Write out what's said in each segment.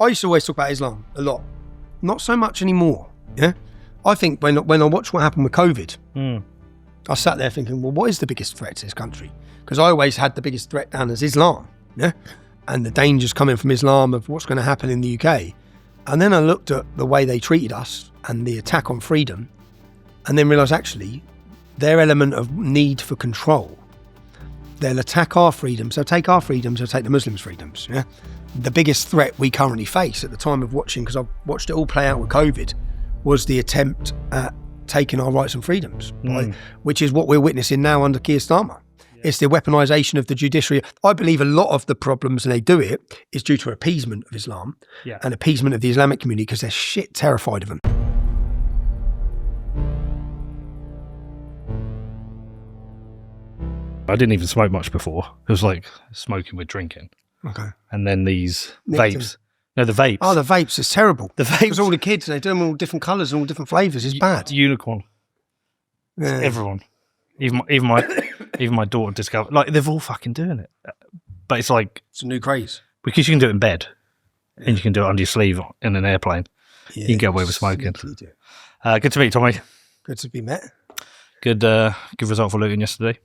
I used to always talk about Islam a lot. Not so much anymore, yeah? I think when I watched what happened with COVID, I sat there thinking, well, what is the biggest threat to this country? Because I always had the biggest threat down as Islam, yeah? And the dangers coming from Islam of what's going to happen in the UK. And then I looked at the way they treated us and the attack on freedom, and then realised actually their element of need for control. They'll attack our freedoms, they'll take our freedoms, they'll take the Muslims' freedoms, yeah? The biggest threat we currently face at the time of watching, because I've watched it all play out with COVID, was the attempt at taking our rights and freedoms, right? Which is what we're witnessing now under Keir Starmer. Yeah. It's the weaponisation of the judiciary. I believe a lot of the problems, and they do it, is due to appeasement of Islam and appeasement of the Islamic community because they're shit terrified of them. I didn't even smoke much before. It was like smoking with drinking. Okay. And then these vapes. No, the vapes. Oh, the vapes. It's terrible. The vapes. Because all the kids, they do them all different colours and all different flavours. It's bad. Unicorn. Yeah. Everyone. Even my daughter discovered. Like, they're all fucking doing it. But it's like... It's a new craze. Because you can do it in bed. And you can do it under your sleeve in an airplane. Yeah, you can get away with smoking. Good to meet you, Tommy. Good to be met. Good result for Luton yesterday.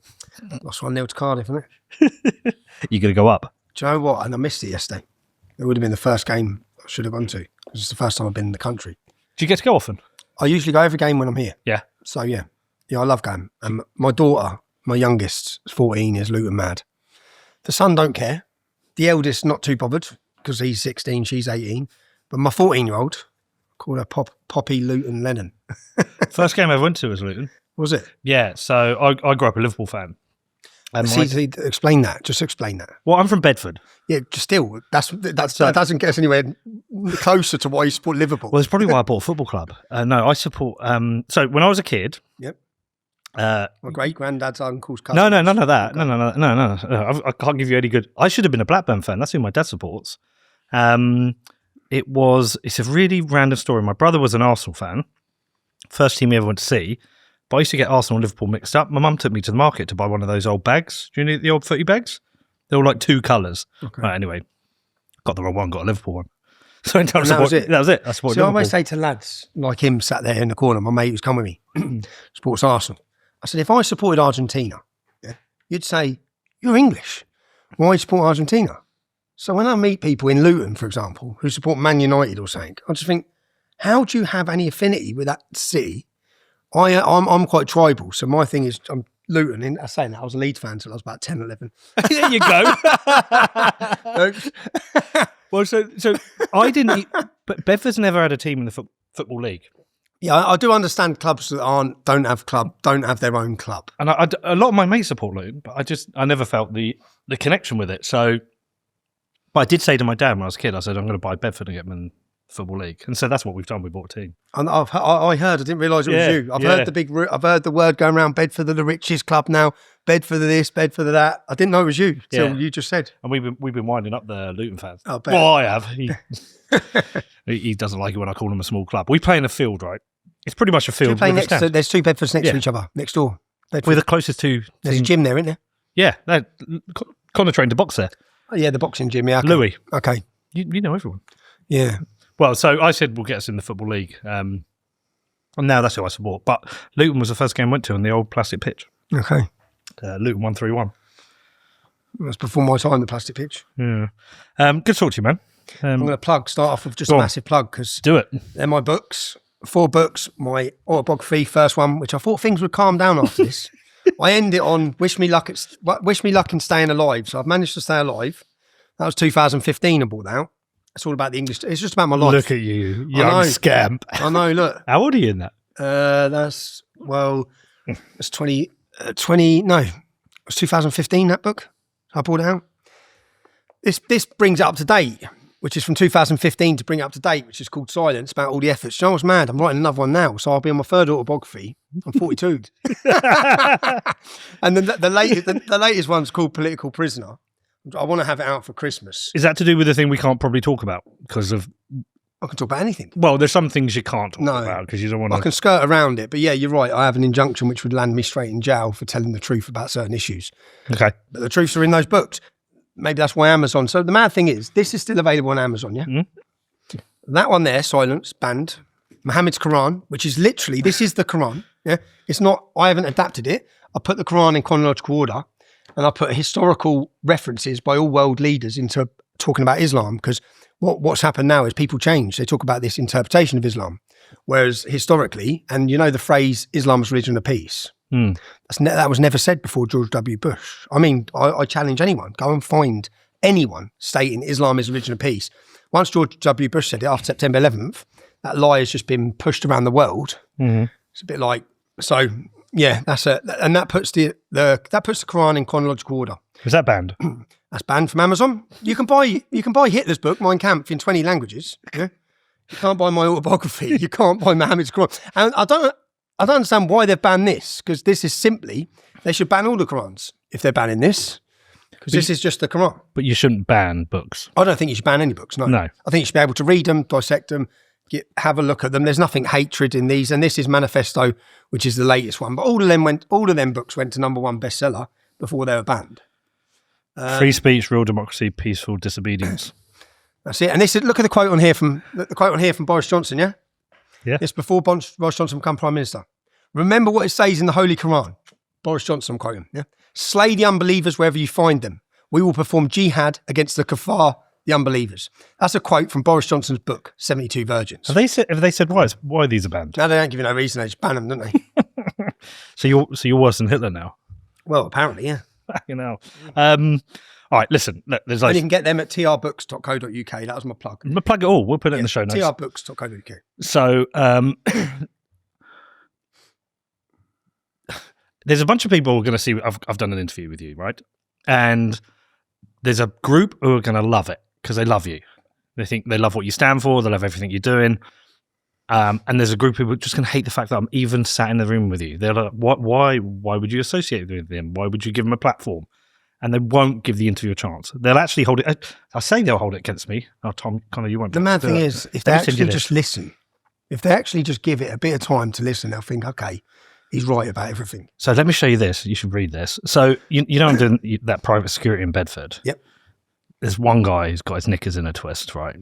Lost 1-0 to Cardiff, isn't it? You going to go up? Do you know what? And I missed it yesterday. It would have been the first game I should have gone to. Because it's the first time I've been in the country. Do you get to go often? I usually go every game when I'm here. Yeah. So, yeah. Yeah, I love going. And my daughter, my youngest, is 14, is Luton mad. The son don't care. The eldest, not too bothered, because he's 16, she's 18. But my 14-year-old, called her Poppy Luton Lennon. First game I ever went to was Luton. Was it? Yeah, so I grew up a Liverpool fan. Explain that. Just explain that. Well, I'm from Bedford. Yeah, just still, that doesn't get us anywhere closer to why you support Liverpool. Well, it's probably why I bought a football club. No, I support... so when I was a kid... Yep. My great-granddad's uncle's cousin. No, none of that. No. I can't give you any good... I should have been a Blackburn fan. That's who my dad supports. It's a really random story. My brother was an Arsenal fan. First team he ever went to see. But I used to get Arsenal and Liverpool mixed up. My mum took me to the market to buy one of those old bags. Do you know the old footy bags? They were like 2 colours. Okay. Right, anyway, got the wrong one, got a Liverpool one. So that was it. That was it. I I always say to lads like him sat there in the corner, my mate who's come with me, supports Arsenal. I said, if I supported Argentina, you'd say, you're English. Why do you support Argentina? So when I meet people in Luton, for example, who support Man United or something, I just think, how do you have any affinity with that city? I'm quite tribal, so my thing is I'm Luton. I was a Leeds fan until I was about 10, 11. There you go. Well, so I didn't. But Bedford's never had a team in the football league. Yeah, I do understand clubs that don't have their own club. And a lot of my mates support Luton, but I never felt the connection with it. So, but I did say to my dad when I was a kid, I said I'm going to buy Bedford and get them in Football League, and so that's what we've done. We bought a team. And I heard. I didn't realise it was you. I've heard the word going around. Bedford are the richest club now. Bedford are this. Bedford are that. I didn't know it was you till you just said. And we've been winding up the Luton fans. Oh, bet. Well, I have. He doesn't like it when I call him a small club. We play in a field, right? It's pretty much a field. There's 2 Bedfords next to each other, next door. Bedford. We're the closest to. There's a gym there, isn't there? Yeah, Connor trained to box there. Oh, yeah, the boxing gym. Yeah, okay. Louis. Okay, you know everyone. Yeah. Well, so I said we'll get us in the Football League. And now that's who I support. But Luton was the first game I went to on the old plastic pitch. Okay. Luton 1-3-1. That's before my time, the plastic pitch. Yeah. Good to talk to you, man. I'm going to start off with just a massive plug because do it. They're my books. 4 books. My autobiography, first one, which I thought things would calm down after this. I end it on wish me luck in staying alive. So I've managed to stay alive. That was 2015 I bought out. It's all about the English. It's just about my life. Look at you, young scamp. I know, look. How old are you in that? It's 20, no, it was 2015, that book. I bought it out. This brings it up to date, which is from 2015 to bring it up to date, which is called Silence, about all the efforts. You know what's mad? I'm writing another one now, so I'll be on my 3rd autobiography. I'm 42. And then the latest one's called Political Prisoner. I want to have it out for Christmas. Is that to do with the thing we can't probably talk about because of? I can talk about anything. Well, there's some things you can't talk about because you don't want to. I can skirt around it, but yeah, you're right. I have an injunction which would land me straight in jail for telling the truth about certain issues. Okay, but the truths are in those books. Maybe that's why Amazon. So the mad thing is, this is still available on Amazon. Yeah, That one there, silence, banned. Muhammad's Quran, which is literally, this is the Quran. Yeah, it's not, I haven't adapted it. I put the Quran in chronological order and I put historical references by all world leaders into talking about Islam, because what's happened now is people change. They talk about this interpretation of Islam. Whereas historically, and you know the phrase Islam's religion of peace, that was never said before George W. Bush. I mean, I challenge anyone, go and find anyone stating Islam is a religion of peace. Once George W. Bush said it after September 11th, that lie has just been pushed around the world. It's a bit like, so yeah, and that puts the Quran in chronological order. Is that banned? That's banned from Amazon. You can buy Hitler's book, Mein Kampf, in 20 languages. Yeah? You can't buy my autobiography. You can't buy Muhammad's Quran. And I don't understand why they've banned this, because this is simply, they should ban all the Qurans if they're banning this, because this is just the Quran. But you shouldn't ban books. I don't think you should ban any books, no. I think you should be able to read them, dissect them, have a look at them. There's nothing hatred in these, and this is Manifesto, which is the latest one. But all of them books went to #1 bestseller before they were banned. Free speech, real democracy, peaceful disobedience. That's it. And look at the quote on here from Boris Johnson. Yeah. It's before Boris Johnson became Prime Minister. Remember what it says in the Holy Quran. Boris Johnson, I'm quoting. Yeah. Slay the unbelievers wherever you find them. We will perform jihad against the kuffar, the unbelievers. That's a quote from Boris Johnson's book, 72 Virgins. Have they said why these are banned? No, they don't give you no reason. They just ban them, don't they? So you're worse than Hitler now. Well, apparently, yeah. You know. All right, listen. There's and you can get them at trbooks.co.uk. That was my plug. Plug it all. We'll put it in the show notes. trbooks.co.uk. So there's a bunch of people who are going to see. I've done an interview with you, right? And there's a group who are going to love it because they love you. They think they love what you stand for. They love everything you're doing. And there's a group of people just going to hate the fact that I'm even sat in the room with you. They're like, why would you associate with them? Why would you give them a platform? And they won't give the interview a chance. They'll actually hold it. I say they'll hold it against me. Oh, Tom, Connor, you won't. The mad thing is, if they actually just listen, if they actually just give it a bit of time to listen, they'll think, okay, he's right about everything. So let me show you this. You should read this. So you know I'm doing that private security in Bedford. Yep. There's one guy who's got his knickers in a twist, right?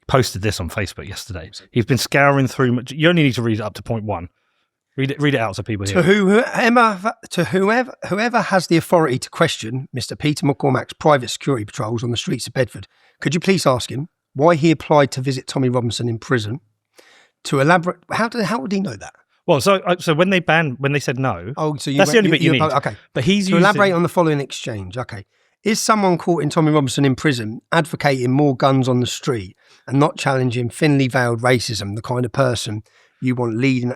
Posted this on Facebook yesterday. He's been scouring through. You only need to read it up to point 1. Read it out so people hear. To whoever has the authority to question Mr. Peter McCormack's private security patrols on the streets of Bedford, could you please ask him why he applied to visit Tommy Robinson in prison? To elaborate, how would he know that? Well, so when they said no. Oh, so that's the only bit you need. Okay, but he's to elaborate on the following exchange. Okay, is someone caught in Tommy Robinson in prison advocating more guns on the street and not challenging thinly veiled racism, the kind of person you want leading?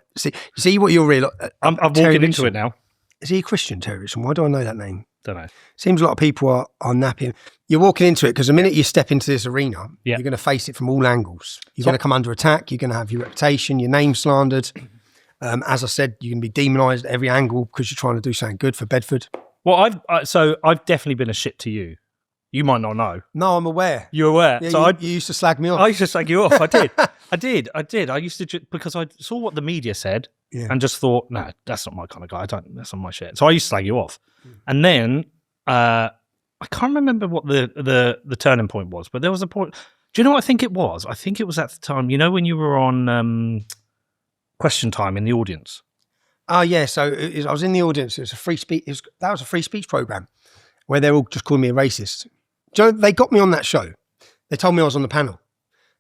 See what you're really. I'm walking into it now. Is he a Christian terrorist? Why do I know that name? Don't know. Seems a lot of people are napping. You're walking into it because the minute you step into this arena, you're going to face it from all angles. You're going to come under attack. You're going to have your reputation, your name slandered. As I said, you're going to be demonised at every angle because you're trying to do something good for Bedford. Well, I've definitely been a shit to you. You might not know. No, I'm aware. You're aware. Yeah, so you used to slag me off. I used to slag you off. I did. I used to because I saw what the media said and just thought, no, that's not my kind of guy. That's not my shit. So I used to slag you off. And then I can't remember what the turning point was, but there was a point. Do you know what I think it was? I think it was at the time. You know when you were on Question Time in the audience. Oh yeah. So I was in the audience. It was a free speech. That was a free speech program where they're all just calling me a racist. Do you know, they got me on that show. They told me I was on the panel.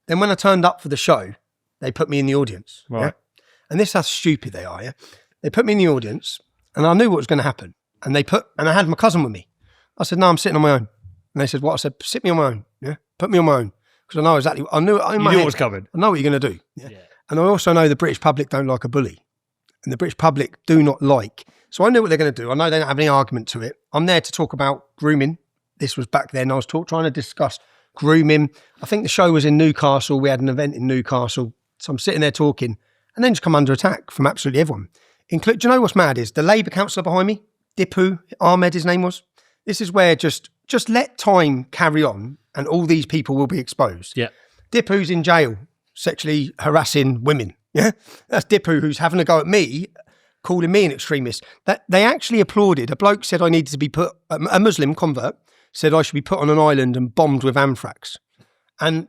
Then when I turned up for the show, they put me in the audience. Right. Yeah? And this is how stupid they are. Yeah. They put me in the audience, and I knew what was going to happen. And I had my cousin with me. I said, no, I'm sitting on my own. And they said, what? I said, sit me on my own. Yeah. Put me on my own. Because I know exactly. I knew in my head, what was coming. I know what you're going to do. Yeah? And I also know the British public don't like a bully. And the British public do not like. So I knew what they're going to do. I know they don't have any argument to it. I'm there to talk about grooming. This was back then. I was trying to discuss grooming. I think the show was in Newcastle. We had an event in Newcastle. So I'm sitting there talking and then just come under attack from absolutely everyone. Do you know what's mad is the Labour councillor behind me, Dipu Ahmed, his name was. This is where just let time carry on and all these people will be exposed. Yeah. Dipu's in jail, sexually harassing women. Yeah. That's Dipu who's having a go at me, calling me an extremist. That they actually applauded. A bloke said I needed to be put, a Muslim convert said I should be put on an island and bombed with anthrax. And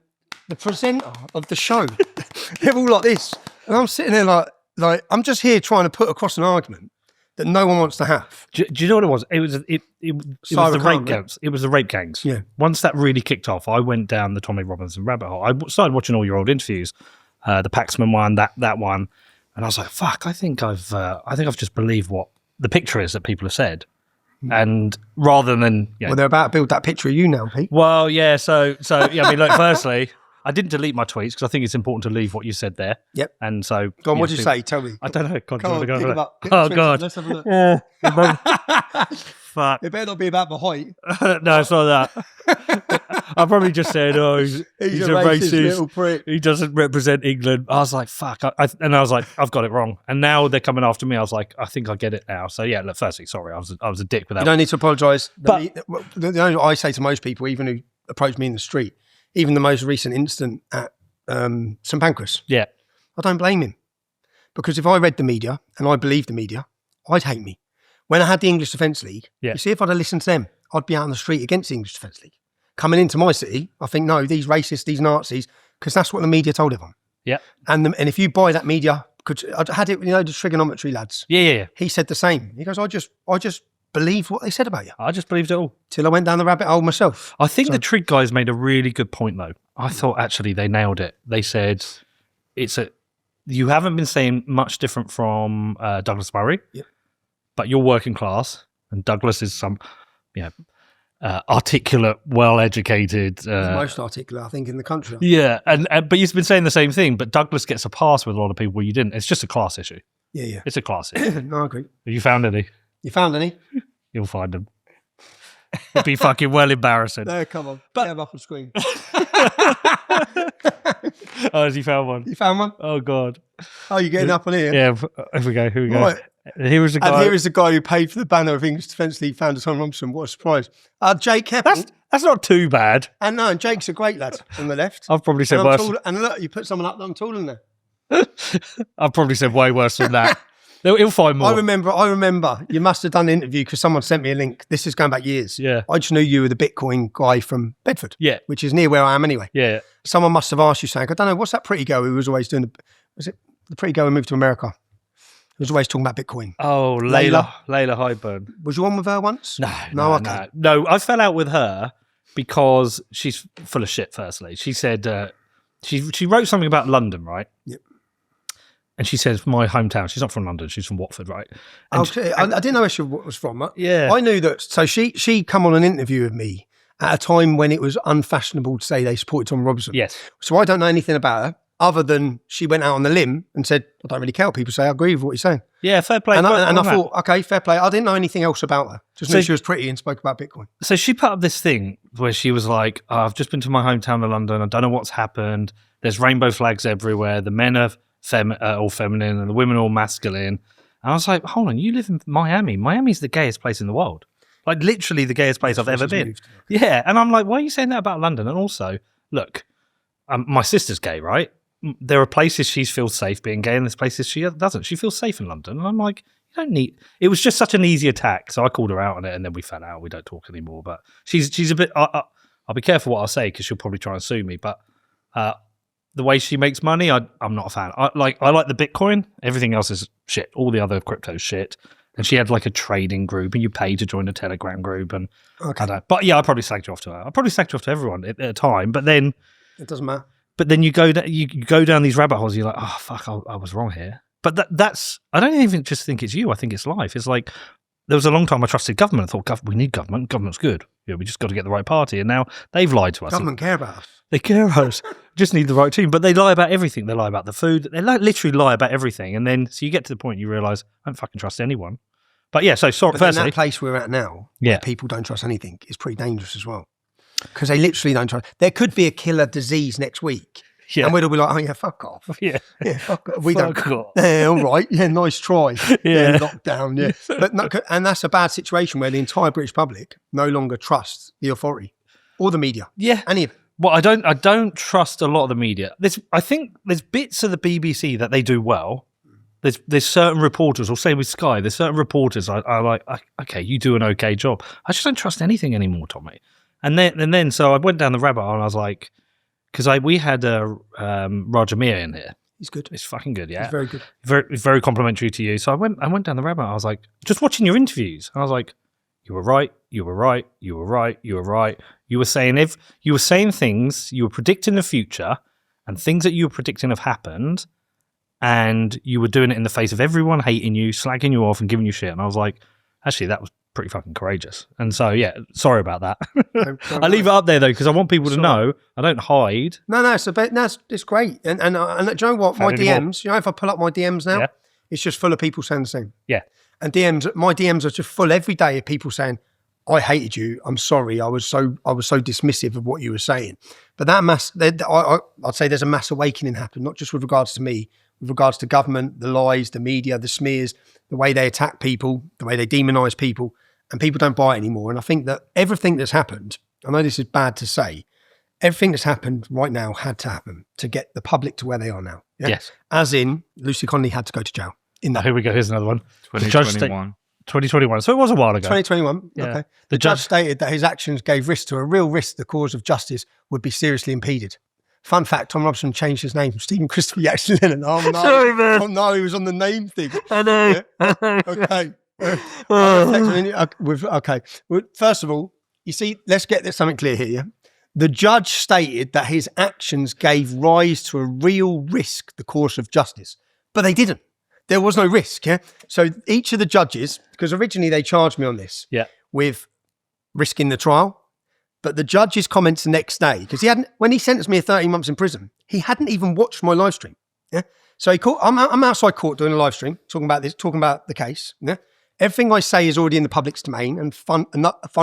the presenter of the show. They're all like this. And I'm sitting there like I'm just here trying to put across an argument that no one wants to have. Do you know what it was? It was the rape gangs. It was the rape gangs. Yeah. Once that really kicked off, I went down the Tommy Robinson rabbit hole. I started watching all your old interviews, the Paxman one, that one, and I was like, "Fuck! I think I've just believed what the picture is that people have said." And rather than well, they're about to build that picture of you now, Pete. Well, yeah. So yeah. I mean, look. Firstly, I didn't delete my tweets because I think it's important to leave what you said there. Yep. And so, go on. What did you say? Tell me. I don't know. God, Come on, pick them up. Oh God. Let's have a look. Fuck. It better not be about the height. No, it's not that. I probably just said, "Oh, he's a racist little prick. He doesn't represent England." I was like, "Fuck!" And I was like, "I've got it wrong." And now they're coming after me. I was like, "I think I get it now." So yeah, look, firstly, sorry, I was a dick with that. You don't need to apologise. But the only I say to most people, even who approach me in the street, even the most recent incident at St Pancras, yeah, I don't blame him, because if I read the media and I believed the media, I'd hate me. When I had the English Defence League, you see, if I'd have listened to them, I'd be out on the street against the English Defence League. Coming into my city, I think, no, these racists, these Nazis, because that's what the media told everyone. Yeah. And if you buy that media, because I had it, the trigonometry lads. Yeah. He said the same. He goes, I just believed what they said about you. I just believed it all. Till I went down the rabbit hole myself. I think the Trig guys made a really good point, though. I thought, actually, they nailed it. They said, you haven't been saying much different from Douglas Murray. Yep. But you're working class, and Douglas is some, articulate, well-educated. Most articulate, I think, in the country. Yeah, and but you've been saying the same thing. But Douglas gets a pass with a lot of people where you didn't. It's just a class issue. Yeah. It's a class issue. No, I agree. Have you found any? You found any? You'll find them. It'd be fucking well embarrassing. No, come on. Get them up on screen. Oh, has he found one? You found one? Oh, God. Oh, you're getting up on here? Yeah, here we go. Right. Here is the guy. And here is the guy who paid for the banner of English Defence League founder Tom Robinson. What a surprise. Jake Keppel. That's not too bad. And no, and Jake's a great lad on the left. I've probably said and worse. And look, you put someone up that I'm taller than there. I've probably said way worse than that. He'll find more. I remember. You must have done an interview because someone sent me a link. This is going back years. Yeah. I just knew you were the Bitcoin guy from Bedford. Yeah. Which is near where I am anyway. Yeah. Someone must have asked you saying, I don't know, what's that pretty girl who was always doing was it the pretty girl who moved to America? Who was always talking about Bitcoin. Oh, Layla Highburn. Was you on with her once? No, I fell out with her because she's full of shit, firstly. She said, she wrote something about London, right? Yep. And she says, my hometown. She's not from London. She's from Watford, right? And I didn't know where she was from. Yeah. I knew that. So she come on an interview with me at a time when it was unfashionable to say they supported Tom Robinson. Yes. So I don't know anything about her other than she went out on the limb and said, I don't really care what people say. I agree with what you're saying. Yeah, fair play. And I thought, okay, fair play. I didn't know anything else about her. Just knew she was pretty and spoke about Bitcoin. So she put up this thing where she was like, I've just been to my hometown of London. I don't know what's happened. There's rainbow flags everywhere. The men are all feminine and the women are all masculine. And I was like, hold on, you live in Miami. Miami's the gayest place in the world. Like literally the gayest place I've ever been. Moved. Yeah. And I'm like, why are you saying that about London? And also, look, my sister's gay, right? There are places she feels safe being gay and there's places she doesn't. She feels safe in London. And I'm like, you don't need... It was just such an easy attack. So I called her out on it and then we fell out. We don't talk anymore. But she's a bit... I'll be careful what I say because she'll probably try and sue me. But the way she makes money, I'm not a fan. I like the Bitcoin. Everything else is shit. All the other crypto shit. And she had like a trading group and you pay to join a Telegram group. And okay. But yeah, I probably slagged you off to her. I probably slagged you off to everyone at a time. But then... It doesn't matter. But then you go down these rabbit holes. You're like, oh fuck, I was wrong here. But that's I don't even just think it's you. I think it's life. It's like there was a long time I trusted government. I thought we need government. Government's good. Yeah, we just got to get the right party. And now they've lied to us. Government care about us. They care about us. Just need the right team. But they lie about everything. They lie about the food. They literally lie about everything. And then so you get to the point you realise I don't fucking trust anyone. But yeah, so sorry. But firstly, that place we're at now, yeah, where people don't trust anything, is pretty dangerous as well. Because they literally don't trust. There could be a killer disease next week. Yeah. And we'll be like, oh yeah, fuck off. Yeah. Fuck off. We fuck don't. Off. Yeah, all right. Yeah, nice try. Yeah. Lockdown. Yeah. But no, and that's a bad situation where the entire British public no longer trusts the authority or the media. Yeah. Any of it. Well, I don't trust a lot of the media. I think there's bits of the BBC that they do well. There's certain reporters, or same with Sky, there's certain reporters I like, okay, you do an okay job. I just don't trust anything anymore, Tommy. And then so I went down the rabbit hole and I was like, because we had Roger Mir in here. He's good. It's fucking good, yeah. He's very good. Very complimentary to you. So I went down the rabbit hole. I was like, just watching your interviews. I was like, you were right, you were right, you were right, you were right. You were saying things, you were predicting the future, and things that you were predicting have happened, and you were doing it in the face of everyone hating you, slagging you off, and giving you shit. And I was like, actually, that was pretty fucking courageous. And so, yeah, sorry about that. I leave it up there though because I want people to know I don't hide. No, it's great. And do you know what? My DMs, if I pull up my DMs now, it's just full of people saying the same. Yeah. And my DMs are just full every day of people saying, I hated you. I'm sorry. I was so dismissive of what you were saying. But I'd say there's a mass awakening happened, not just with regards to me, with regards to government, the lies, the media, the smears, the way they attack people, the way they demonise people, and people don't buy it anymore. And I think that everything that's happened, I know this is bad to say, everything that's happened right now had to happen to get the public to where they are now. Yeah? Yes. As in, Lucy Connolly had to go to jail. Here we go. Here's another one. 2021. 2021. So it was a while ago. 2021. Yeah. Okay. The judge stated that his actions gave risk to a real risk the cause of justice would be seriously impeded. Fun fact, Tom Robson changed his name from Stephen Christopher Jackson Lennon. Oh, no. Sorry, man. Oh, no, he was on the name thing. I know. Yeah? Okay. Okay. Well, first of all, you see, let's get this something clear here. Yeah? The judge stated that his actions gave rise to a real risk, the course of justice. But they didn't. There was no risk. Yeah. So each of the judges, because originally they charged me on this with risking the trial. But the judge's comments the next day, because when he sentenced me to 13 months in prison, he hadn't even watched my live stream. Yeah. So I'm outside court doing a live stream, talking about the case. Yeah. Everything I say is already in the public's domain. And fun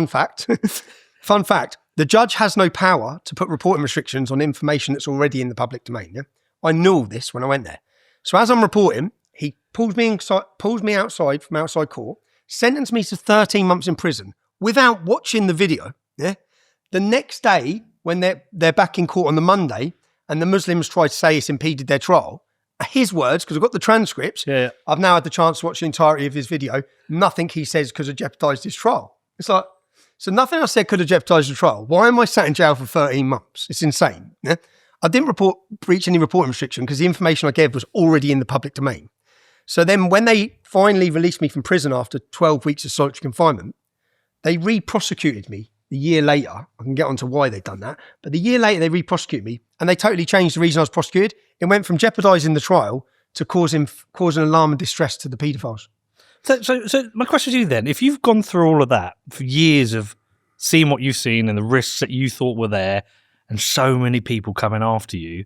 fact, the judge has no power to put reporting restrictions on information that's already in the public domain. Yeah. I knew all this when I went there. So as I'm reporting, he pulls me outside from outside court, sentenced me to 13 months in prison without watching the video. Yeah. The next day, when they're back in court on the Monday, and the Muslims try to say it's impeded their trial, his words, because I've got the transcripts, I've now had the chance to watch the entirety of his video, nothing he says could have jeopardised his trial. It's like, so nothing I said could have jeopardised the trial. Why am I sat in jail for 13 months? It's insane. Yeah? I didn't breach any reporting restriction because the information I gave was already in the public domain. So then when they finally released me from prison after 12 weeks of solitary confinement, they re-prosecuted me a year later. I can get onto why they've done that. But the year later, they re-prosecuted me and they totally changed the reason I was prosecuted. It went from jeopardising the trial to causing alarm and distress to the paedophiles. So my question to you then, if you've gone through all of that for years of seeing what you've seen and the risks that you thought were there and so many people coming after you,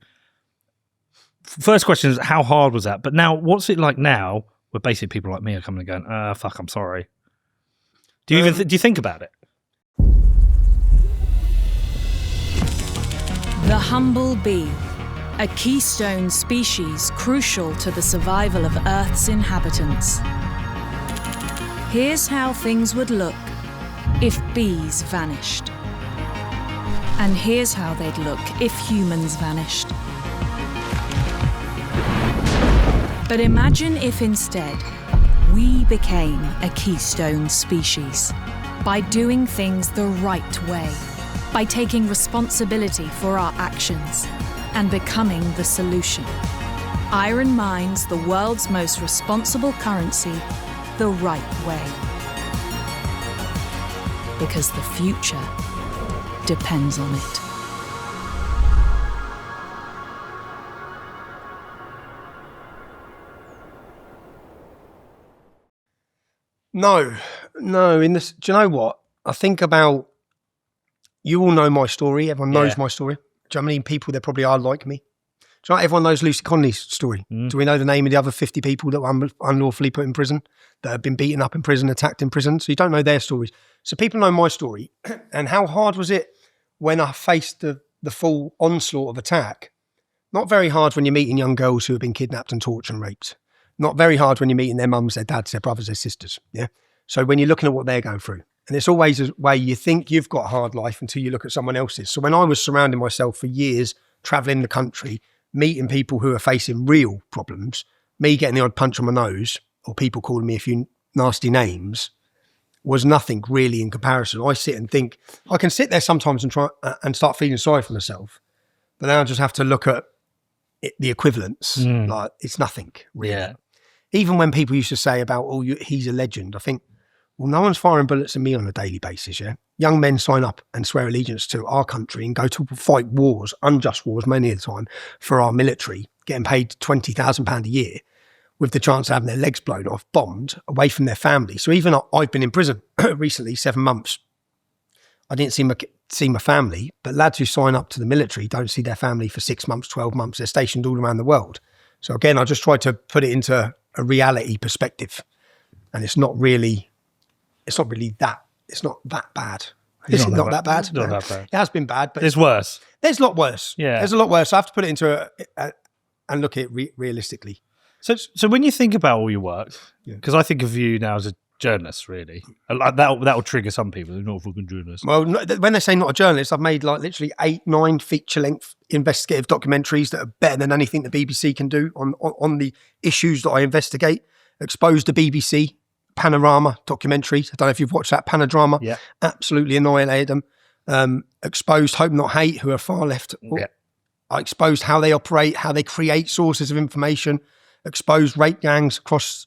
first question is, how hard was that? But now, what's it like now where basically people like me are coming and going, fuck, I'm sorry. Do you do you think about it? The humble bee, a keystone species crucial to the survival of Earth's inhabitants. Here's how things would look if bees vanished. And here's how they'd look if humans vanished. But imagine if instead we became a keystone species by doing things the right way, by taking responsibility for our actions and becoming the solution. Iron mines the world's most responsible currency the right way. Because the future depends on it. No. Do you know what? I think about, you all know my story. Everyone knows my story. Do you know how many people there probably are like me? Do you know everyone knows Lucy Connolly's story? Do we know the name of the other 50 people that were unlawfully put in prison, that have been beaten up in prison, attacked in prison? So you don't know their stories. So people know my story. And how hard was it when I faced the full onslaught of attack? Not very hard when you're meeting young girls who have been kidnapped and tortured and raped. Not very hard when you're meeting their mums, their dads, their brothers, their sisters. Yeah. So when you're looking at what they're going through, and it's always a way you think you've got a hard life until you look at someone else's. So when I was surrounding myself for years, traveling the country, meeting people who are facing real problems, me getting the odd punch on my nose or people calling me a few nasty names was nothing really in comparison. I sit and think, I can sit there sometimes and try and start feeling sorry for myself. But now I just have to look at the equivalents. Like, it's nothing, really. Yeah. Even when people used to say about, he's a legend, I think, well, no one's firing bullets at me on a daily basis, yeah? Young men sign up and swear allegiance to our country and go to fight wars, unjust wars many of the time, for our military, getting paid £20,000 a year with the chance of having their legs blown off, bombed, away from their family. So even I've been in prison recently, 7 months. I didn't see my family, but lads who sign up to the military don't see their family for 6 months, 12 months. They're stationed all around the world. So again, I just try to put it into a reality perspective, and it's not that bad. Is it not that bad? It's not that bad. It has been bad, but There's worse. There's a lot worse. Yeah. There's a lot worse. I have to put it into and look at it realistically. So when you think about all your work, because I think of you now as a journalist, really, like that'll trigger some people. They're not a fucking journalist. Well, when they say not a journalist, I've made like literally 8-9 feature-length investigative documentaries that are better than anything the BBC can do on the issues that I investigate. Exposed the BBC Panorama documentaries. I don't know if you've watched that. Panorama. Yeah. Absolutely annihilated them. Exposed Hope Not Hate, who are far left. Yeah. I exposed how they operate, how they create sources of information. Exposed rape gangs across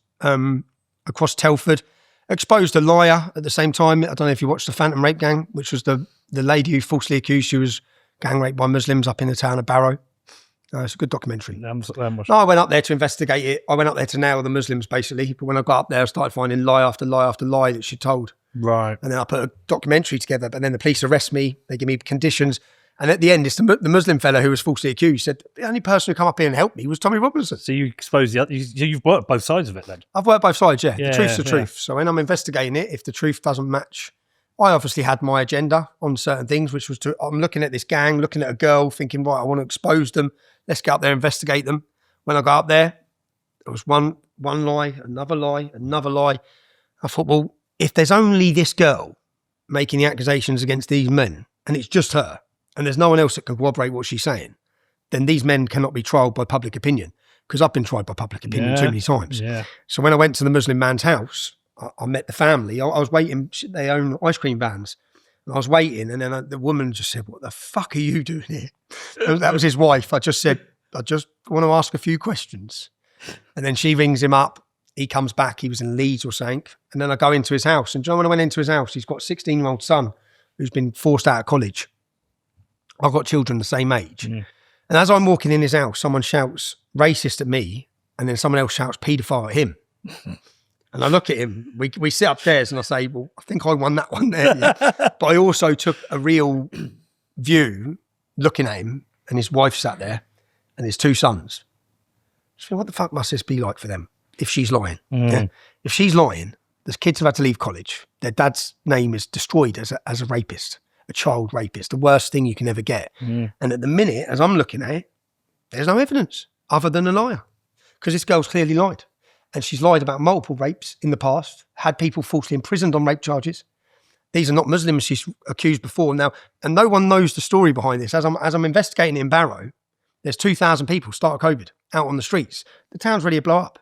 Telford. Exposed a liar at the same time. I don't know if you watched the Phantom Rape Gang, which was the lady who falsely accused she was gang raped by Muslims up in the town of Barrow. It's a good documentary. No, I went up there to investigate it. I went up there to nail the Muslims, basically. But when I got up there, I started finding lie after lie after lie that she told. Right. And then I put a documentary together. But then the police arrest me. They give me conditions. And at the end, it's the Muslim fella who was falsely accused said, the only person who come up here and helped me was Tommy Robinson. So you exposed the other, you've worked both sides of it then? I've worked both sides, yeah. The truth's the truth. So when I'm investigating it, if the truth doesn't match, I obviously had my agenda on certain things, which was I'm looking at this gang, looking at a girl, thinking, right, I want to expose them. Let's get up there and investigate them. When I got up there, there was one lie, another lie, another lie. I thought, well, if there's only this girl making the accusations against these men, and it's just her, and there's no one else that can corroborate what she's saying, then these men cannot be tried by public opinion, because I've been tried by public opinion too many times. Yeah. So when I went to the Muslim man's house, I met the family. I was waiting. They own ice cream vans. And I was waiting, and then the woman just said, what the fuck are you doing here? That was his wife. I just said, I just want to ask a few questions. And then she rings him up. He comes back. He was in Leeds or something. And then I go into his house. And do you know when I went into his house, he's got a 16-year-old son who's been forced out of college. I've got children the same age. And as I'm walking in his house, someone shouts racist at me, and then someone else shouts paedophile at him. And I look at him, we sit upstairs and I say, well, I think I won that one there. Yeah. But I also took a real view looking at him, and his wife sat there and his 2 sons. So what the fuck must this be like for them if she's lying? Yeah? If she's lying, the kids have had to leave college. Their dad's name is destroyed as a rapist, a child rapist, the worst thing you can ever get. And at the minute, as I'm looking at it, there's no evidence other than a liar, because this girl's clearly lied. And she's lied about multiple rapes in the past, had people falsely imprisoned on rape charges. These are not Muslims she's accused before now, and no one knows the story behind this. As I'm investigating it in Barrow, there's 2,000 people start of COVID out on the streets. The town's ready to blow up.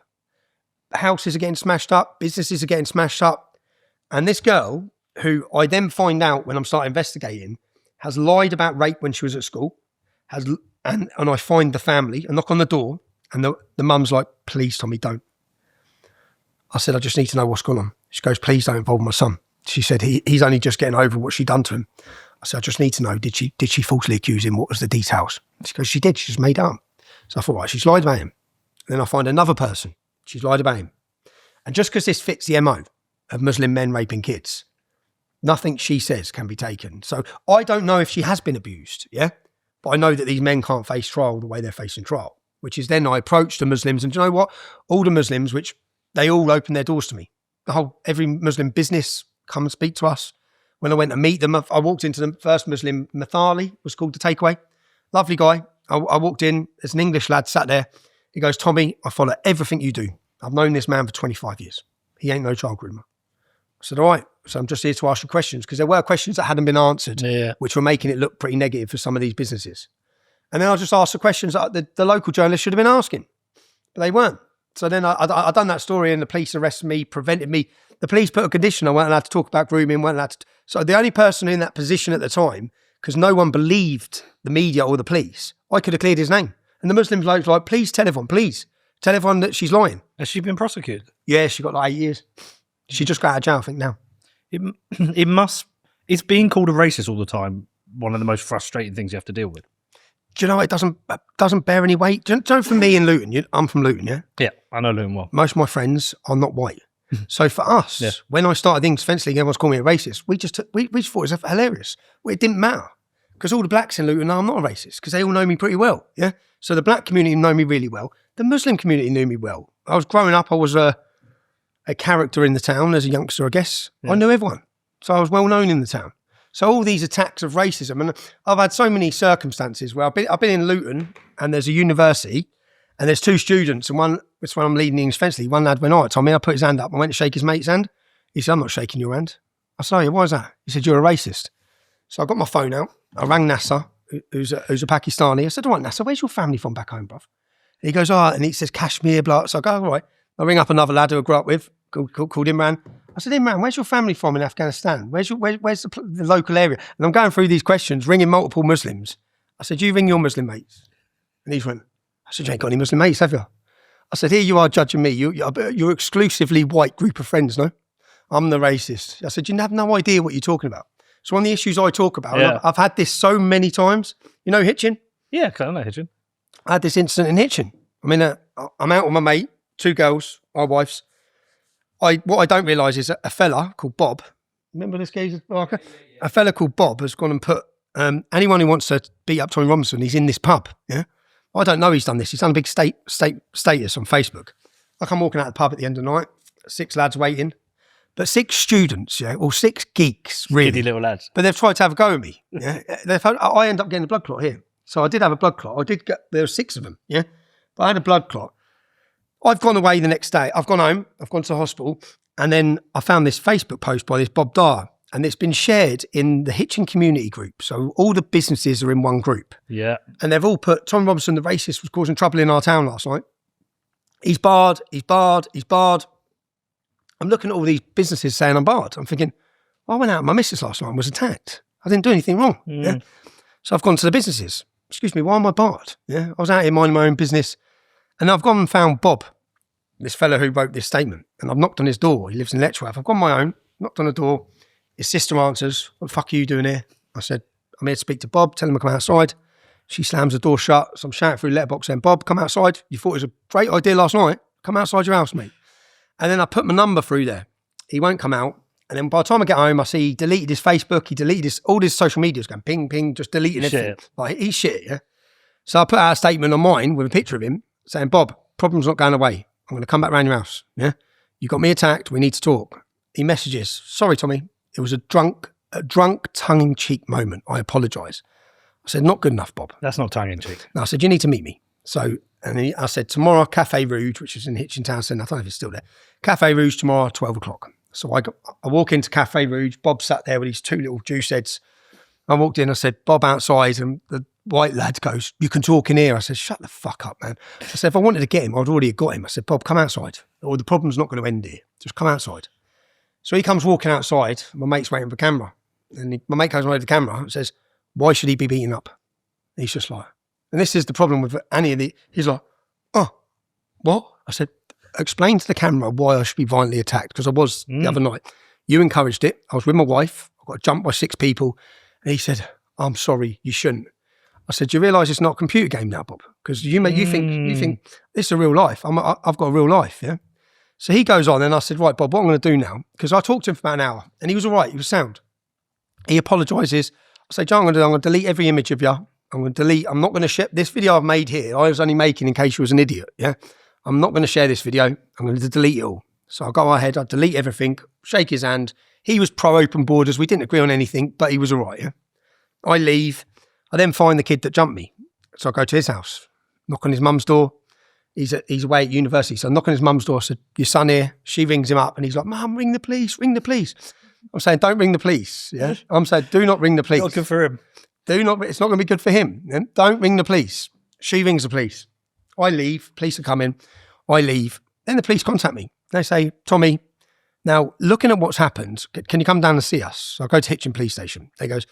Houses are getting smashed up, businesses are getting smashed up. And this girl, who I then find out when I'm starting investigating, has lied about rape when she was at school, and I find the family, I knock on the door, and the mum's like, please, Tommy, don't. I said, I just need to know what's going on. She goes, please don't involve my son. She said, he's only just getting over what she done to him. I said, I just need to know, did she falsely accuse him? What was the details? She goes, she did. She just made up. So I thought, right, she's lied about him. And then I find another person. She's lied about him. And just because this fits the MO of Muslim men raping kids, nothing she says can be taken. So I don't know if she has been abused, yeah? But I know that these men can't face trial the way they're facing trial, which is then I approach the Muslims. And do you know what? All the Muslims, which they all open their doors to me. Every Muslim business come and speak to us. When I went to meet them, I walked into the first Muslim, Mathali was called the takeaway. Lovely guy. I walked in, there's an English lad sat there. He goes, Tommy, I follow everything you do. I've known this man for 25 years. He ain't no child groomer. I said, all right, so I'm just here to ask you questions, because there were questions that hadn't been answered, which were making it look pretty negative for some of these businesses. And then I just asked the questions that the local journalists should have been asking, but they weren't. So then I done that story, and the police arrested me, prevented me. The police put a condition I weren't allowed to talk about grooming, weren't allowed to. So the only person in that position at the time, because no one believed the media or the police, I could have cleared his name. And the Muslim bloke's like, please tell everyone that she's lying. Has she been prosecuted? Yeah, she got like 8 years. She just got out of jail, I think, now. It's being called a racist all the time. One of the most frustrating things you have to deal with. Do you know, it doesn't bear any weight. Do you know, for me in Luton, I'm from Luton, yeah? Yeah, I know Luton well. Most of my friends are not white. So for us, when I started Things Defence League, everyone's calling me a racist. We just thought it was hilarious. Well, it didn't matter because all the blacks in Luton know I'm not a racist because they all know me pretty well. Yeah. So the black community know me really well. The Muslim community knew me well. I was growing up. I was a character in the town as a youngster, I guess. Yeah. I knew everyone, so I was well known in the town. So all these attacks of racism, and I've had so many circumstances where I've been in Luton, and there's a university. And there's 2 students, and one, which one I'm leading the Defence League, one lad went, I put his hand up. I went to shake his mate's hand. He said, I'm not shaking your hand. I said, oh, yeah, why is that? He said, you're a racist. So I got my phone out. I rang Nasser, who's a Pakistani. I said, all right, Nasser, where's your family from back home, bruv? And he goes, and he says, Kashmir, blah. So I go, all right. I ring up another lad who I grew up with, called Imran. I said, Imran, where's your family from in Afghanistan? Where's the local area? And I'm going through these questions, ringing multiple Muslims. I said, you ring your Muslim mates. And he's went, I said, you ain't got any Muslim mates, have you? I said, here you are judging me. You're exclusively white group of friends, no? I'm the racist. I said, you have no idea what you're talking about. So one of the issues I talk about, I've had this so many times. You know Hitchin? Yeah, I know Hitchin. I had this incident in Hitchin. I mean, I'm out with my mate, 2 girls, our wives. What I don't realise is a fella called Bob, remember this geezer? A fella called Bob has gone and put, anyone who wants to beat up Tommy Robinson, he's in this pub, yeah? I don't know he's done this. He's done a big status on Facebook. Like I'm walking out of the pub at the end of the night, 6 lads waiting, but 6 students, yeah, or 6 geeks, really. Giddy little lads. But they've tried to have a go at me. Yeah, I end up getting a blood clot here. So I did have a blood clot. There were 6 of them, yeah, but I had a blood clot. I've gone away the next day. I've gone home. I've gone to the hospital, and then I found this Facebook post by this Bob Dyer. And it's been shared in the Hitchin community group. So all the businesses are in one group. Yeah. And they've all put, Tom Robinson, the racist, was causing trouble in our town last night. He's barred. I'm looking at all these businesses saying I'm barred. I'm thinking, I went out with my missus last night and was attacked. I didn't do anything wrong. Yeah. So I've gone to the businesses. Excuse me, why am I barred? Yeah. I was out here minding my own business. And I've gone and found Bob, this fellow who wrote this statement. And I've knocked on his door. He lives in Letchworth. I've gone my own, knocked on the door. His sister answers, what the fuck are you doing here? I said, I'm here to speak to Bob, tell him to come outside. She slams the door shut, so I'm shouting through the letterbox saying, Bob, come outside. You thought it was a great idea last night. Come outside your house, mate. And then I put my number through there. He won't come out. And then by the time I get home, I see he deleted his Facebook, he deleted all his social media, was going ping, ping, just deleting everything. Like, he's shit, yeah? So I put out a statement on mine with a picture of him saying, Bob, problem's not going away. I'm going to come back round your house, yeah? You got me attacked, we need to talk. He messages, sorry, Tommy. It was a drunk tongue-in-cheek moment. I apologise. I said, not good enough, Bob. That's not tongue-in-cheek. No, I said, you need to meet me. So, I said, tomorrow, Cafe Rouge, which is in Hitchin Town Centre. I don't know if it's still there. Cafe Rouge tomorrow, 12 o'clock. So I walk into Cafe Rouge. Bob sat there with his 2 little juice heads. I walked in, I said, Bob outside, and the white lad goes, you can talk in here. I said, shut the fuck up, man. I said, if I wanted to get him, I'd already got him. I said, Bob, come outside, or the problem's not going to end here. Just come outside. So he comes walking outside. My mate's waiting for the camera. And my mate comes over to the camera and says, why should he be beaten up? And he's just like, and this is the problem with any of the, he's like, oh, what? I said, explain to the camera why I should be violently attacked, because I was the other night. You encouraged it. I was with my wife. I got jumped by 6 people. And he said, I'm sorry, you shouldn't. I said, do you realise it's not a computer game now, Bob? Because you think this is a real life. I've got a real life, yeah? So he goes on, and I said, right, Bob, what I'm going to do now, because I talked to him for about an hour, and he was all right, he was sound. He apologises. I say, John, I'm going to delete every image of you. I'm not going to share this video I've made here. I was only making in case you was an idiot, yeah? I'm not going to share this video. I'm going to delete it all. So I go ahead, I delete everything, shake his hand. He was pro-open borders. We didn't agree on anything, but he was all right, yeah? I leave. I then find the kid that jumped me. So I go to his house, knock on his mum's door. He's away at university. So I knock on his mum's door. I said, your son here. She rings him up and he's like, Mum, ring the police, ring the police. I'm saying, don't ring the police. Yeah. I'm saying, do not ring the police. Not good for him. It's not going to be good for him. Yeah? Don't ring the police. She rings the police. I leave. Police are coming. I leave. Then the police contact me. They say, Tommy, now looking at what's happened, can you come down and see us? So I go to Hitchin Police Station. They goes,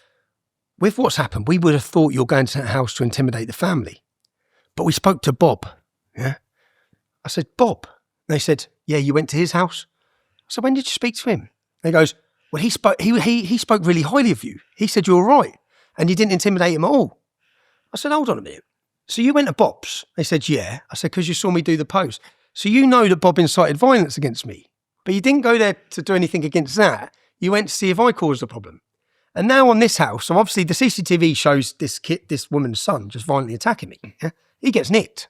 with what's happened, we would have thought you're going to that house to intimidate the family. But we spoke to Bob. Yeah. I said, Bob. And they said, yeah, you went to his house. I said, when did you speak to him? And he goes, well, he spoke really highly of you. He said you were right. And you didn't intimidate him at all. I said, hold on a minute. So you went to Bob's? They said, yeah. I said, because you saw me do the post. So you know that Bob incited violence against me. But you didn't go there to do anything against that. You went to see if I caused the problem. And now on this house, so obviously the CCTV shows this woman's son just violently attacking me. Yeah? He gets nicked.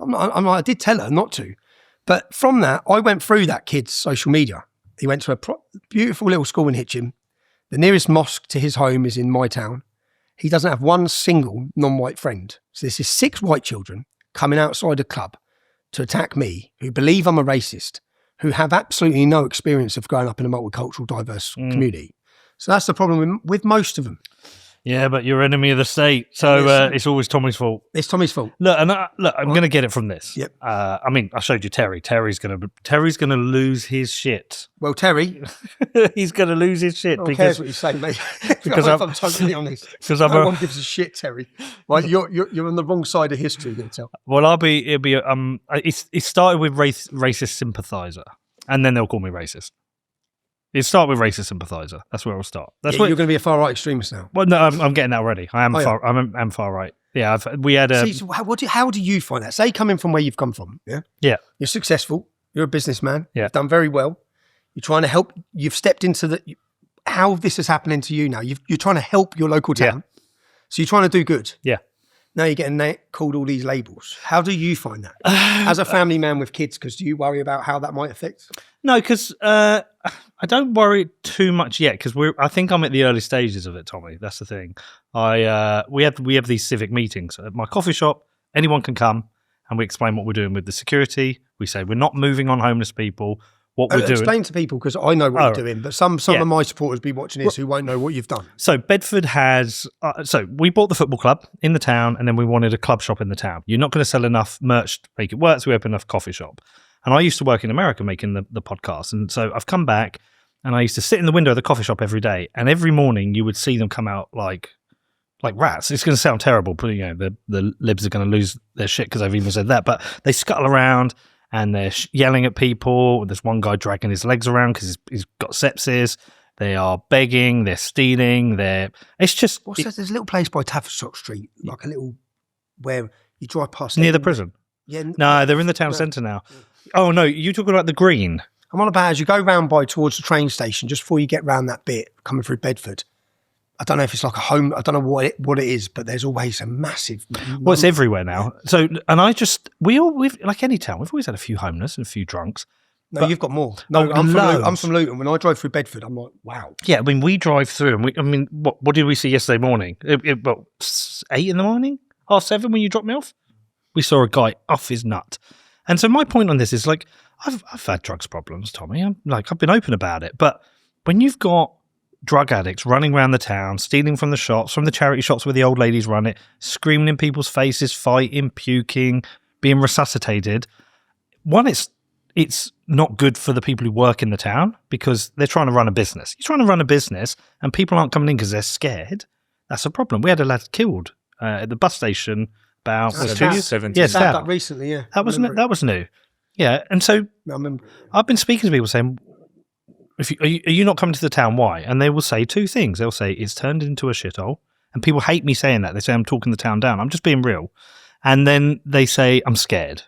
I did tell her not to. But from that, I went through that kid's social media. He went to a beautiful little school in Hitchin. The nearest mosque to his home is in my town. He doesn't have one single non-white friend. So this is 6 white children coming outside a club to attack me, who believe I'm a racist, who have absolutely no experience of growing up in a multicultural, diverse community. So that's the problem with most of them. Yeah, but you're enemy of the state, so it's always Tommy's fault. It's Tommy's fault. Look, I'm going to get it from this. Yep. I mean, I showed you Terry. Terry's going to lose his shit. Well, Terry, he's going to lose his shit. Who cares what you say, mate? Because I'm totally honest. Because no one gives a shit, Terry. Right, you're on the wrong side of history. You're going to tell. Well, it started with racist sympathiser, and then they'll call me racist. It start with racist sympathiser. That's where it'll start. That's you're going to be a far right extremist now. Well, no, I'm getting that already. I am far. I'm far right. Yeah, we had a. See, so how do you find that? Say coming from where you've come from. Yeah. Yeah. You're successful. You're a businessman. Yeah. You've done very well. You're trying to help. You've stepped into how this is happening to you now. You're trying to help your local town. Yeah. So you're trying to do good. Yeah. Now you're getting called all these labels. How do you find that? As a family man with kids, because do you worry about how that might affect? No, because I don't worry too much yet, because I think I'm at the early stages of it, Tommy. That's the thing. We have these civic meetings at my coffee shop. Anyone can come, and we explain what we're doing with the security. We say we're not moving on homeless people. What we're doing. Explain to people, because I know what you're doing, but some of my supporters be watching this who won't know what you've done. So Bedford has, so we bought the football club in the town, and then we wanted a club shop in the town. You're not going to sell enough merch to make it work, so we opened a coffee shop. And I used to work in America making the podcast, and so I've come back, and I used to sit in the window of the coffee shop every day, and every morning you would see them come out like rats. It's going to sound terrible, but the libs are going to lose their shit because I've even said that, but they scuttle around. And they're yelling at people. There's one guy dragging his legs around because he's got sepsis. They are begging. They're stealing. It's just... What's that? There's a little place by Tavistock Street, like a little... where you drive past... Near the prison? Yeah. No, they're in the town centre now. Oh, no, you're talking about the Green. I'm on about as you go round towards the train station, just before you get round that bit, coming through Bedford. I don't know if it's like a home. I don't know what it is, but there's always a massive. Well, it's everywhere now. So, and we've like any town, we've always had a few homeless and a few drunks. No, you've got more. No, I'm from Luton. When I drove through Bedford, I'm like, wow. Yeah, I mean, we drive through, and what did we see yesterday morning? 8 in the morning, 7:30 when you dropped me off. We saw a guy off his nut, and so my point on this is like, I've had drugs problems, Tommy. I've been open about it, but when you've got drug addicts running around the town, stealing from the shops, from the charity shops where the old ladies run it, screaming in people's faces, fighting, puking, being resuscitated. One, it's not good for the people who work in the town because they're trying to run a business. You're trying to run a business and people aren't coming in because they're scared. That's a problem. We had a lad killed at the bus station about 2 years. 70. Yes, that recently, yeah. That was new. Yeah, and so I remember. I've been speaking to people saying, are you not coming to the town? Why? And they will say 2 things. They'll say it's turned into a shithole, and people hate me saying that. They say I'm talking the town down. I'm just being real. And then they say I'm scared.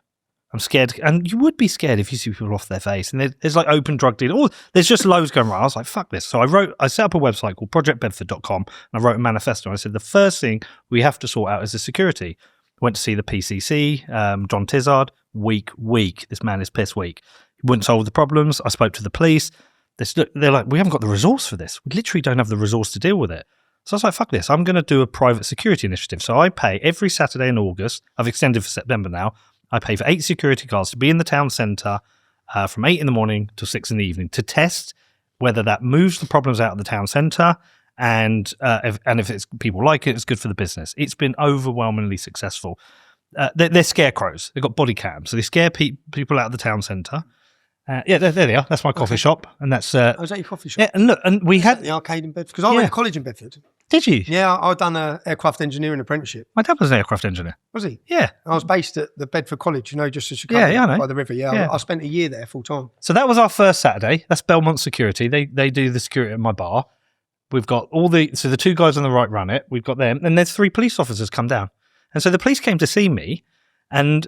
I'm scared, and you would be scared if you see people off their face. And there's like open drug dealing. Oh, there's just loads going around. I was like, fuck this. So I set up a website called projectbedford.com, and I wrote a manifesto. And I said the first thing we have to sort out is the security. Went to see the PCC, John Tizard. Weak. This man is piss weak. He wouldn't solve the problems. I spoke to the police. They're like, we haven't got the resource for this. We literally don't have the resource to deal with it. So I was like, fuck this. I'm going to do a private security initiative. So I pay every Saturday in August. I've extended for September now. I pay for 8 security guards to be in the town centre from 8 in the morning till 6 in the evening to test whether that moves the problems out of the town centre and if it's people like it, it's good for the business. It's been overwhelmingly successful. They're scarecrows. They've got body cams. So they scare people out of the town centre. Yeah, there they are. That's my coffee shop, and that's. Was that your coffee shop? Yeah, and look, and we had the arcade in Bedford because I went to college in Bedford. Did you? Yeah, I've done an aircraft engineering apprenticeship. My dad was an aircraft engineer. Was he? Yeah. I was based at the Bedford College, just as Chicago, Yeah, I know. by the river. Yeah. I spent a year there full time. So that was our first Saturday. That's Belmont Security. They do the security at my bar. We've got the 2 guys on the right run it. We've got them. And there's 3 police officers come down. And so the police came to see me. And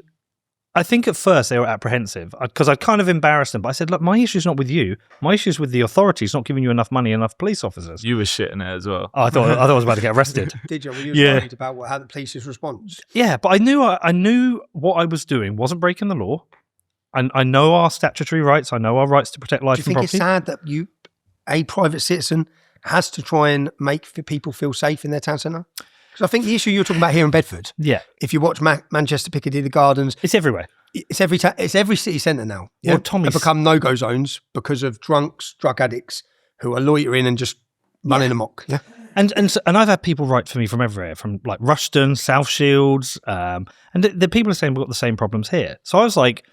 I think at first they were apprehensive because I'd kind of embarrassed them. But I said, look, my issue's not with you. My issue's with the authorities not giving you enough money, enough police officers. You were shitting it as well. Oh, I thought I was about to get arrested. Did you? Were you worried about how the police's response? Yeah, but I knew what I was doing wasn't breaking the law. I know our statutory rights. I know our rights to protect life and property. Do you think it's sad that a private citizen, has to try and make people feel safe in their town centre? Because I think the issue you're talking about here in Bedford, if you watch Manchester, Piccadilly, the Gardens, it's everywhere. It's every city centre now. Yeah? Well, Tommy's have become no-go zones because of drunks, drug addicts who are loitering and just running amok. Yeah. And I've had people write for me from everywhere, from like Rushden, South Shields, and the people are saying we've got the same problems here. So I was like,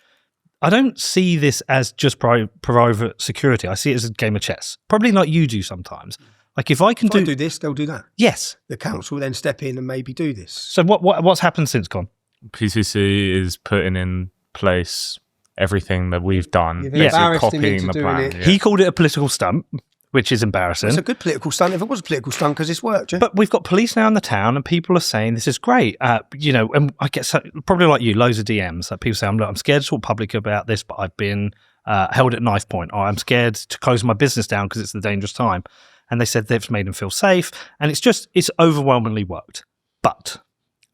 I don't see this as just private security. I see it as a game of chess. Probably like you do sometimes. Like if I do this, they'll do that. Yes. The council will then step in and maybe do this. So what's happened since Con? PCC is putting in place everything that we've done. Yeah. Copying the plan. Yeah. He called it a political stunt, which is embarrassing. It's a good political stunt if it was a political stunt because it's worked. Yeah? But we've got police now in the town and people are saying this is great. And I get probably like you, loads of DMs that people say, I'm scared to talk public about this, but I've been held at knife point, or I'm scared to close my business down because it's the dangerous time. And they said they've made them feel safe. And it's overwhelmingly worked. But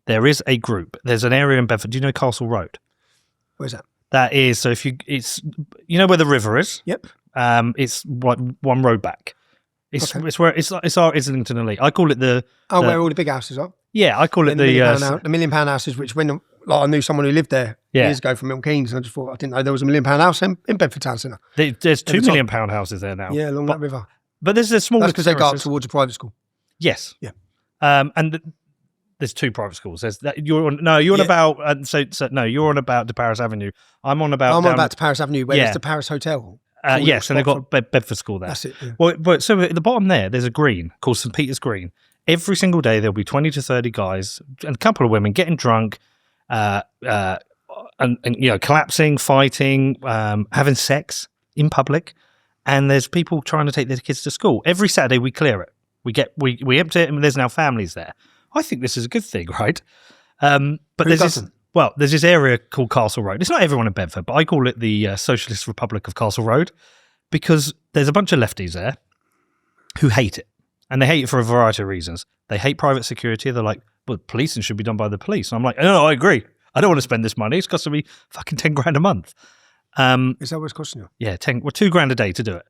there is a group. There's an area in Bedford. Do you know Castle Road? Where's that? That is, so it's where the river is? Yep. It's one road back. It's where it's our Islington Elite. I call it where all the big houses are. Yeah, I call it the £1 million houses. Which I knew someone who lived there years ago from Milton Keynes, and I just thought I didn't know there was £1 million house in Bedford Town Centre. There's £2 million houses there now. Yeah, along that river. But there's a small. That's because they go up towards a private school. Yes. Yeah. There's 2 private schools. There's that you're on about you're on about to Paris Avenue. I'm on about to Paris Avenue where there's the Paris Hotel. Yes, and they've got Bedford School there. That's it. Yeah. Well, but so at the bottom there's a green called St Peter's Green. Every single day there'll be 20 to 30 guys and a couple of women getting drunk, and collapsing, fighting, having sex in public, and there's people trying to take their kids to school. Every Saturday we clear it. We empty it, and there's now families there. I think this is a good thing, right? But there's this area called Castle Road. It's not everyone in Bedford, but I call it the Socialist Republic of Castle Road because there's a bunch of lefties there who hate it. And they hate it for a variety of reasons. They hate private security. They're like, well, policing should be done by the police. And I'm like, no, I agree. I don't want to spend this money. It's costing me fucking 10 grand a month. Is that what it's costing you? Yeah, 2 grand a day to do it.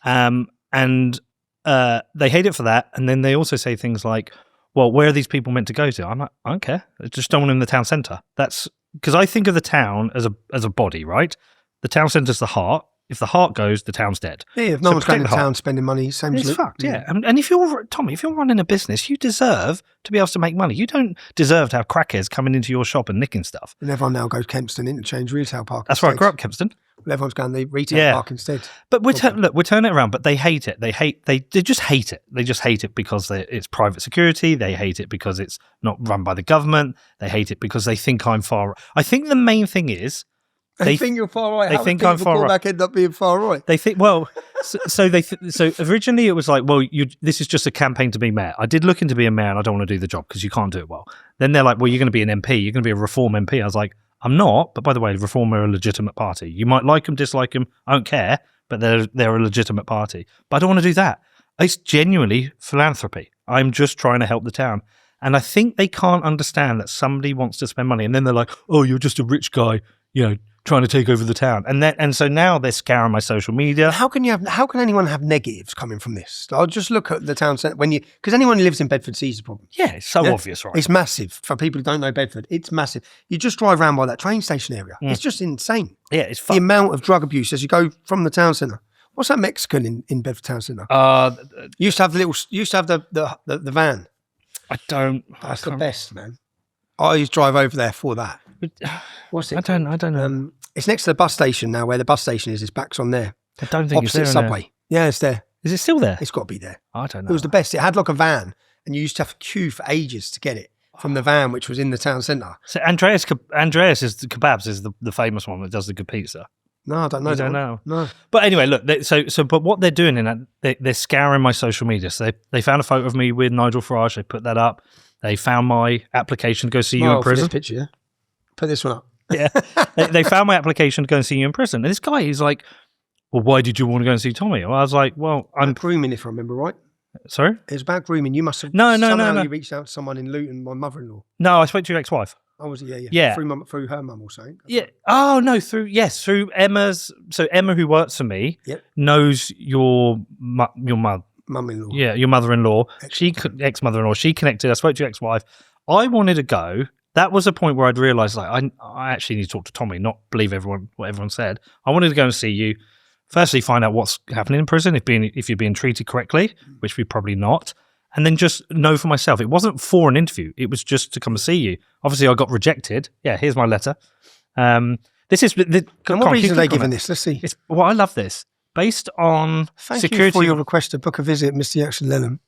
And they hate it for that. And then they also say things like, well, where are these people meant to go to? I'm like, I don't care. I just don't want them in the town centre. That's because I think of the town as a body, right? The town centre's the heart. If the heart goes, the town's dead. Yeah, if no one's going to town spending money, same as it's fucked, yeah. And if you're running a business, you deserve to be able to make money. You don't deserve to have crackheads coming into your shop and nicking stuff. And everyone now goes Kempston Interchange Retail Park. That's where I grew up, Kempston. Well, everyone's going the retail park instead. But we're turning it around. But they hate it. They just hate it. They just hate it because it's private security. They hate it because it's not run by the government. They hate it because they think I'm far. I think the main thing is. They think you're far right. They think I'm far right. End up being far right. They think so originally it was like, well, this is just a campaign to be mayor. I did look into being mayor, and I don't want to do the job because you can't do it well. Then they're like, well, you're going to be an MP. You're going to be a Reform MP. I was like, I'm not. But by the way, Reform are a legitimate party. You might like them, dislike them. I don't care. But they're a legitimate party. But I don't want to do that. It's genuinely philanthropy. I'm just trying to help the town. And I think they can't understand that somebody wants to spend money, and then they're like, oh, you're just a rich guy, trying to take over the town, and so now they're scouring my social media. How can anyone have negatives coming from this? I'll just look at the town centre because anyone who lives in Bedford sees the problem. Yeah, it's so obvious, right? It's massive for people who don't know Bedford. It's massive. You just drive aroed by that train station area. It's just insane. Yeah, it's the amount of drug abuse as you go from the town centre. What's that Mexican in Bedford town centre? Used to have the van. I don't. That's the best, man. I used to drive over there for that. What's it? I don't know. It's next to the bus station now. Where the bus station is, it's back's on there. I don't think opposite it's there. Subway. Yeah, it's there. Is it still there? It's got to be there. I don't know. It was the best. It had like a van, and you used to have to queue for ages to get it from the van, which was in the town centre. So Andreas is the kebabs is the famous one that does the good pizza. No, I don't know. You don't know. No. But anyway, look. But what they're doing in that, they're scouring my social media. So they found a photo of me with Nigel Farage. They put that up. They found my application to go see you in prison. For this picture, yeah. Put this one up. Yeah. They found my application to go and see you in prison. And this guy is like, well, why did you want to go and see Tommy? Well, I was like, well, I'm grooming, if I remember right. Sorry? It was about grooming. You must have No. You reached out to someone in Luton, my mother-in-law. No, I spoke to your ex-wife. Oh, was it? Yeah. Yeah. Through her mum or something. Yeah. Oh no, through Emma's. So Emma, who works for me, knows your mum. Mum-in-law. Yeah, your mother-in-law. Ex-mother-in-law. She connected. I spoke to your ex-wife. I wanted to go. That was a point where I'd realised, like, I actually need to talk to Tommy, not believe what everyone said. I wanted to go and see you. Firstly, find out what's happening in prison, if you're being treated correctly, which we're probably not, and then just know for myself. It wasn't for an interview. It was just to come and see you. Obviously, I got rejected. Yeah, here's my letter. This is... And what reason are they giving this? Let's see. I love this. Based on security... Thank you for your request to book a visit, Mr. Jackson Lennon.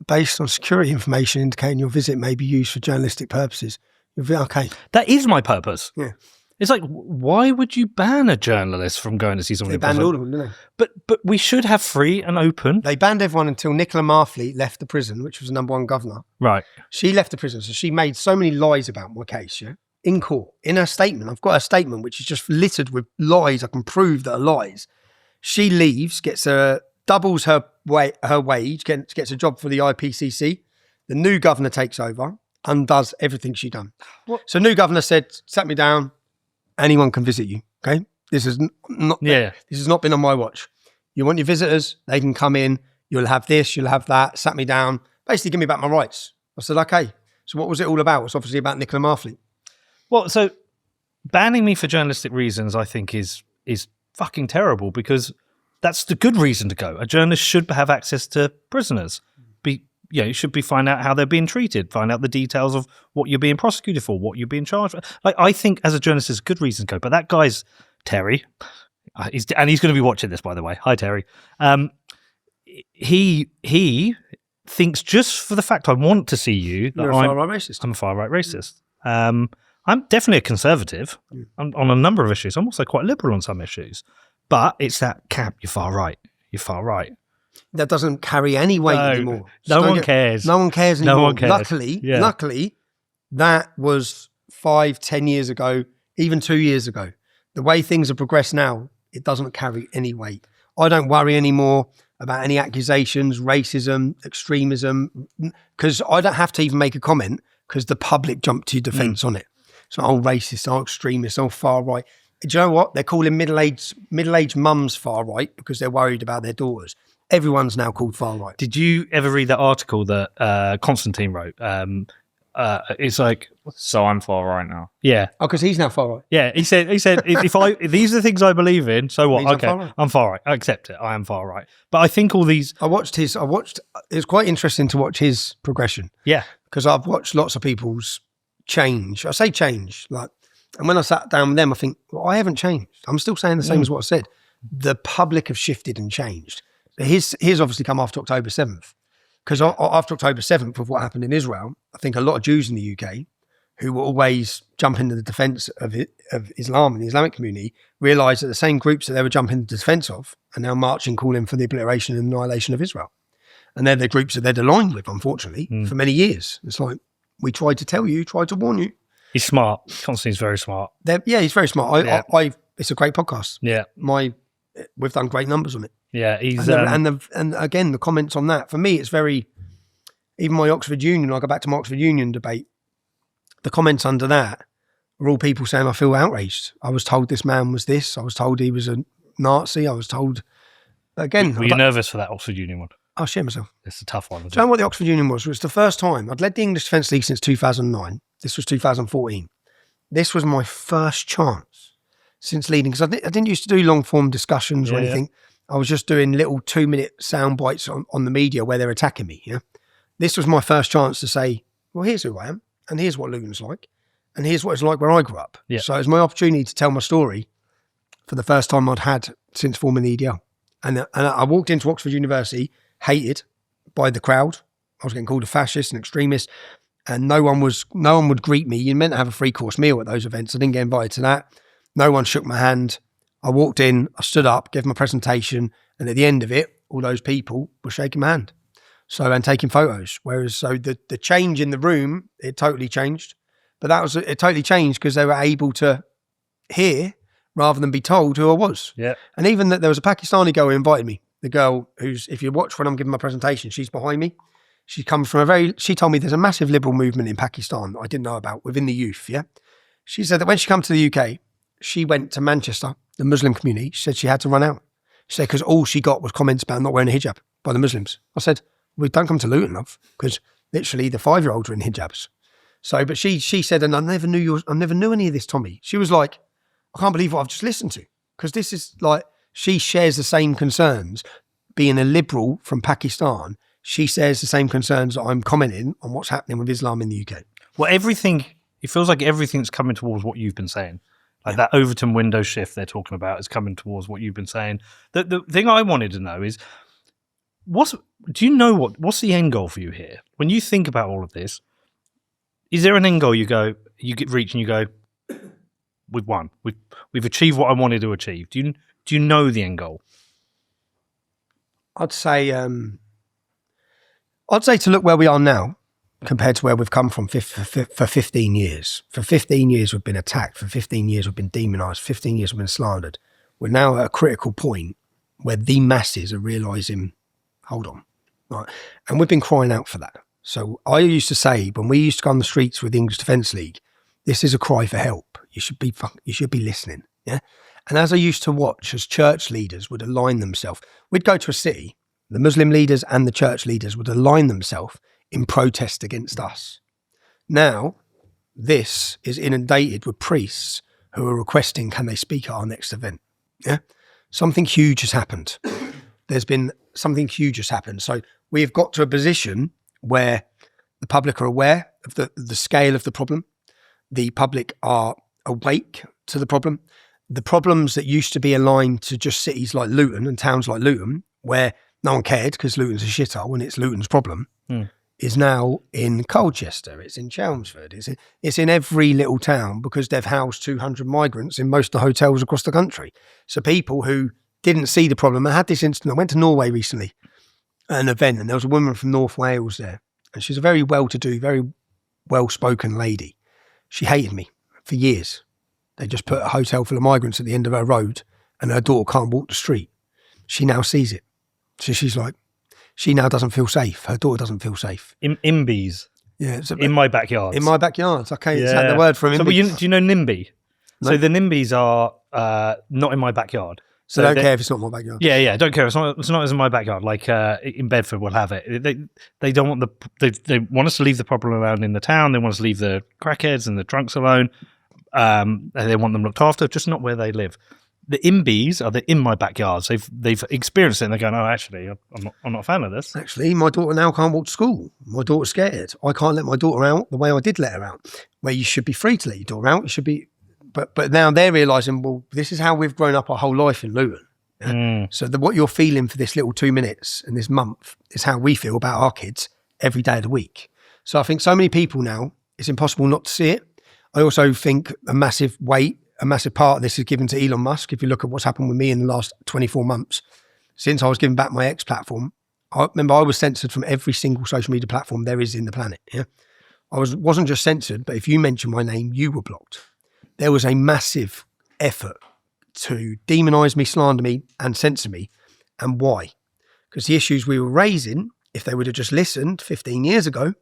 Based on security information indicating your visit may be used for journalistic purposes. Okay. That is my purpose. Yeah. It's like, why would you ban a journalist from going to see someone? They banned all of them, didn't they? But we should have free and open. They banned everyone until Nicola Marfleet left the prison, which was the #1 governor. Right. She left the prison, so she made so many lies about my case, yeah? In court. In her statement. I've got a statement which is just littered with lies. I can prove that are lies. She leaves, doubles her wage, gets a job for the IPCC. The new governor takes over, undoes everything she'd done. What? So new governor sat me down, anyone can visit you, okay? This has not been on my watch. You want your visitors, they can come in, you'll have this, you'll have that, sat me down, basically give me back my rights. I said, okay. So what was it all about? It's obviously about Nicola Marfleet. Well, so banning me for journalistic reasons, I think, is fucking terrible, because that's the good reason to go. A journalist should have access to prisoners. You should be find out how they're being treated, find out the details of what you're being prosecuted for, what you're being charged for. Like, I think as a journalist, it's a good reason to go. But that guy's Terry, he's going to be watching this, by the way. Hi, Terry. He thinks just for the fact I want to see you that You're a far-right racist. I'm a far-right racist. I'm definitely a conservative on a number of issues. I'm also quite liberal on some issues. But it's that camp, you're far right. You're far right. That doesn't carry any weight anymore. No one cares. No one cares anymore. No one cares. Luckily, that was 5-10 years ago, even 2 years ago. The way things have progressed now, it doesn't carry any weight. I don't worry anymore about any accusations, racism, extremism, because I don't have to even make a comment because the public jumped to defence on it. It's not, racist, extremist, far right. Do you know what? They're calling middle-aged mums far right because they're worried about their daughters. Everyone's now called far right. Did you ever read that article that Constantine wrote? It's like, so I'm far right now. Yeah. Oh, because he's now far right. Yeah, he said if these are the things I believe in, so what? Okay, I'm far right. I accept it. I am far right. But I think all these. It was quite interesting to watch his progression. Yeah. Because I've watched lots of people's change. I say change, and when I sat down with them, I think, well, I haven't changed. I'm still saying the same as what I said. The public have shifted and changed. His obviously come after October 7th. Because after October 7th, of what happened in Israel, I think a lot of Jews in the UK who were always jumping to the defence of Islam and the Islamic community realised that the same groups that they were jumping to the defence of are now marching, calling for the obliteration and annihilation of Israel. And they're the groups that they're aligned with, unfortunately, for many years. It's like, we tried to tell you, tried to warn you. He's smart. Constantine's very smart. He's very smart. It's a great podcast. Yeah. We've done great numbers on it. Yeah, he's and again, the comments on that, for me, it's very, even my Oxford Union, I go back to my Oxford Union debate, the comments under that were all people saying, I feel outraged. I was told this man was this. I was told he was a Nazi. I was told, again. Were you nervous for that Oxford Union one? I'll share myself. It's a tough one. Do you know what the Oxford Union was? It was the first time. I'd led the English Defence League since 2009. This was 2014. This was my first chance since leading, because I didn't used to do long form discussions or anything. Yeah. I was just doing little 2-minute sound bites on the media where they're attacking me. Yeah, this was my first chance to say, well, here's who I am, and here's what Luton's like, and here's what it's like where I grew up. Yeah. So it was my opportunity to tell my story for the first time I'd had since forming the EDL. And I walked into Oxford University, hated by the crowd, I was getting called a fascist and extremist, and no one would greet me. You're meant to have a 3-course meal at those events. I didn't get invited to that. No one shook my hand. I walked in, I stood up, gave my presentation, and at the end of it, all those people were shaking my hand. So, and taking photos. Whereas, so the change in the room, it totally changed. But it totally changed because they were able to hear rather than be told who I was. Yeah. And even that there was a Pakistani girl who invited me. The girl who's, if you watch when I'm giving my presentation, she's behind me. She comes from she told me there's a massive liberal movement in Pakistan that I didn't know about within the youth, yeah? She said that when she came to the UK, she went to Manchester, the Muslim community. She said she had to run out. She said because all she got was comments about not wearing a hijab by the Muslims. I said, we don't come to Luton, love, because literally the 5-year-olds are in hijabs. So, but she said, and I never knew any of this, Tommy. She was like, I can't believe what I've just listened to, because this is like, she shares the same concerns. Being a liberal from Pakistan, she shares the same concerns that I'm commenting on what's happening with Islam in the UK. Well, it feels like everyth's coming towards what you've been saying. Like that Overton window shift they're talking about is coming towards what you've been saying. The thing I wanted to know is, what's the end goal for you here? When you think about all of this, is there an end goal you get reach and you go, we've won. We've achieved what I wanted to achieve. Do you know the end goal? I'd say to look where we are now compared to where we've come from for 15 years. For 15 years we've been attacked. For 15 years we've been demonised. 15 years we've been slandered. We're now at a critical point where the masses are realising, hold on. Right? And we've been crying out for that. So I used to say, when we used to go on the streets with the English Defence League, this is a cry for help. You should be listening. Yeah. And as I used to watch as church leaders would align themselves, we'd go to a city, the Muslim leaders and the church leaders would align themselves in protest against us. Now, this is inundated with priests who are requesting, can they speak at our next event? Yeah. Something huge has happened. There's been something huge has happened. So we've got to a position where the public are aware of the scale of the problem. The public are awake to the problem. The problems that used to be aligned to just cities like Luton and towns like Luton, where no one cared because Luton's a shithole and it's Luton's problem, is now in Colchester, it's in Chelmsford, it's in every little town because they've housed 200 migrants in most of the hotels across the country. So people who didn't see the problem, I had this incident, I went to Norway recently, at an event, and there was a woman from North Wales there, and she's a very well-to-do, very well-spoken lady. She hated me for years. They just put a hotel full of migrants at the end of her road and her daughter can't walk the street. She now sees it. So she's like, she now doesn't feel safe. Her daughter doesn't feel safe. Imbies. Yeah. In my backyard. In my backyard. Okay, is that the word for him? So do you know NIMBY? No. So the NIMBYs are not in my backyard. So don't care if it's not my backyard. Yeah, don't care. It's not as in my backyard. Like in Bedford, we'll have it. They don't want they want us to leave the problem alone in the town. They want us to leave the crackheads and the drunks alone. And they want them looked after, just not where they live. The imbies are in my backyards. They've experienced it and they're going, oh, actually, I'm not a fan of this. Actually, my daughter now can't walk to school. My daughter's scared. I can't let my daughter out the way I did let her out, where you should be free to let your daughter out. You should be, but now they're realising, well, this is how we've grown up our whole life in Luton. Yeah? So what you're feeling for this little 2 minutes and this month is how we feel about our kids every day of the week. So I think so many people now, it's impossible not to see it. I also think a massive part of this is given to Elon Musk. If you look at what's happened with me in the last 24 months, since I was giving back my X platform, I remember I was censored from every single social media platform there is in the planet. Yeah, I wasn't just censored, but if you mentioned my name, you were blocked. There was a massive effort to demonise me, slander me, and censor me. And why? Because the issues we were raising, if they would have just listened 15 years ago,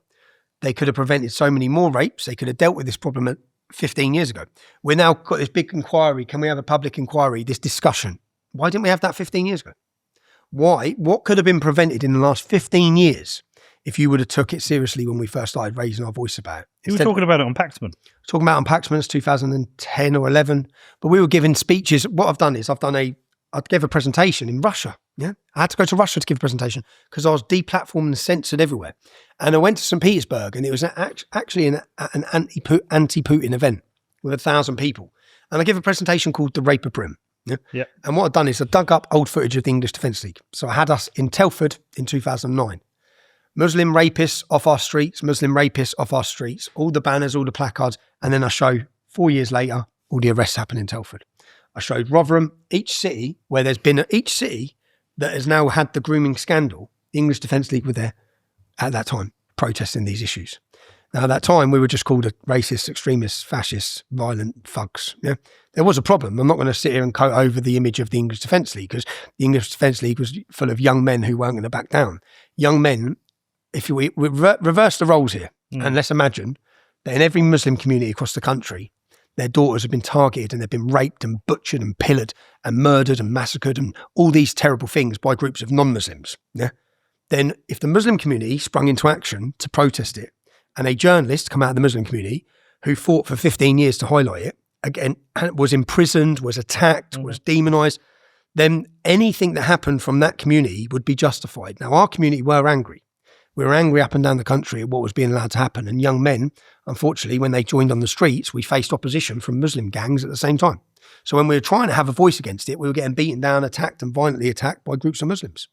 they could have prevented so many more rapes. They could have dealt with this problem 15 years ago. We're now got this big inquiry. Can we have a public inquiry, this discussion? Why didn't we have that 15 years ago? Why? What could have been prevented in the last 15 years if you would have took it seriously when we first started raising our voice about it? You were talking about it on Paxman. Talking about it on Paxman's 2010 or 11. But we were giving speeches. What I've done is I gave a presentation in Russia. Yeah, I had to go to Russia to give a presentation because I was deplatformed and censored everywhere. And I went to St. Petersburg, and it was actually an anti-Putin event with 1,000 people. And I gave a presentation called The Rape of Britain. Yeah. And what I'd done is I dug up old footage of the English Defence League. So I had us in Telford in 2009. Muslim rapists off our streets, Muslim rapists off our streets, all the banners, all the placards. And then I show 4 years later, all the arrests happen in Telford. I showed Rotherham, each city that has now had the grooming scandal. The English Defence League were there at that time protesting these issues. Now, at that time, we were just called a racist, extremist, fascist, violent thugs. Yeah? There was a problem. I'm not going to sit here and coat over the image of the English Defence League, because the English Defence League was full of young men who weren't going to back down. Young men, if we reverse the roles here, and let's imagine that in every Muslim community across the country, their daughters have been targeted and they've been raped and butchered and pillared and murdered and massacred and all these terrible things by groups of non-Muslims. Yeah? Then if the Muslim community sprung into action to protest it, and a journalist come out of the Muslim community who fought for 15 years to highlight it, again, was imprisoned, was attacked, was demonised, then anything that happened from that community would be justified. Now, our community were angry. We were angry up and down the country at what was being allowed to happen. And young men, unfortunately, when they joined on the streets, we faced opposition from Muslim gangs at the same time. So when we were trying to have a voice against it, we were getting beaten down, attacked and violently attacked by groups of Muslims.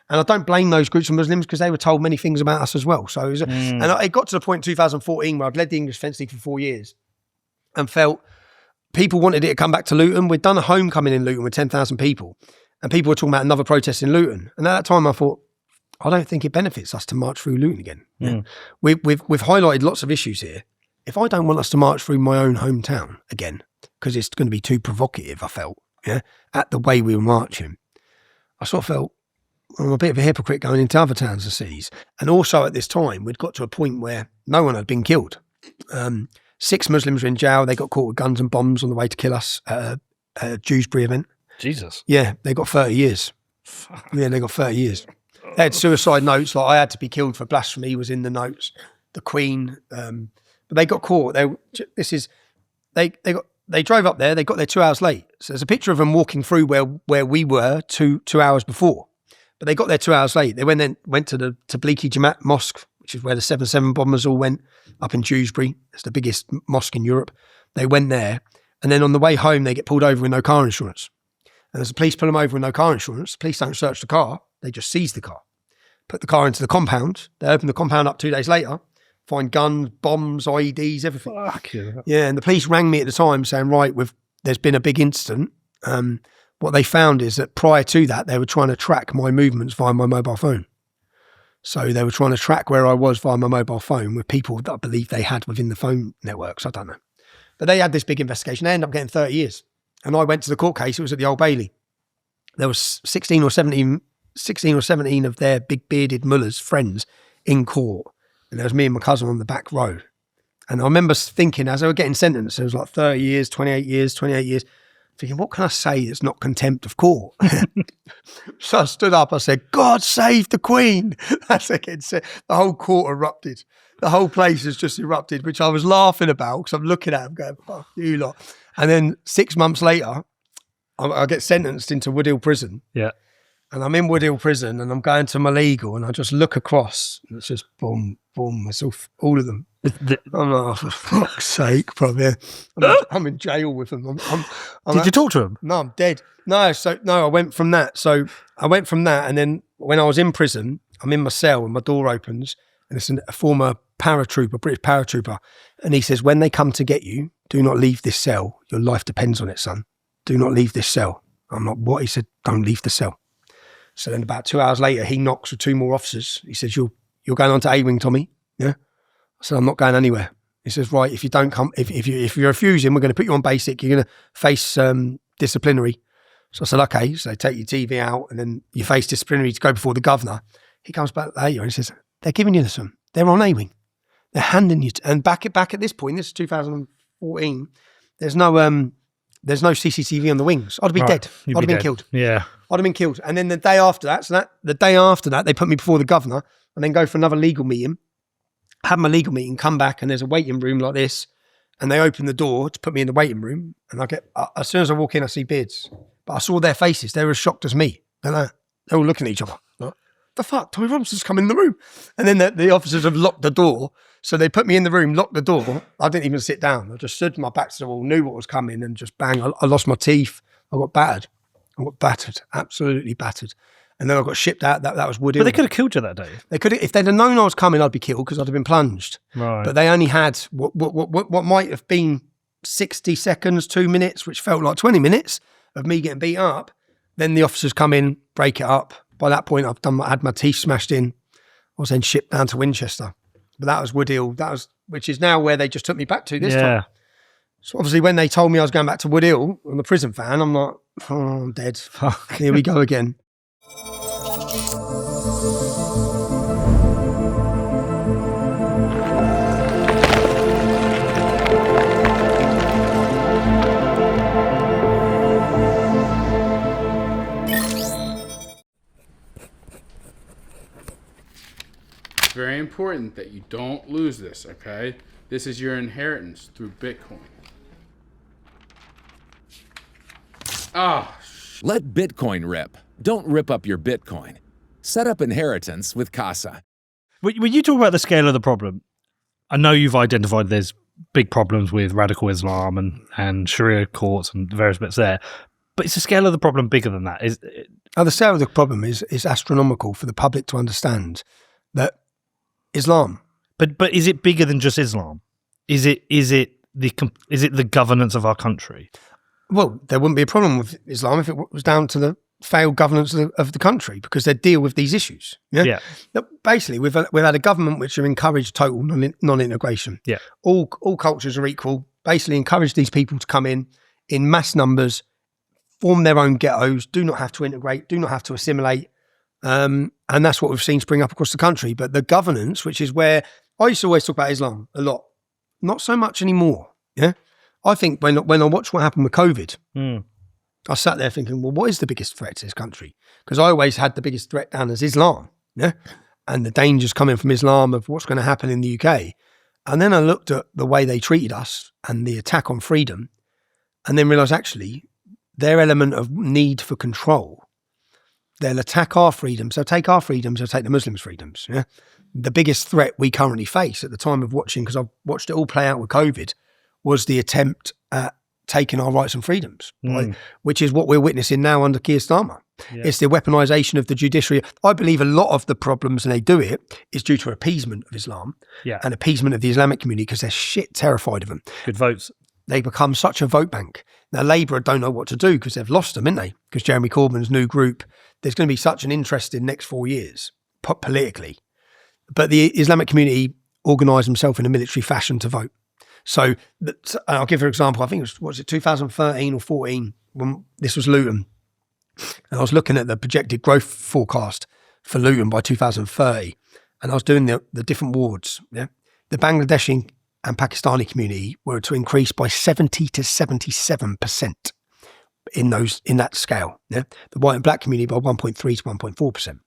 And I don't blame those groups of Muslims, because they were told many things about us as well. So and it got to the point in 2014 where I'd led the English Defence League for 4 years and felt people wanted it to come back to Luton. We'd done a homecoming in Luton with 10,000 people, and people were talking about another protest in Luton. And at that time I thought, I don't think it benefits us to march through Luton again. Yeah. We've highlighted lots of issues here. If I don't want us to march through my own hometown again, because it's going to be too provocative, I felt, at the way we were marching, I sort of felt, I'm a bit of a hypocrite going into other towns and cities. And also at this time, we'd got to a point where no one had been killed. 6 Muslims were in jail. They got caught with guns and bombs on the way to kill us at a Dewsbury event. Jesus. Yeah, they got 30 years. Yeah, they got 30 years. They had suicide notes, like I had to be killed for blasphemy was in the notes. The Queen, but they got caught. They drove up there. They got there 2 hours late. So there's a picture of them walking through where we were two hours before. But they got there 2 hours late. They went to the Tablighi Jamaat Mosque, which is where the 7/7 bombers all went, up in Dewsbury. It's the biggest mosque in Europe. They went there, and then on the way home, they get pulled over with no car insurance. And as the police pull them over with no car insurance, the police don't search the car. They just seize the car, put the car into the compound. They open the compound up 2 days later, find guns, bombs, IEDs, everything. Fuck yeah. Yeah, and the police rang me at the time saying, right, there's been a big incident. What they found is that prior to that, they were trying to track my movements via my mobile phone. So they were trying to track where I was via my mobile phone with people that I believe they had within the phone networks. I don't know. But they had this big investigation. They ended up getting 30 years. And I went to the court case. It was at the Old Bailey. There was 16 or 17 of their big bearded mullahs, friends, in court. And there was me and my cousin on the back row. And I remember thinking, as they were getting sentenced, it was like 30 years, 28 years, thinking, what can I say that's not contempt of court? So I stood up, I said, God save the Queen. That's again said. The whole court erupted. The whole place has just erupted, which I was laughing about because I'm looking at them going, fuck you lot. And then 6 months later, I get sentenced into Woodhill Prison. Yeah. And I'm in Woodhill Prison and I'm going to my legal and I just look across and it's just boom, boom, it's all of them. I'm like, oh, for fuck's sake, probably. I'm in jail with them. Did you talk to him? No, I'm dead. No, I went from that. So I went from that, and then when I was in prison, I'm in my cell and my door opens, and it's a former paratrooper, British paratrooper, and he says, when they come to get you, do not leave this cell. Your life depends on it, son. Do not leave this cell. I'm like, what? He said, don't leave the cell. So then about 2 hours later, he knocks with 2 more officers. He says, you're going on to A-Wing, Tommy. Yeah. I said, I'm not going anywhere. He says, right, if you don't come, if you're refusing, we're going to put you on basic. You're going to face disciplinary. So I said, okay. So they take your TV out and then you face disciplinary to go before the governor. He comes back later and he says, they're giving you this one. They're on A-Wing. They're handing you, and back at this point, this is 2014, there's no CCTV on the wings. I'd be dead. I'd have been killed. Yeah. I'd have been killed. And then the day after that, they put me before the governor and then go for another legal meeting. Have my legal meeting, come back, and there's a waiting room like this, and they open the door to put me in the waiting room, and I get, as soon as I walk in, I see beards, but I saw their faces. They were as shocked as me. They're all looking at each other. Like, the fuck? Tommy Robinson's come in the room. And then the officers have locked the door, so they put me in the room, locked the door. I didn't even sit down. I just stood my back to the wall, knew what was coming, and just bang, I lost my teeth. I got battered, absolutely battered. And then I got shipped out. That was Wood Hill. But they could have killed you that day. They could have, if they'd have known I was coming, I'd be killed because I'd have been plunged. Right. But they only had what might have been 60 seconds, 2 minutes, which felt like 20 minutes of me getting beat up. Then the officers come in, break it up. By that point, I had my teeth smashed in. I was then shipped down to Winchester. But that was Wood Hill. Which is now where they just took me back to this time. So obviously when they told me I was going back to Wood Hill on the prison van, I'm like, oh, I'm dead. Fuck. Here we go again. It's very important that you don't lose this, okay? This is your inheritance through Bitcoin. Let Bitcoin rip. Don't rip up your Bitcoin. Set up inheritance with Casa. When you talk about the scale of the problem, I know you've identified there's big problems with radical Islam and Sharia courts and various bits there, but is the scale of the problem bigger than that? The scale of the problem is astronomical for the public to understand that Islam. But is it bigger than just Islam? Is it the governance of our country? Well, there wouldn't be a problem with Islam if it was down to the failed governance of the country, because they deal with these issues. Yeah. Basically, we've had a government which have encouraged total non-integration. Yeah. All cultures are equal. Basically, encourage these people to come in mass numbers, form their own ghettos, do not have to integrate, do not have to assimilate. And that's what we've seen spring up across the country. But the governance, which is where I used to always talk about Islam a lot, not so much anymore. Yeah. I think when I watched what happened with COVID, I sat there thinking, well, what is the biggest threat to this country? Because I always had the biggest threat down as Islam, yeah, and the dangers coming from Islam of what's going to happen in the UK. And then I looked at the way they treated us and the attack on freedom, and then realised actually their element of need for control, they'll attack our freedoms, they'll take our freedoms, they'll take the Muslims' freedoms. Yeah, the biggest threat we currently face at the time of watching, because I've watched it all play out with COVID, was the attempt at taking our rights and freedoms, right? Which is what we're witnessing now under Keir Starmer. Yeah. It's the weaponisation of the judiciary. I believe a lot of the problems, and they do it, is due to appeasement of Islam and appeasement of the Islamic community, because they're shit terrified of them. Good votes. They become such a vote bank. Now, Labour don't know what to do because they've lost them, haven't they? Because Jeremy Corbyn's new group, there's going to be such an interest in next 4 years, politically. But the Islamic community organise themselves in a military fashion to vote. So I'll give you an example. I think it was 2013 or 14 when this was Luton. And I was looking at the projected growth forecast for Luton by 2030. And I was doing the different wards. Yeah, the Bangladeshi and Pakistani community were to increase by 70 to 77% in that scale. Yeah, the white and black community by 1.3 to 1.4%.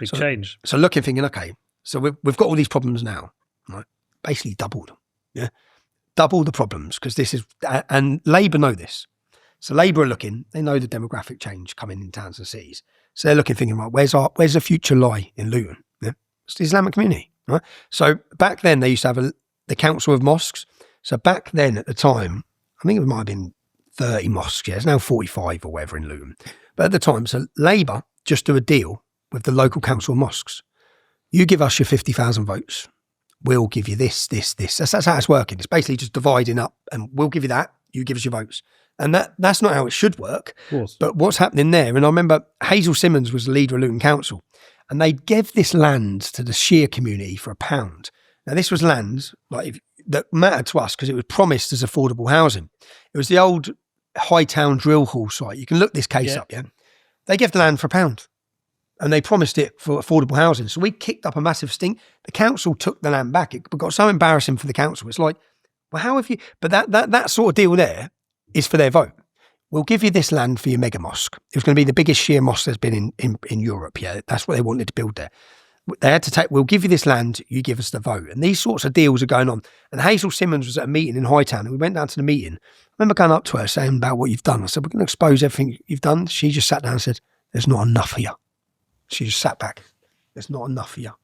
Big change. So looking, thinking, okay, so we've got all these problems now, right? Basically doubled. Yeah. Double the problems, because this is, and Labour know this. So Labour are looking, they know the demographic change coming in towns and cities. So they're looking, thinking, right, where's the future lie in Luton? Yeah? It's the Islamic community, right? So back then they used to have the Council of Mosques. So back then at the time, I think it might have been 30 mosques, yeah, it's now 45 or whatever in Luton. But at the time, so Labour just do a deal with the local Council of Mosques. You give us your 50,000 votes. We'll give you this. That's how it's working. It's basically just dividing up, and we'll give you that. You give us your votes. And that's not how it should work. Of course. But what's happening there, and I remember Hazel Simmons was the leader of Luton Council, and they gave this land to the Shia community for £1. Now, this was land that mattered to us because it was promised as affordable housing. It was the old Hightown drill hall site. You can look this case up, yeah? They gave the land for £1. And they promised it for affordable housing. So we kicked up a massive stink. The council took the land back. It got so embarrassing for the council. It's like, well, how have you... But that sort of deal there is for their vote. We'll give you this land for your mega mosque. It was going to be the biggest Shia mosque there's been in Europe. Yeah, that's what they wanted to build there. They had to take, we'll give you this land, you give us the vote. And these sorts of deals are going on. And Hazel Simmons was at a meeting in Hightown, and we went down to the meeting. I remember going up to her saying about what you've done. I said, we're going to expose everything you've done. She just sat down and said, there's not enough here. She just sat back. There's not enough here.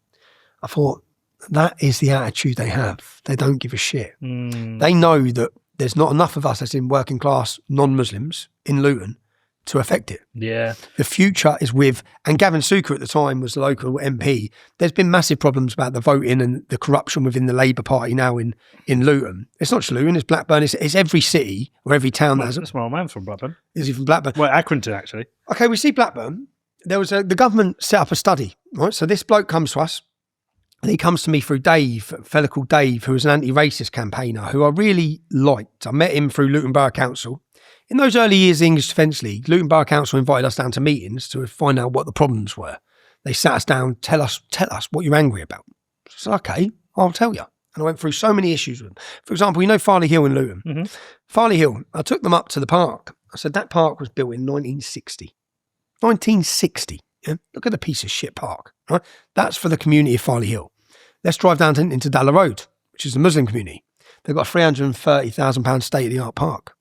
I thought, that is the attitude they have. They don't give a shit. They know that there's not enough of us, as in working class non-Muslims in Luton, to affect it. Yeah. The future is with, and Gavin Suker at the time was the local MP. There's been massive problems about the voting and the corruption within the Labour Party now in Luton. It's not just Luton, it's Blackburn, it's every city or every town that has. That's my old man from Blackburn. Is he from Blackburn? Well, Accrington, actually. Okay, we see Blackburn. There was the government set up a study, right? So this bloke comes to us, and he comes to me through Dave, a fella called Dave, who was an anti-racist campaigner, who I really liked. I met him through Luton Borough Council. In those early years of the English Defence League, Luton Borough Council invited us down to meetings to find out what the problems were. They sat us down, tell us what you're angry about. So I said, okay, I'll tell you. And I went through so many issues with them. For example, you know Farley Hill in Luton? Mm-hmm. Farley Hill, I took them up to the park. I said, that park was built in 1960. 1960. Yeah? Look at the piece of shit park. Right? That's for the community of Farley Hill. Let's drive down into Dalla Road, which is the Muslim community. They've got a £330,000 state-of-the-art park.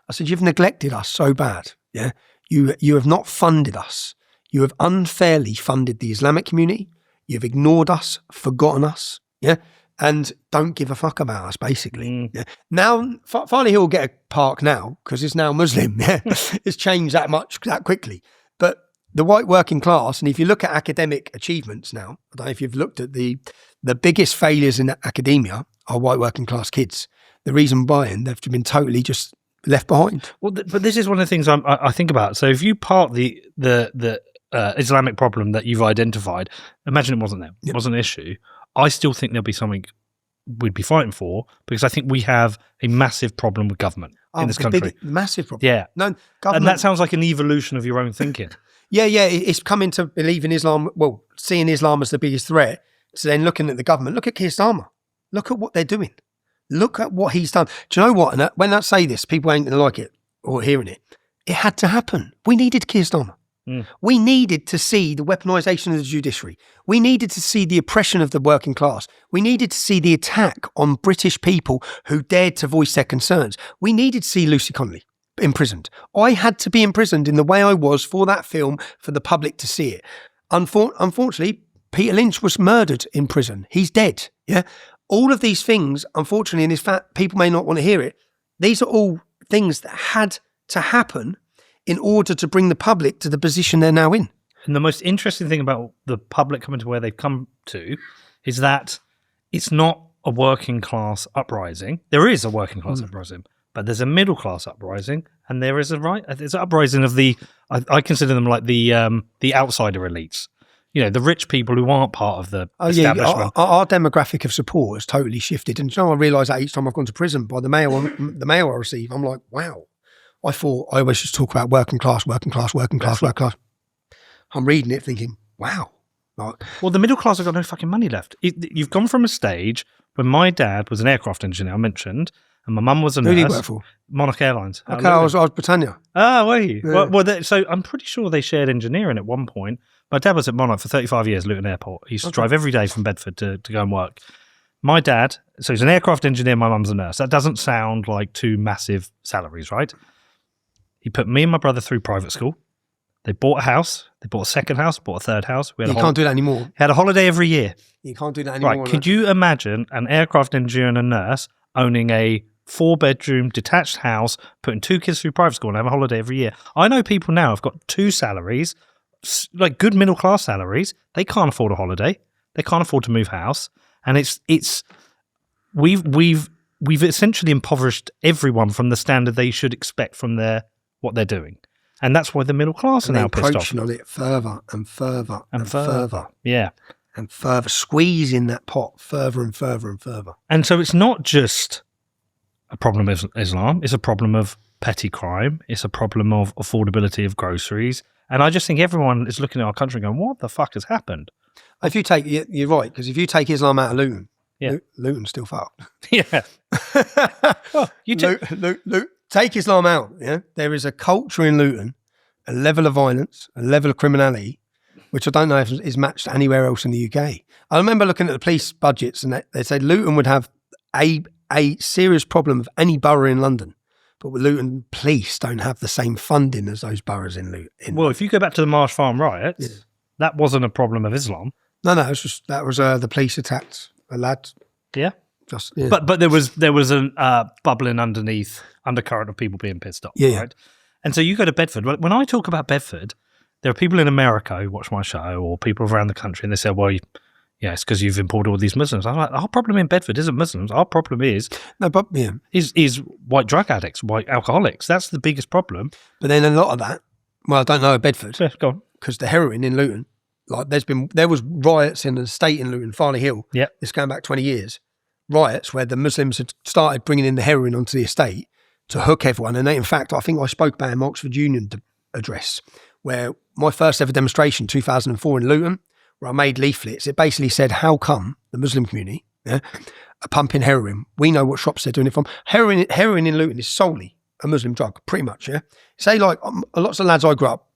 I said, you've neglected us so bad. Yeah, you have not funded us. You have unfairly funded the Islamic community. You've ignored us, forgotten us. Yeah, and don't give a fuck about us, basically. Yeah. Now, Farley Hill will get a park now because it's now Muslim. Yeah, it's changed that much that quickly. But the white working class, and if you look at academic achievements now, I don't know if you've looked at the biggest failures in academia are white working class kids. The reason why, and they've been totally just left behind. Well, but this is one of the things I think about. So if you part the Islamic problem that you've identified, imagine it wasn't there, it wasn't an issue. I still think there'll be something we'd be fighting for because I think we have a massive problem with government in this country. Massive problem. Yeah. No, government. And that sounds like an evolution of your own thinking. Yeah. It's coming to believe in Islam, well, seeing Islam as the biggest threat, to then looking at the government. Look at Keir Starmer. Look at what they're doing. Look at what he's done. Do you know what? And when I say this, people ain't going to like it or hearing it. It had to happen. We needed Keir Starmer. We needed to see the weaponisation of the judiciary. We needed to see the oppression of the working class. We needed to see the attack on British people who dared to voice their concerns. We needed to see Lucy Connolly imprisoned. I had to be imprisoned in the way I was for that film for the public to see it. Unfortunately, Peter Lynch was murdered in prison. He's dead. Yeah. All of these things, unfortunately, and in fact, people may not want to hear it. These are all things that had to happen in order to bring the public to the position they're now in. And the most interesting thing about the public coming to where they've come to is that it's not a working class uprising. There is a working class uprising, but there's a middle class uprising, and there's an uprising of I consider them like the outsider elites. You know, the rich people who aren't part of the establishment. Our demographic of support has totally shifted. And you know, I realise that each time I've gone to prison, by the mail I receive, I'm like, wow. I thought I always just talk about working class. I'm reading it thinking, wow. Like, well, the middle class have got no fucking money left. You've gone from a stage when my dad was an aircraft engineer, I mentioned, and my mum was a nurse. Who did you work for? Monarch Airlines. Okay, I was Britannia. Ah, were you? Yeah. So I'm pretty sure they shared engineering at one point. My dad was at Monarch for 35 years, Luton Airport. He used to drive every day from Bedford to go and work. My dad, so he's an aircraft engineer, my mum's a nurse. That doesn't sound like two massive salaries, right? He put me and my brother through private school. They bought a house. They bought a second house, bought a third house. You can't do that anymore. Had a holiday every year. You can't do that anymore. Right, could you imagine an aircraft engineer and a nurse owning a 4-bedroom detached house, putting 2 kids through private school and have a holiday every year? I know people now have got 2 salaries, like good middle class salaries. They can't afford a holiday. They can't afford to move house. And we've essentially impoverished everyone from the standard they should expect from what they're doing. And that's why the middle class are now pissed off. Encroaching on it further and further and further. Yeah. And further, squeezing that pot further and further and further. And so it's not just a problem of Islam, it's a problem of petty crime, it's a problem of affordability of groceries. And I just think everyone is looking at our country going, what the fuck has happened? If you take, you're right, because if you take Islam out of Luton, Luton's still fucked. Yeah. Well, take Islam out, yeah? There is a culture in Luton, a level of violence, a level of criminality, which I don't know if is matched anywhere else in the UK. I remember looking at the police budgets and they said Luton would have a serious problem of any borough in London. But Luton police don't have the same funding as those boroughs in Luton. Well, if you go back to the Marsh Farm riots, that wasn't a problem of Islam. No, it was just the police attacked a lad. Yeah. Yeah. But there was a bubbling underneath undercurrent of people being pissed off. Yeah. Right? And so you go to Bedford. When I talk about Bedford, there are people in America who watch my show, or people around the country, and they say, well, yeah, it's because you've imported all these Muslims. I'm like, our problem in Bedford isn't Muslims. Our problem is white drug addicts, white alcoholics. That's the biggest problem. But then a lot of that, well, I don't know Bedford. Yeah, go on. Because the heroin in Luton, like there was riots in the estate in Luton, Farley Hill. Yeah. It's going back 20 years. Riots where the Muslims had started bringing in the heroin onto the estate to hook everyone. And they, in fact, I think I spoke about in my Oxford Union address, where my first ever demonstration, 2004 in Luton, where I made leaflets. It basically said, how come the Muslim community are pumping heroin? We know what shops they're doing it from. Heroin in Luton is solely a Muslim drug, pretty much, yeah? Say, like, lots of lads I grew up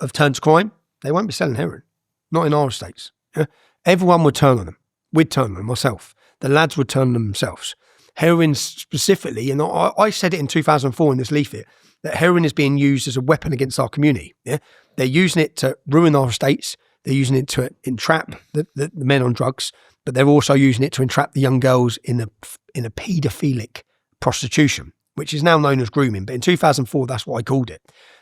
have turned to crime. They won't be selling heroin. Not in our estates. Yeah? Everyone would turn on them. We'd turn on them, myself. The lads would turn on them themselves. Heroin specifically, and I said it in 2004 in this leaflet, that heroin is being used as a weapon against our community. Yeah? They're using it to ruin our estates. They're using it to entrap the men on drugs, but they're also using it to entrap the young girls in a paedophilic prostitution, which is now known as grooming. But in 2004, that's what I called it.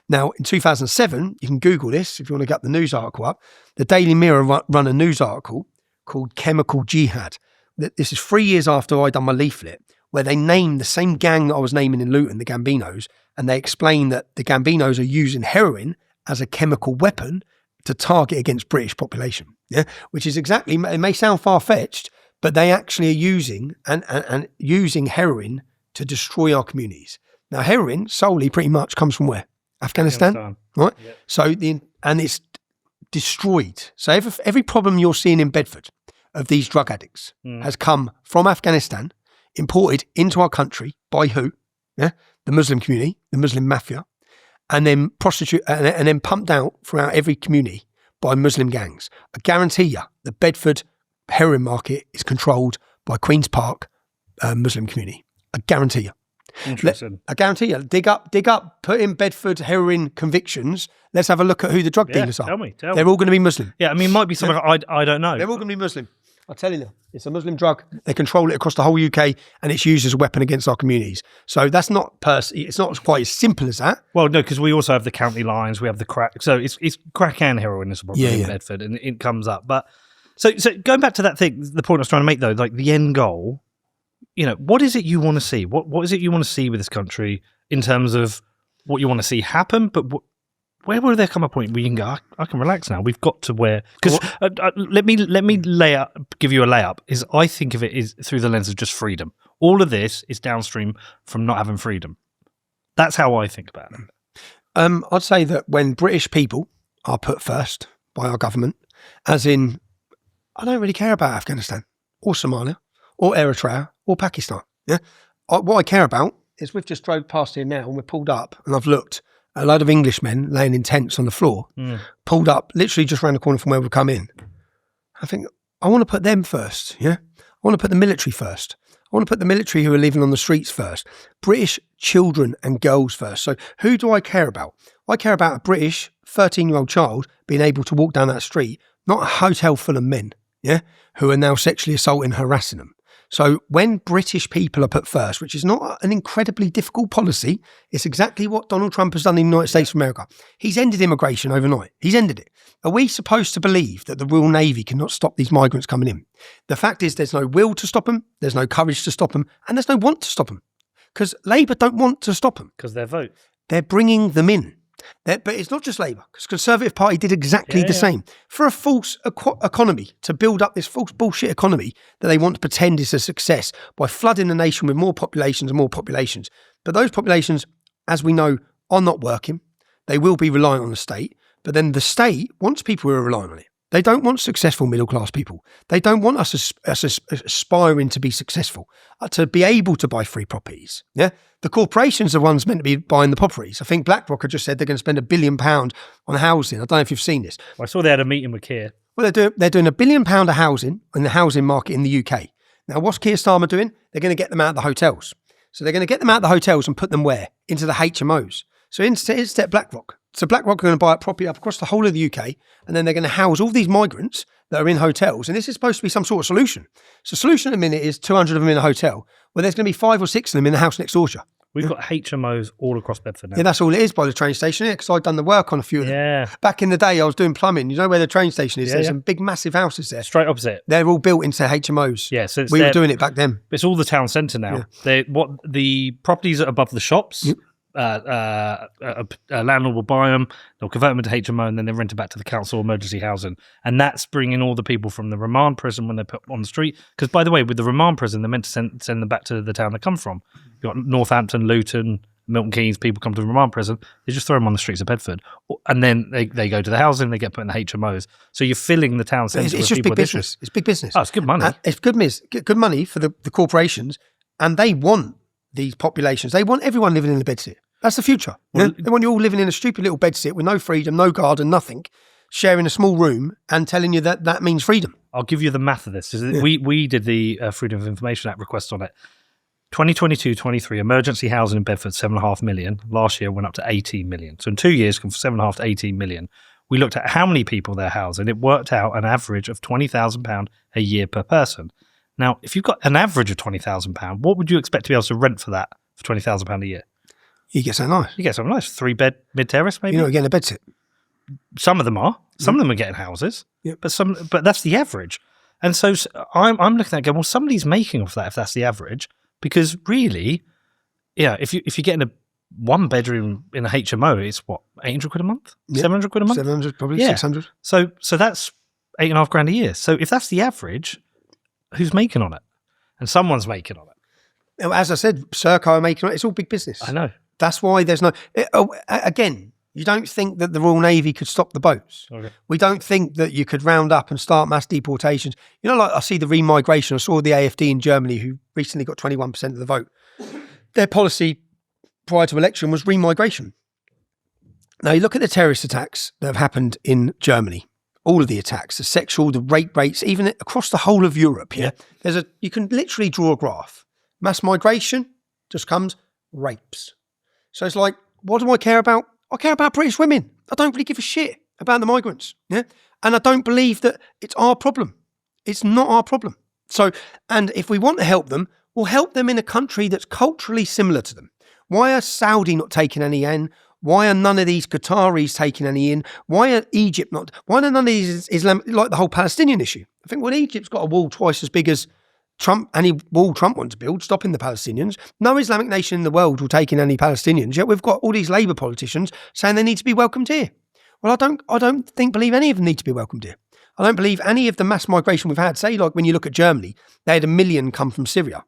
Now, in 2007, you can Google this if you want to get the news article up. The Daily Mirror run a news article called Chemical Jihad. This is 3 years after I done my leaflet, where they named the same gang that I was naming in Luton, the Gambinos, and they explain that the Gambinos are using heroin as a chemical weapon to target against British population, yeah, which is exactly, it may sound far-fetched, but they actually are using and using heroin to destroy our communities. Now, heroin solely pretty much comes from where? Afghanistan. Right? Yep. So and it's destroyed. So every problem you're seeing in Bedford of these drug addicts has come from Afghanistan, imported into our country by who? Yeah, the Muslim community, the Muslim mafia. And then and then pumped out throughout every community by Muslim gangs. I guarantee you, the Bedford heroin market is controlled by Queen's Park Muslim community. I guarantee you. Interesting. I guarantee you. Dig up, put in Bedford heroin convictions. Let's have a look at who the drug dealers are. Tell me. They're all going to be Muslim. Yeah, I mean, it might be something I don't know. They're all going to be Muslim. I'm telling you, it's a Muslim drug. They control it across the whole UK, and it's used as a weapon against our communities. So that's not it's not quite as simple as that. Well, no, because we also have the county lines, we have the crack. So it's crack and heroin is a problem in Bedford, and it comes up. But so going back to that thing, the point I was trying to make though, like the end goal, what is it you want to see? What is it you want to see with this country in terms of what you want to see happen? But where will there come a point where you can go, I can relax now? We've got to where... Because let me give you a layup. Is I think of it is through the lens of just freedom. All of this is downstream from not having freedom. That's how I think about it. I'd say that when British people are put first by our government, as in, I don't really care about Afghanistan or Somalia or Eritrea or Pakistan. Yeah, what I care about is we've just drove past here now and we're pulled up and I've looked. A load of Englishmen laying in tents on the floor, pulled up literally just around the corner from where we've come in. I think, I want to put them first, yeah? I want to put the military first. I want to put the military who are living on the streets first. British children and girls first. So who do I care about? I care about a British 13-year-old child being able to walk down that street, not a hotel full of men, yeah, who are now sexually assaulting, harassing them. So when British people are put first, which is not an incredibly difficult policy, it's exactly what Donald Trump has done in the United States of America. He's ended immigration overnight. He's ended it. Are we supposed to believe that the Royal Navy cannot stop these migrants coming in? The fact is there's no will to stop them, there's no courage to stop them, and there's no want to stop them. Because Labour don't want to stop them. Because their vote. They're bringing them in. But it's not just Labour, because the Conservative Party did exactly the same. For a false economy, to build up this false bullshit economy that they want to pretend is a success by flooding the nation with more populations and more populations. But those populations, as we know, are not working. They will be reliant on the state. But then the state wants people who are relying on it. They don't want successful middle-class people. They don't want us aspiring to be successful, to be able to buy free properties. Yeah, the corporations are the ones meant to be buying the properties. I think BlackRock had just said they're going to spend £1 billion on housing. I don't know if you've seen this. Well, I saw they had a meeting with Keir. Well, they're doing £1 billion of housing in the housing market in the UK. Now, what's Keir Starmer doing? They're going to get them out of the hotels. So they're going to get them out of the hotels and put them where? Into the HMOs. So instead BlackRock. So BlackRock are going to buy a property up across the whole of the UK, and then they're going to house all these migrants that are in hotels. And this is supposed to be some sort of solution. So the solution at the minute is 200 of them in a hotel, where there's going to be 5 or 6 of them in the house next door to you. We've got HMOs all across Bedford now. Yeah, that's all it is by the train station, because I've done the work on a few of them. Yeah. Back in the day, I was doing plumbing. You know where the train station is? Yeah, There's yeah. some big, massive houses there. Straight opposite. They're all built into HMOs. Yeah, so we were doing it back then. It's all the town centre now. Yeah. The properties are above the shops. Yep. A landlord will buy them, they'll convert them into HMO, and then they rent it back to the council emergency housing. And that's bringing all the people from the remand prison when they're put on the street. Because, by the way, with the remand prison, they're meant to send them back to the town they come from. You've got Northampton, Luton, Milton Keynes, people come to the remand prison, they just throw them on the streets of Bedford. And then they go to the housing, they get put in the HMOs. So you're filling the town centre with It's just people big business. It's big business. Oh, it's good money. It's good money for the corporations, and they want these populations. They want everyone living in a bedsit. That's the future. Well, they want you all living in a stupid little bedsit with no freedom, no garden, nothing, sharing a small room and telling you that means freedom. I'll give you the math of this. We did the Freedom of Information Act request on it. 2022-23, emergency housing in Bedford, 7.5 million. Last year went up to 18 million. So in 2 years, from 7.5 to 18 million. We looked at how many people they're housing. It worked out an average of £20,000 a year per person. Now, if you've got an average of £20,000, what would you expect to be able to rent for that for £20,000 a year? You get something nice. You get something nice. 3-bed mid-terrace, maybe? You're not getting a bedsit. Some of them are. Some of them are getting houses. Yep. But that's the average. And so I'm looking at it going, well, somebody's making off that if that's the average. Because really, yeah, if you're getting a one bedroom in a HMO, it's what, £800 a month? Yep. £700 a month? 700, probably Yeah. 600. So that's £8,500 a year. So if that's the average, who's making on it? And someone's making on it. As I said, Serco are making it. It's all big business. I know. That's why there's no... Again, you don't think that the Royal Navy could stop the boats. Okay. We don't think that you could round up and start mass deportations. You know, like I see the remigration. I saw the AFD in Germany, who recently got 21% of the vote. Their policy prior to election was remigration. Now, you look at the terrorist attacks that have happened in Germany. All of the attacks, the sexual, the rape rates, even across the whole of Europe. Yeah, you can literally draw a graph. Mass migration just comes rapes. So it's like, what do I care about? I care about British women. I don't really give a shit about the migrants. Yeah, and I don't believe that it's our problem. It's not our problem. So, and if we want to help them, we'll help them in a country that's culturally similar to them. Why are Saudi not taking any in? Why are none of these Qataris taking any in? Why are Egypt not? Why are none of these Islam, like the whole Palestinian issue? I think, well, Egypt's got a wall twice as big as Trump, any wall Trump wants to build, stopping the Palestinians. No Islamic nation in the world will take in any Palestinians, yet we've got all these Labour politicians saying they need to be welcomed here. Well, I don't believe any of them need to be welcomed here. I don't believe any of the mass migration we've had. Say, like when you look at Germany, they had 1 million come from Syria.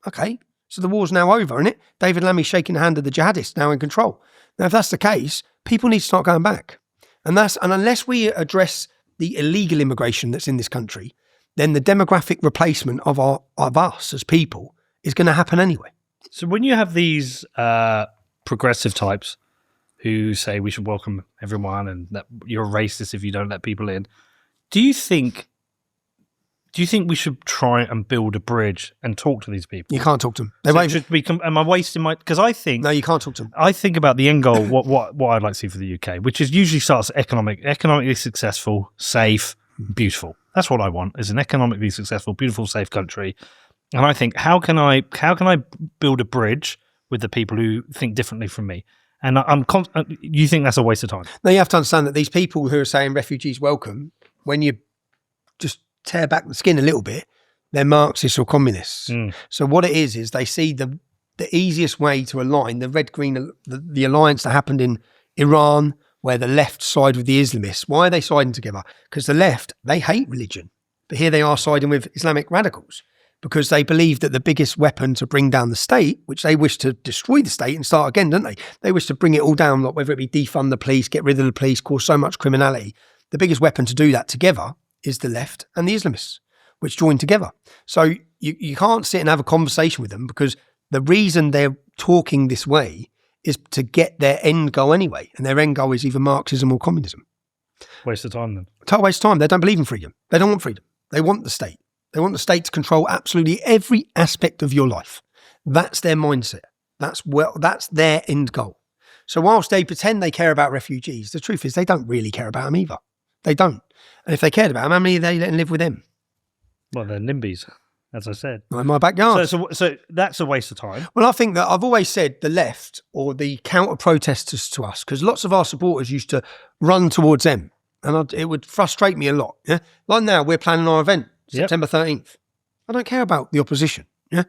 Okay, so the war's now over, isn't it? David Lammy's shaking the hand of the jihadists now in control. Now, if that's the case, people need to start going back. And unless we address the illegal immigration that's in this country, then the demographic replacement of us as people is going to happen anyway. So when you have these progressive types who say we should welcome everyone and that you're a racist if you don't let people in, do you think we should try and build a bridge and talk to these people? You can't talk to them. Am I wasting my... Because I think... No, you can't talk to them. I think about the end goal, what I'd like to see for the UK, which is usually starts economically successful, safe, beautiful. That's what I want, is an economically successful, beautiful, safe country. And I think, how can I build a bridge with the people who think differently from me? And you think that's a waste of time? Now, you have to understand that these people who are saying refugees welcome, when you just tear back the skin a little bit, they're Marxists or communists. So what it is they see the easiest way to align the red-green, the alliance that happened in Iran, where the left side with the Islamists. Why are they siding together? Because the left, they hate religion. But here they are siding with Islamic radicals because they believe that the biggest weapon to bring down the state, which they wish to destroy the state and start again, don't they? They wish to bring it all down, like whether it be defund the police, get rid of the police, cause so much criminality. The biggest weapon to do that together is the left and the Islamists, which join together. So you can't sit and have a conversation with them because the reason they're talking this way is to get their end goal anyway. And their end goal is either Marxism or communism. Waste of time then. Total waste of time. They don't believe in freedom. They don't want freedom. They want the state. They want the state to control absolutely every aspect of your life. That's their mindset. That's their end goal. So whilst they pretend they care about refugees, the truth is they don't really care about them either. They don't. And if they cared about them, how many are they letting live with them? Well, they're NIMBYs. as I said. Not in my backyard. So that's a waste of time. Well, I think that I've always said the left or the counter-protesters to us, because lots of our supporters used to run towards them, and it would frustrate me a lot. Yeah, like now we're planning our event, September 13th. I don't care about the opposition. Yeah,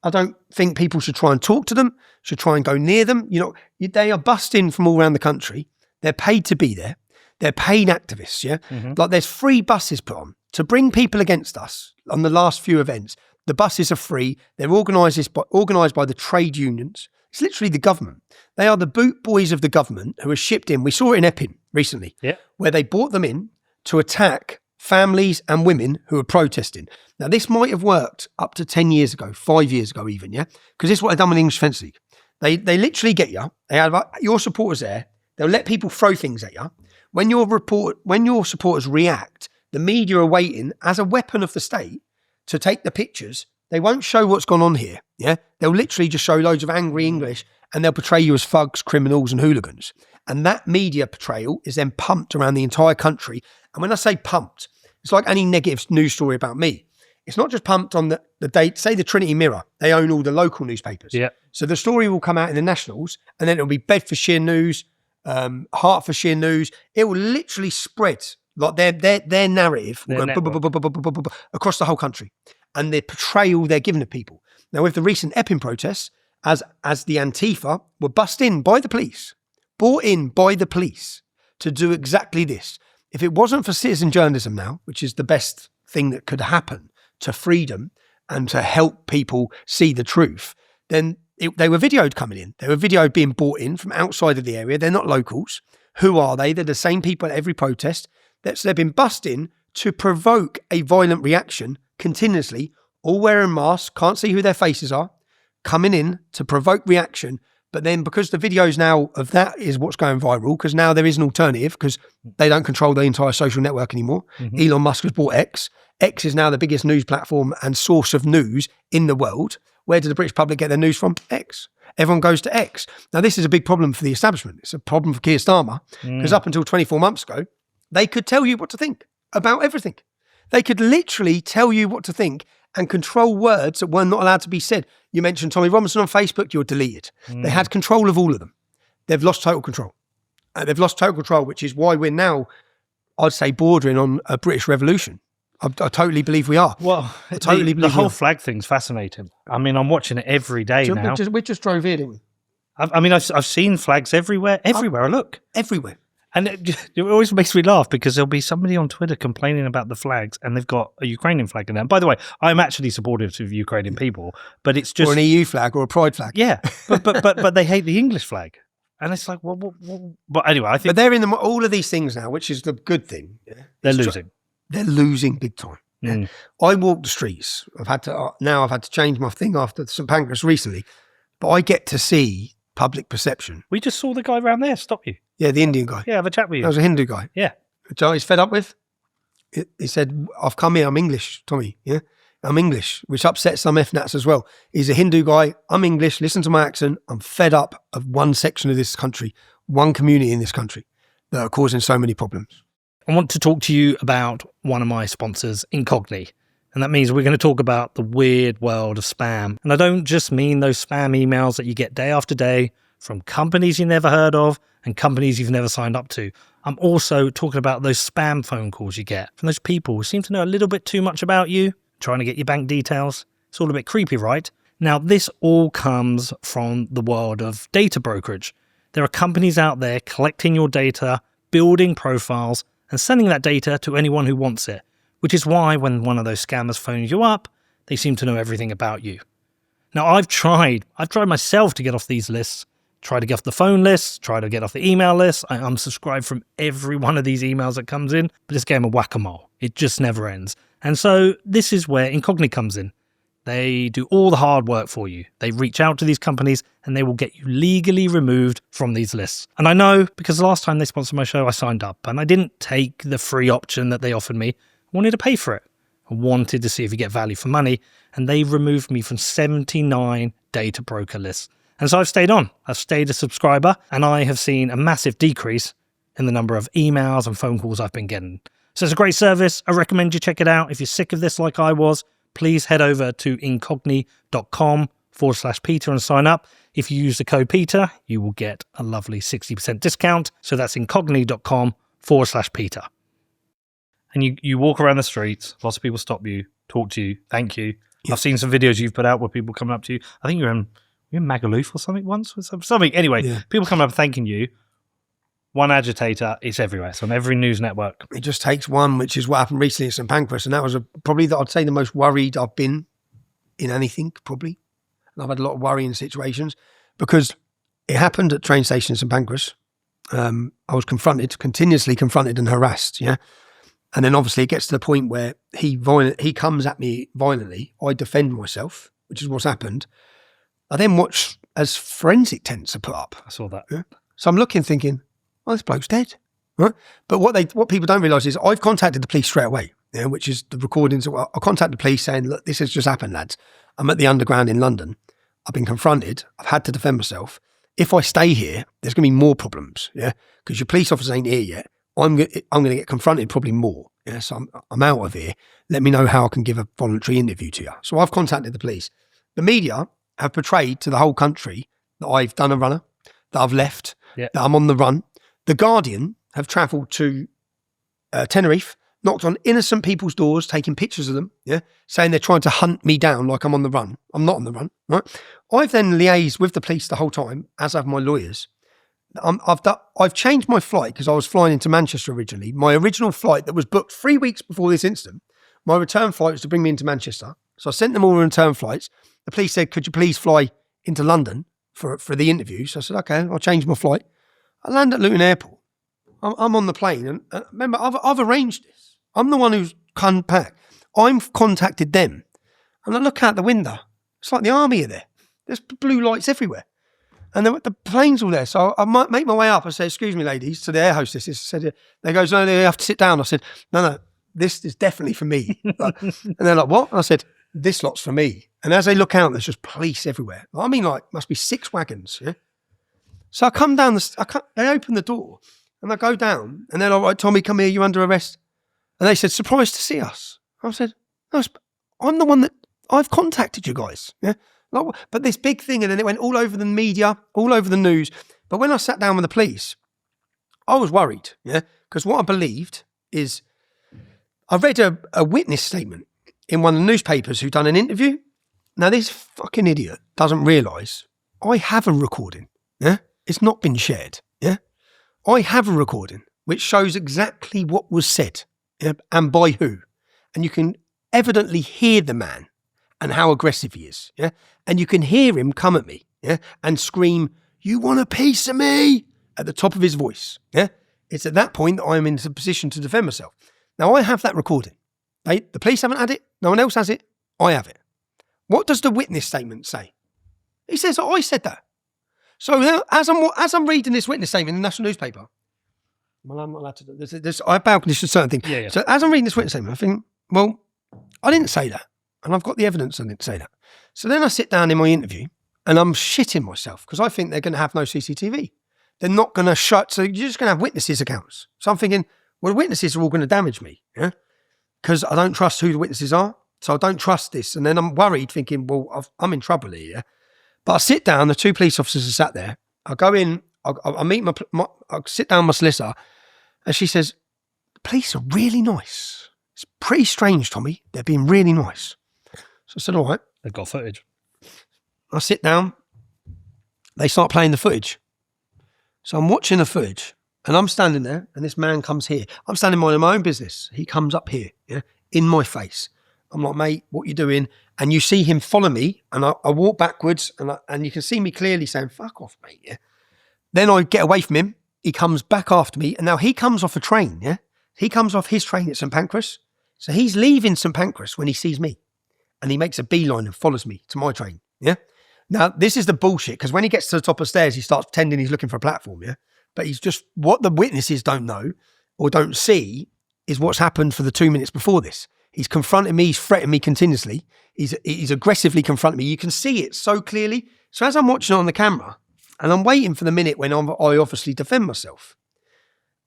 I don't think people should try and talk to them, should try and go near them. You know, they are bussed in from all around the country. They're paid to be there. They're paid activists. Yeah, like there's free buses put on to bring people against us on the last few events. The buses are free. They're organised by the trade unions. It's literally the government. They are the boot boys of the government who are shipped in. We saw it in Epping recently, where they brought them in to attack families and women who are protesting. Now, this might have worked up to 10 years ago, 5 years ago even, yeah? Because this is what they've done with the English Defence League. They literally get you. They have your supporters there. They'll let people throw things at you. When your supporters react, the media are waiting as a weapon of the state to take the pictures. They won't show what's gone on here, yeah? They'll literally just show loads of angry English and they'll portray you as thugs, criminals and hooligans. And that media portrayal is then pumped around the entire country. And when I say pumped, it's like any negative news story about me. It's not just pumped on the date, say the Trinity Mirror, they own all the local newspapers. Yeah. So the story will come out in the nationals and then it'll be Bedfordshire News, Hertfordshire News. It will literally spread like their narrative will go across the whole country. And the portrayal they're giving to people. Now, with the recent Epping protests, as the Antifa were bought in by the police to do exactly this. If it wasn't for citizen journalism now, which is the best thing that could happen to freedom and to help people see the truth, then they were videoed coming in. They were videoed being brought in from outside of the area. They're not locals. Who are they? They're the same people at every protest. They've been bussed in to provoke a violent reaction continuously, all wearing masks, can't see who their faces are, coming in to provoke reaction. But then because the videos now of that is what's going viral, because now there is an alternative, because they don't control the entire social network anymore. Elon Musk has bought X. X is now the biggest news platform and source of news in the world. Where did the British public get their news from? X. Everyone goes to X. Now, this is a big problem for the establishment. It's a problem for Keir Starmer, because up until 24 months ago, they could tell you what to think about everything. They could literally tell you what to think and control words that were not allowed to be said. You mentioned Tommy Robinson on Facebook, you're deleted. They had control of all of them. They've lost total control. Which is why we're now, I'd say, bordering on a British Revolution. I totally believe we are. Well, the whole flag thing's fascinating. I mean, I'm watching it every day now. We just drove here, didn't we? I've seen flags everywhere I look. Everywhere. And it always makes me laugh because there'll be somebody on Twitter complaining about the flags and they've got a Ukrainian flag in there. By the way, I'm actually supportive of Ukrainian people, but it's just... Or an EU flag or a pride flag. Yeah, but they hate the English flag. And it's like, well, but anyway, I think... But they're in all of these things now, which is the good thing. Yeah? They're losing. They're losing big time. Yeah? I walk the streets. I've had to change my thing after St Pancras recently, but I get to see public perception. We just saw the guy around there stop you. Yeah, the Indian guy. Yeah, have a chat with you. That was a Hindu guy. Yeah. Which he's fed up with. He said, I've come here, I'm English, Tommy. Yeah, I'm English, which upsets some FNATs as well. He's a Hindu guy. I'm English. Listen to my accent. I'm fed up of one section of this country, one community in this country that are causing so many problems. I want to talk to you about one of my sponsors, Incogni. And that means we're going to talk about the weird world of spam. And I don't just mean those spam emails that you get day after day from companies you never heard of and companies you've never signed up to. I'm also talking about those spam phone calls you get from those people who seem to know a little bit too much about you, trying to get your bank details. It's all a bit creepy, right? Now, this all comes from the world of data brokerage. There are companies out there collecting your data, building profiles, and sending that data to anyone who wants it, which is why when one of those scammers phones you up, they seem to know everything about you. Now, I've tried myself to get off these lists, try to get off the phone lists, try to get off the email lists. I unsubscribe from every one of these emails that comes in, but it's a game of whack-a-mole. It just never ends. And so this is where Incogni comes in. They do all the hard work for you. They reach out to these companies and they will get you legally removed from these lists. And I know because the last time they sponsored my show, I signed up and I didn't take the free option that they offered me. I wanted to pay for it. I wanted to see if you get value for money. And they removed me from 79 data broker lists. And so I've stayed on. I've stayed a subscriber and I have seen a massive decrease in the number of emails and phone calls I've been getting. So it's a great service. I recommend you check it out. If you're sick of this like I was, please head over to incogni.com/Peter and sign up. If you use the code Peter, you will get a lovely 60% discount. So that's incogni.com/Peter. And you walk around the streets, lots of people stop you, talk to you, thank you. Yeah. I've seen some videos you've put out where people coming up to you. I think you're in Magaluf or something once, or something. Anyway, people coming up thanking you. One agitator, it's everywhere. It's on every news network. It just takes one, which is what happened recently at St Pancras, and that was probably I'd say the most worried I've been in anything, probably. And I've had a lot of worrying situations because it happened at train station in St Pancras. I was continuously confronted and harassed, yeah? And then obviously it gets to the point where he comes at me violently. I defend myself, which is what's happened. I then watch as forensic tents are put up. I saw that. Yeah? So I'm looking thinking, oh, this bloke's dead. Right? But what people don't realise is I've contacted the police straight away, which is the recordings. I contacted the police saying, look, this has just happened, lads. I'm at the Underground in London. I've been confronted. I've had to defend myself. If I stay here, there's going to be more problems, because your police officers ain't here yet. I'm going to get confronted probably more. Yeah, so I'm out of here. Let me know how I can give a voluntary interview to you. So I've contacted the police. The media have portrayed to the whole country that I've done a runner, that I've left, that I'm on the run. The Guardian have travelled to Tenerife, knocked on innocent people's doors, taking pictures of them, saying they're trying to hunt me down like I'm on the run. I'm not on the run, right? I've then liaised with the police the whole time, as have my lawyers. I've changed my flight because I was flying into Manchester originally. My original flight that was booked 3 weeks before this incident, my return flight was to bring me into Manchester. So I sent them all return flights. The police said, could you please fly into London for the interview? So I said, okay, I'll change my flight. I land at Luton Airport. I'm on the plane. And remember, I've arranged this. I'm the one who's come back. I've contacted them. And I look out the window. It's like the army are there. There's blue lights everywhere. And the plane's all there. So I might make my way up. I say, excuse me, ladies, to the air hostesses. I said, they goes, no, they have to sit down. I said, no, this is definitely for me. And they're like, what? And I said, this lot's for me. And as they look out, there's just police everywhere. I mean, must be 6 wagons. Yeah. So I come down, they open the door and I go down and they're like, right, Tommy, come here, you're under arrest. And they said, surprised to see us. I said, no, I'm the one that I've contacted you guys. Yeah. But this big thing, and then it went all over the media, all over the news. But when I sat down with the police, I was worried, because what I believed is I read a witness statement in one of the newspapers who'd done an interview. Now, this fucking idiot doesn't realise I have a recording, It's not been shared, I have a recording which shows exactly what was said, and by who. And you can evidently hear the man and how aggressive he is, And you can hear him come at me, and scream, you want a piece of me? At the top of his voice, It's at that point that I'm in a position to defend myself. Now, I have that recording. The police haven't had it. No one else has it. I have it. What does the witness statement say? He says, I said that. So as I'm reading this witness statement in the national newspaper, well, I'm not allowed to do this. I bow condition certain things. Yeah. So as I'm reading this witness statement, I think, well, I didn't say that. And I've got the evidence I didn't say that. So then I sit down in my interview and I'm shitting myself because I think they're going to have no CCTV. They're not going to shut. So you're just going to have witnesses' accounts. So I'm thinking, well, the witnesses are all going to damage me, because I don't trust who the witnesses are. So I don't trust this. And then I'm worried thinking, well, I'm in trouble here. But I sit down, the 2 police officers are sat there. I go in, I meet I sit down with my solicitor and she says, the police are really nice. It's pretty strange, Tommy. They're being really nice. So I said, all right. They've got footage. I sit down. They start playing the footage. So I'm watching the footage and I'm standing there and this man comes here. I'm standing minding my own business. He comes up here, in my face. I'm like, mate, what you doing? And you see him follow me and I walk backwards and you can see me clearly saying, fuck off, mate, Then I get away from him. He comes back after me and now he comes off a train, He comes off his train at St Pancras. So he's leaving St Pancras when he sees me. And he makes a beeline and follows me to my train, Now, this is the bullshit, because when he gets to the top of the stairs, he starts pretending he's looking for a platform, But he's just, what the witnesses don't know or don't see is what's happened for the 2 minutes before this. He's confronting me, he's threatening me continuously. He's aggressively confronting me. You can see it so clearly. So as I'm watching it on the camera, and I'm waiting for the minute when I obviously defend myself,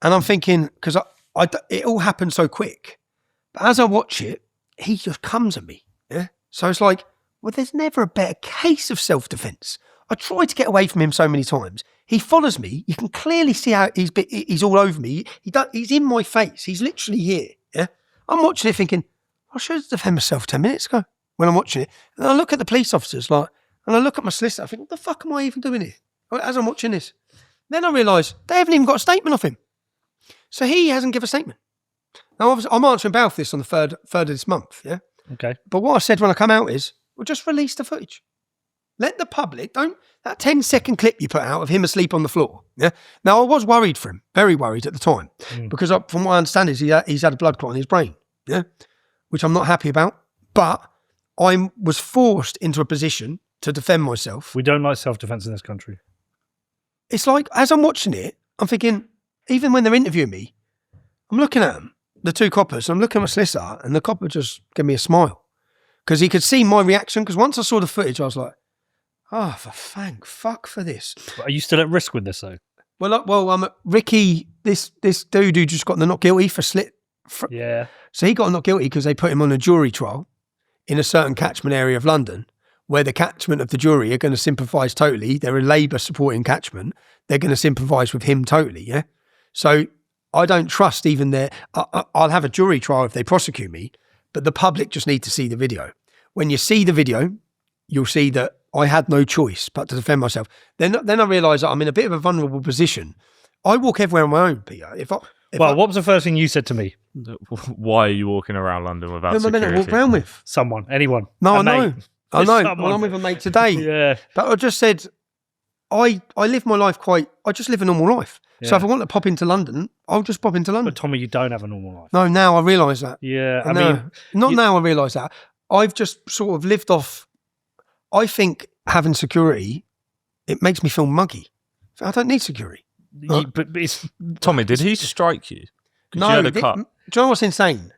and I'm thinking, because it all happened so quick, but as I watch it, he just comes at me. Yeah. So it's like, well, there's never a better case of self-defense. I tried to get away from him so many times. He follows me. You can clearly see how he's all over me. He's in my face. He's literally here. Yeah. I'm watching it thinking, I should have defended myself 10 minutes ago when I'm watching it. And I look at the police officers and I look at my solicitor. I think, what the fuck am I even doing here? As I'm watching this. Then I realise they haven't even got a statement off him. So he hasn't given a statement. Now, obviously, I'm answering bail for this on the 3rd of this month. Yeah. Okay. But what I said when I come out is, well, just release the footage. Let the public, that 10-second clip you put out of him asleep on the floor. Yeah. Now, I was worried for him, very worried at the time, because from what I understand is he's had a blood clot in his brain. Yeah. Which I'm not happy about. But I was forced into a position to defend myself. We don't like self-defense in this country. It's like, as I'm watching it, I'm thinking, even when they're interviewing me, I'm looking at them, the two coppers, and I'm looking at my solicitor, and the copper just gave me a smile. Because he could see my reaction, because once I saw the footage, I was like, oh, thank fuck for this. Are you still at risk with this, though? Well, Ricky, this dude who just got the not guilty for slit. Yeah. So he got not guilty because they put him on a jury trial in a certain catchment area of London, where the catchment of the jury are going to sympathise totally. They're a Labour supporting catchment. They're going to sympathise with him totally, yeah? So I don't trust even their... I'll have a jury trial if they prosecute me, but the public just need to see the video. When you see the video, you'll see that I had no choice but to defend myself. Then I realise that I'm in a bit of a vulnerable position. I walk everywhere on my own, Peter. What was the first thing you said to me? Why are you walking around London without who am I security? meant to walk around with? Someone, anyone. No, I know. Mate. I know. Someone. Well, I'm with a mate today. Yeah. But I just said, I live my life I just live a normal life. So Yeah. if I want to pop into London, I'll just pop into London. But Tommy, you don't have a normal life. No, now I realise that. Yeah, Now I realise that. I've just sort of lived off, I think having security, it makes me feel muggy. I don't need security. But it's Tommy, did he strike you? 'Cause you had a cut. Do you know what's insane?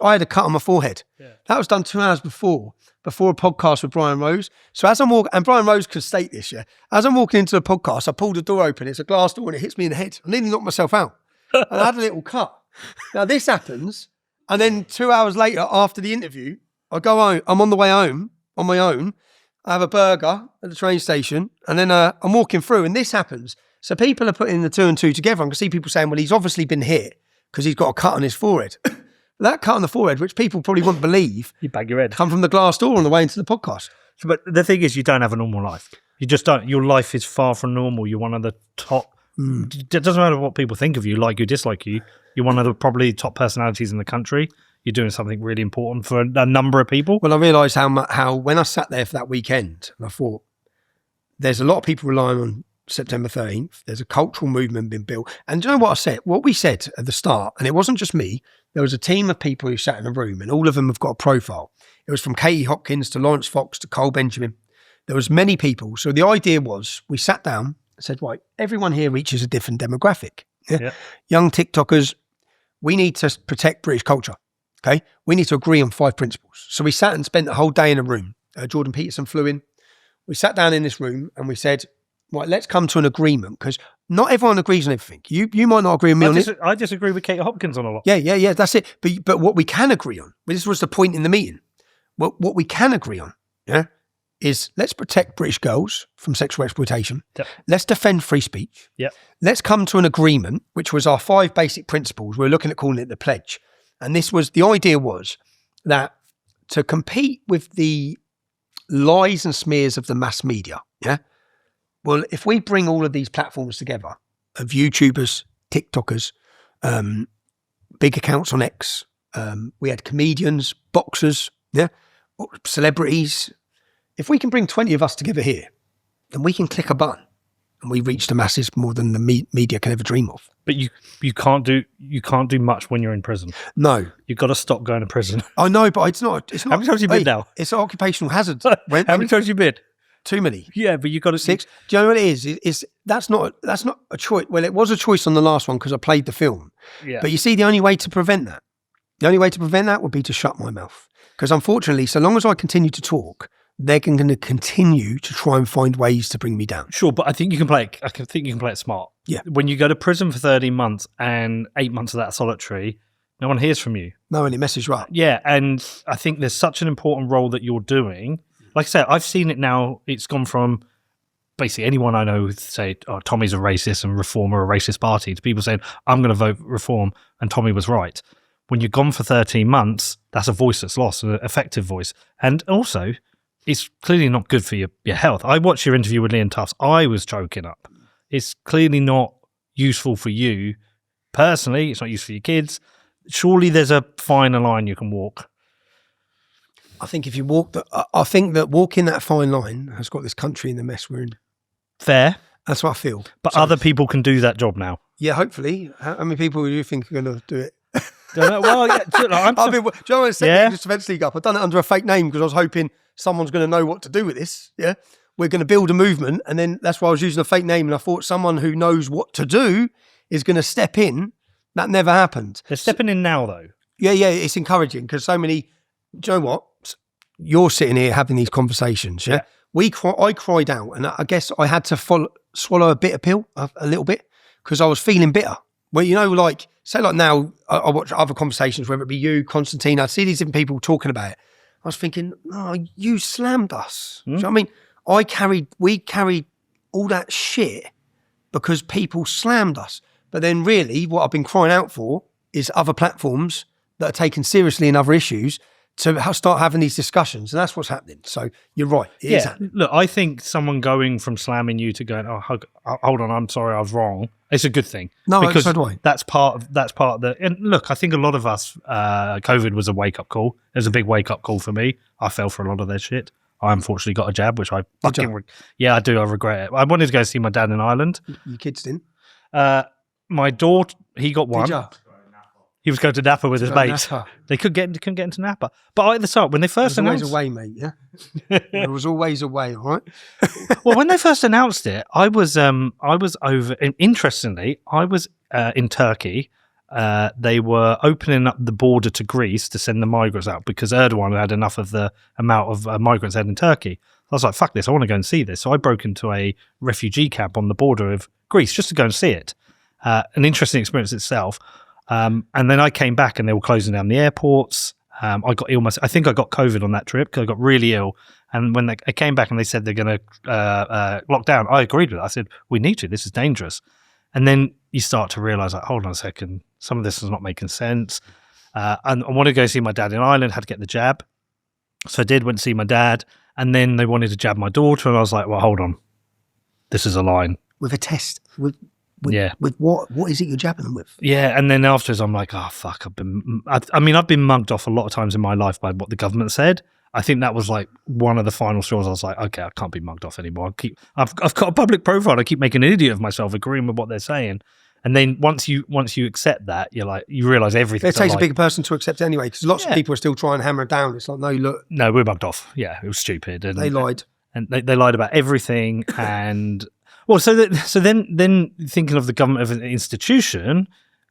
I had a cut on my forehead. Yeah. That was done 2 hours before a podcast with Brian Rose. So as I'm walking, and Brian Rose could state this, yeah. As I'm walking into the podcast, I pulled the door open. It's a glass door and it hits me in the head. I nearly knocked myself out. And I had a little cut. Now this happens, and then 2 hours later, after the interview, I go home. I'm on the way home on my own. I have a burger at the train station, and then I'm walking through, and this happens. So people are putting the 2 and 2 together. I can see people saying, well, he's obviously been hit because he's got a cut on his forehead. That cut on the forehead, which people probably wouldn't believe, you bag your head. come from the glass door on the way into the podcast. But the thing is, you don't have a normal life. You just don't. Your life is far from normal. You're one of the top. It doesn't matter what people think of you, like you, dislike you. You're one of the probably top personalities in the country. You're doing something really important for a number of people. Well, I realised how when I sat there for that weekend, and I thought, there's a lot of people relying on September 13th. There's a cultural movement being built. And do you know what I said? What we said at the start, and it wasn't just me, there was a team of people who sat in a room, and all of them have got a profile. It was from Katie Hopkins to Lawrence Fox to Cole Benjamin. There was many people. So the idea was, we sat down and said, right, everyone here reaches a different demographic. Yeah? Young TikTokers, we need to protect British culture. Okay, we need to agree on 5 principles. So we sat and spent the whole day in a room. Jordan Peterson flew in. We sat down in this room and we said, right, let's come to an agreement, because not everyone agrees on everything. You might not agree with me on it. I disagree with Kate Hopkins on a lot. Yeah, that's it. But what we can agree on, this was the point in the meeting. What we can agree on, is let's protect British girls from sexual exploitation. Yep. Let's defend free speech. Yep. Let's come to an agreement, which was our 5 basic principles. We're looking at calling it the pledge. And the idea was that to compete with the lies and smears of the mass media, well, if we bring all of these platforms together, of YouTubers, TikTokers, big accounts on X, we had comedians, boxers, celebrities. If we can bring 20 of us together here, then we can click a button and we reach the masses more than the media can ever dream of. But you can't do much when you're in prison. No, You've got to stop going to prison. I know, but it's not. How many times have you been now? It's an occupational hazard. How many times have you been? Too many. Yeah, but you've got to 6. Do you know what it is? That's not a choice. Well, it was a choice on the last one because I played the film. Yeah. But you see, the only way to prevent that would be to shut my mouth. Because unfortunately, so long as I continue to talk, they're going to continue to try and find ways to bring me down. Sure, but I think you can play it smart. Yeah. When you go to prison for 13 months and 8 months of that solitary, No one hears from you. No, and it messes you up. Yeah, and I think there's such an important role that you're doing. Like I said, I've seen it now. It's gone from basically anyone I know say, oh, Tommy's a racist and Reform are a racist party, to people saying, I'm going to vote Reform and Tommy was right. When you're gone for 13 months, that's a voice that's lost, an effective voice. And also, it's clearly not good for your health. I watched your interview with Liam Tufts. I was choking up. It's clearly not useful for you personally. It's not useful for your kids. Surely there's a finer line you can walk. I think if you walk, I think that walking that fine line has got this country in the mess we're in. Fair. That's what I feel. But So, other people can do that job now. yeah, hopefully. How many people do you think are going to do it? Well, yeah, do you know Do you know what I said? Yeah. Just Defence League up. I've done it under a fake name because I was hoping someone's going to know what to do with this. Yeah, we're going to build a movement, and then that's why I was using a fake name. And I thought someone who knows what to do is going to step in. That never happened. They're stepping in now, though. Yeah, it's encouraging because so many. Do you know what? You're sitting here having these conversations. Yeah, I cried out, and I guess I had to swallow a bitter pill a little bit because I was feeling bitter. Well, you know, like say like now, I watch other conversations, whether it be you, Constantine. I see these different people talking about it. I was thinking, oh, you slammed us. Do you know what I mean? We carried all that shit because people slammed us. But then really what I've been crying out for is other platforms that are taken seriously in other issues to start having these discussions. And that's what's happening. So you're right. It is happening. Look, I think someone going from slamming you to going, oh, hold on, I'm sorry, I was wrong. It's a good thing. No, because so do I. That's part of the. And look, I think a lot of us, COVID was a wake up call. It was a big wake up call for me. I fell for a lot of their shit. I unfortunately got a jab, which I fucking I do. I regret it. I wanted to go see my dad in Ireland. Your kids didn't. My daughter, he got one. Did you? He was going to Napa with his Go to mates. Napa. They couldn't get into Napa. But at the start, when they first There was announced, always a way, mate. Yeah, there was always a way. All right. well, when they first announced it, I was over. Interestingly, I was in Turkey. They were opening up the border to Greece to send the migrants out because Erdogan had enough of the amount of migrants had in Turkey. I was like, fuck this, I want to go and see this. So I broke into a refugee camp on the border of Greece just to go and see it. An interesting experience itself. And then I came back and they were closing down the airports. I got ill I think I got COVID on that trip because I got really ill. And when I came back and they said they're going to lock down, I agreed with it. I said, we need to. This is dangerous. And then you start to realise, like, hold on a second, some of this is not making sense. And I wanted to go see my dad in Ireland, had to get the jab. So I did, went to see my dad. And then they wanted to jab my daughter. And I was like, well, hold on. This is a line. With a test. With what? What is it you're jabbing them with? Yeah, and then afterwards I'm like, oh, fuck. I've been mugged off a lot of times in my life by what the government said. I think that was like one of the final straws. I was like, okay, I can't be mugged off anymore. I've got a public profile. I keep making an idiot of myself, agreeing with what they're saying. And then once you accept that, you're like, you realise everything. It takes a bigger person to accept it anyway, because lots of people are still trying to hammer it down. It's like, no, look. No, we're mugged off. Yeah, it was stupid. And they lied. And they lied about everything. And well, so then thinking of the government as an institution,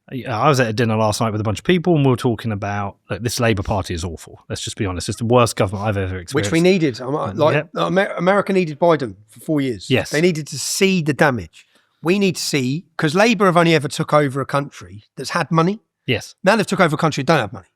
I was at a dinner last night with a bunch of people, and we were talking about this Labour Party is awful. Let's just be honest; it's the worst government I've ever experienced. Which we needed. America needed Biden for 4 years. Yes, they needed to see the damage. We need to see, because Labour have only ever took over a country that's had money. Yes. Now they've took over a country that don't have money.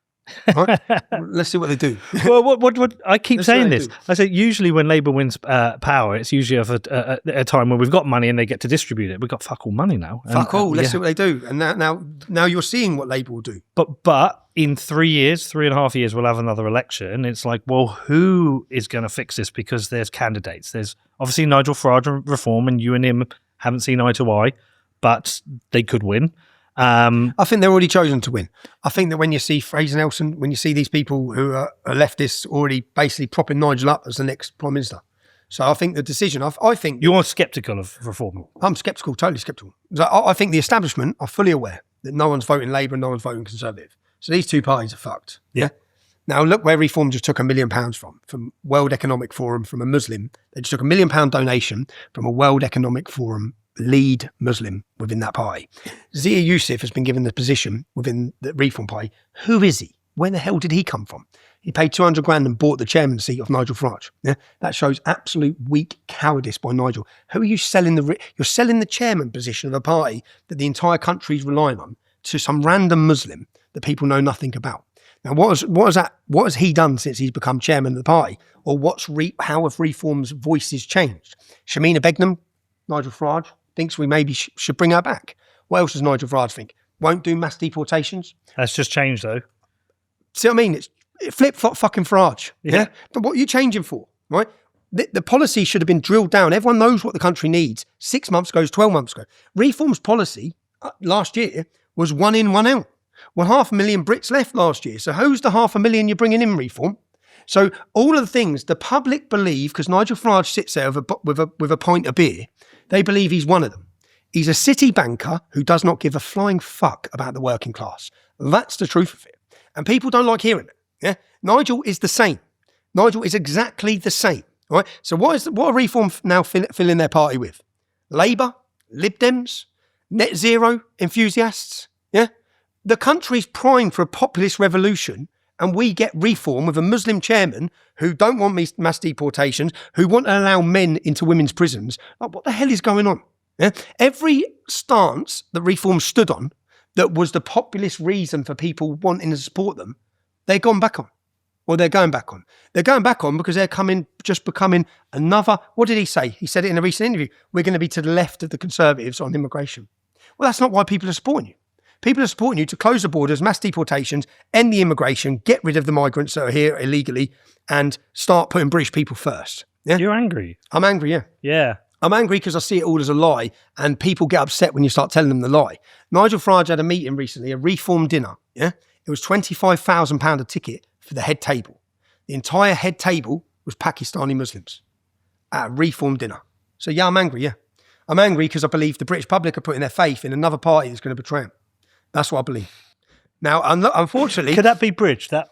Right? Let's see what they do. Well, what I keep saying this. I say usually when Labour wins power, it's usually at a time when we've got money and they get to distribute it. We've got fuck all money now. Fuck all. Let's see what they do. And now you're seeing what Labour will do. But in 3.5 years, we'll have another election. It's like, well, who is going to fix this? Because there's candidates. There's obviously Nigel Farage and Reform, and you and him haven't seen eye to eye, but they could win. I think they're already chosen to win. I think that when you see Fraser Nelson, when you see these people who are leftists already basically propping Nigel up as the next Prime Minister. So I think the decision, I think... You are sceptical of Reform? I'm sceptical, totally sceptical. I think the establishment are fully aware that no one's voting Labour and no one's voting Conservative. So these two parties are fucked. Yeah. Now look where Reform just took £1 million from World Economic Forum, from a Muslim. They just took £1 million donation from a World Economic Forum lead Muslim within that party. Zia Youssef has been given the position within the Reform Party. Who is he? Where the hell did he come from? He paid 200 grand and bought the chairman seat of Nigel Farage. Yeah? That shows absolute weak cowardice by Nigel. Who are you selling you're selling the chairman position of a party that the entire country is relying on to some random Muslim that people know nothing about. Now, what has he done since he's become chairman of the party? Or how have Reform's voices changed? Shamina Begum, Nigel Farage, thinks we maybe should bring her back. What else does Nigel Farage think? Won't do mass deportations. That's just changed, though. See what I mean? It's flip-flop fucking Farage. Yeah. But what are you changing for, right? The policy should have been drilled down. Everyone knows what the country needs. 6 months ago, 12 months ago. Reform's policy last year was 1 in, 1 out. Well, 500,000 Brits left last year. So who's the 500,000 you're bringing in, Reform? So all of the things the public believe, because Nigel Farage sits there with a pint of beer, they believe he's one of them. He's a city banker who does not give a flying fuck about the working class. That's the truth of it. And people don't like hearing it. Yeah, Nigel is the same. Nigel is exactly the same. Right? So what are Reform now filling their party with? Labour, Lib Dems, net zero enthusiasts. Yeah, the country's primed for a populist revolution, and we get Reform with a Muslim chairman who don't want mass deportations, who want to allow men into women's prisons. Like, what the hell is going on? Yeah? Every stance that Reform stood on that was the populist reason for people wanting to support them, they're gone back on. Or they're going back on. They're going back on because they're becoming another, what did he say? He said it in a recent interview. We're going to be to the left of the Conservatives on immigration. Well, that's not why people are supporting you. People are supporting you to close the borders, mass deportations, end the immigration, get rid of the migrants that are here illegally, and start putting British people first. Yeah? You're angry. I'm angry, yeah. Yeah. I'm angry because I see it all as a lie, and people get upset when you start telling them the lie. Nigel Farage had a meeting recently, a Reform dinner. Yeah, it was £25,000 a ticket for the head table. The entire head table was Pakistani Muslims at a Reform dinner. So yeah, I'm angry. Yeah, I'm angry because I believe the British public are putting their faith in another party that's going to betray them. That's what I believe. Now, unfortunately, could that be bridged? That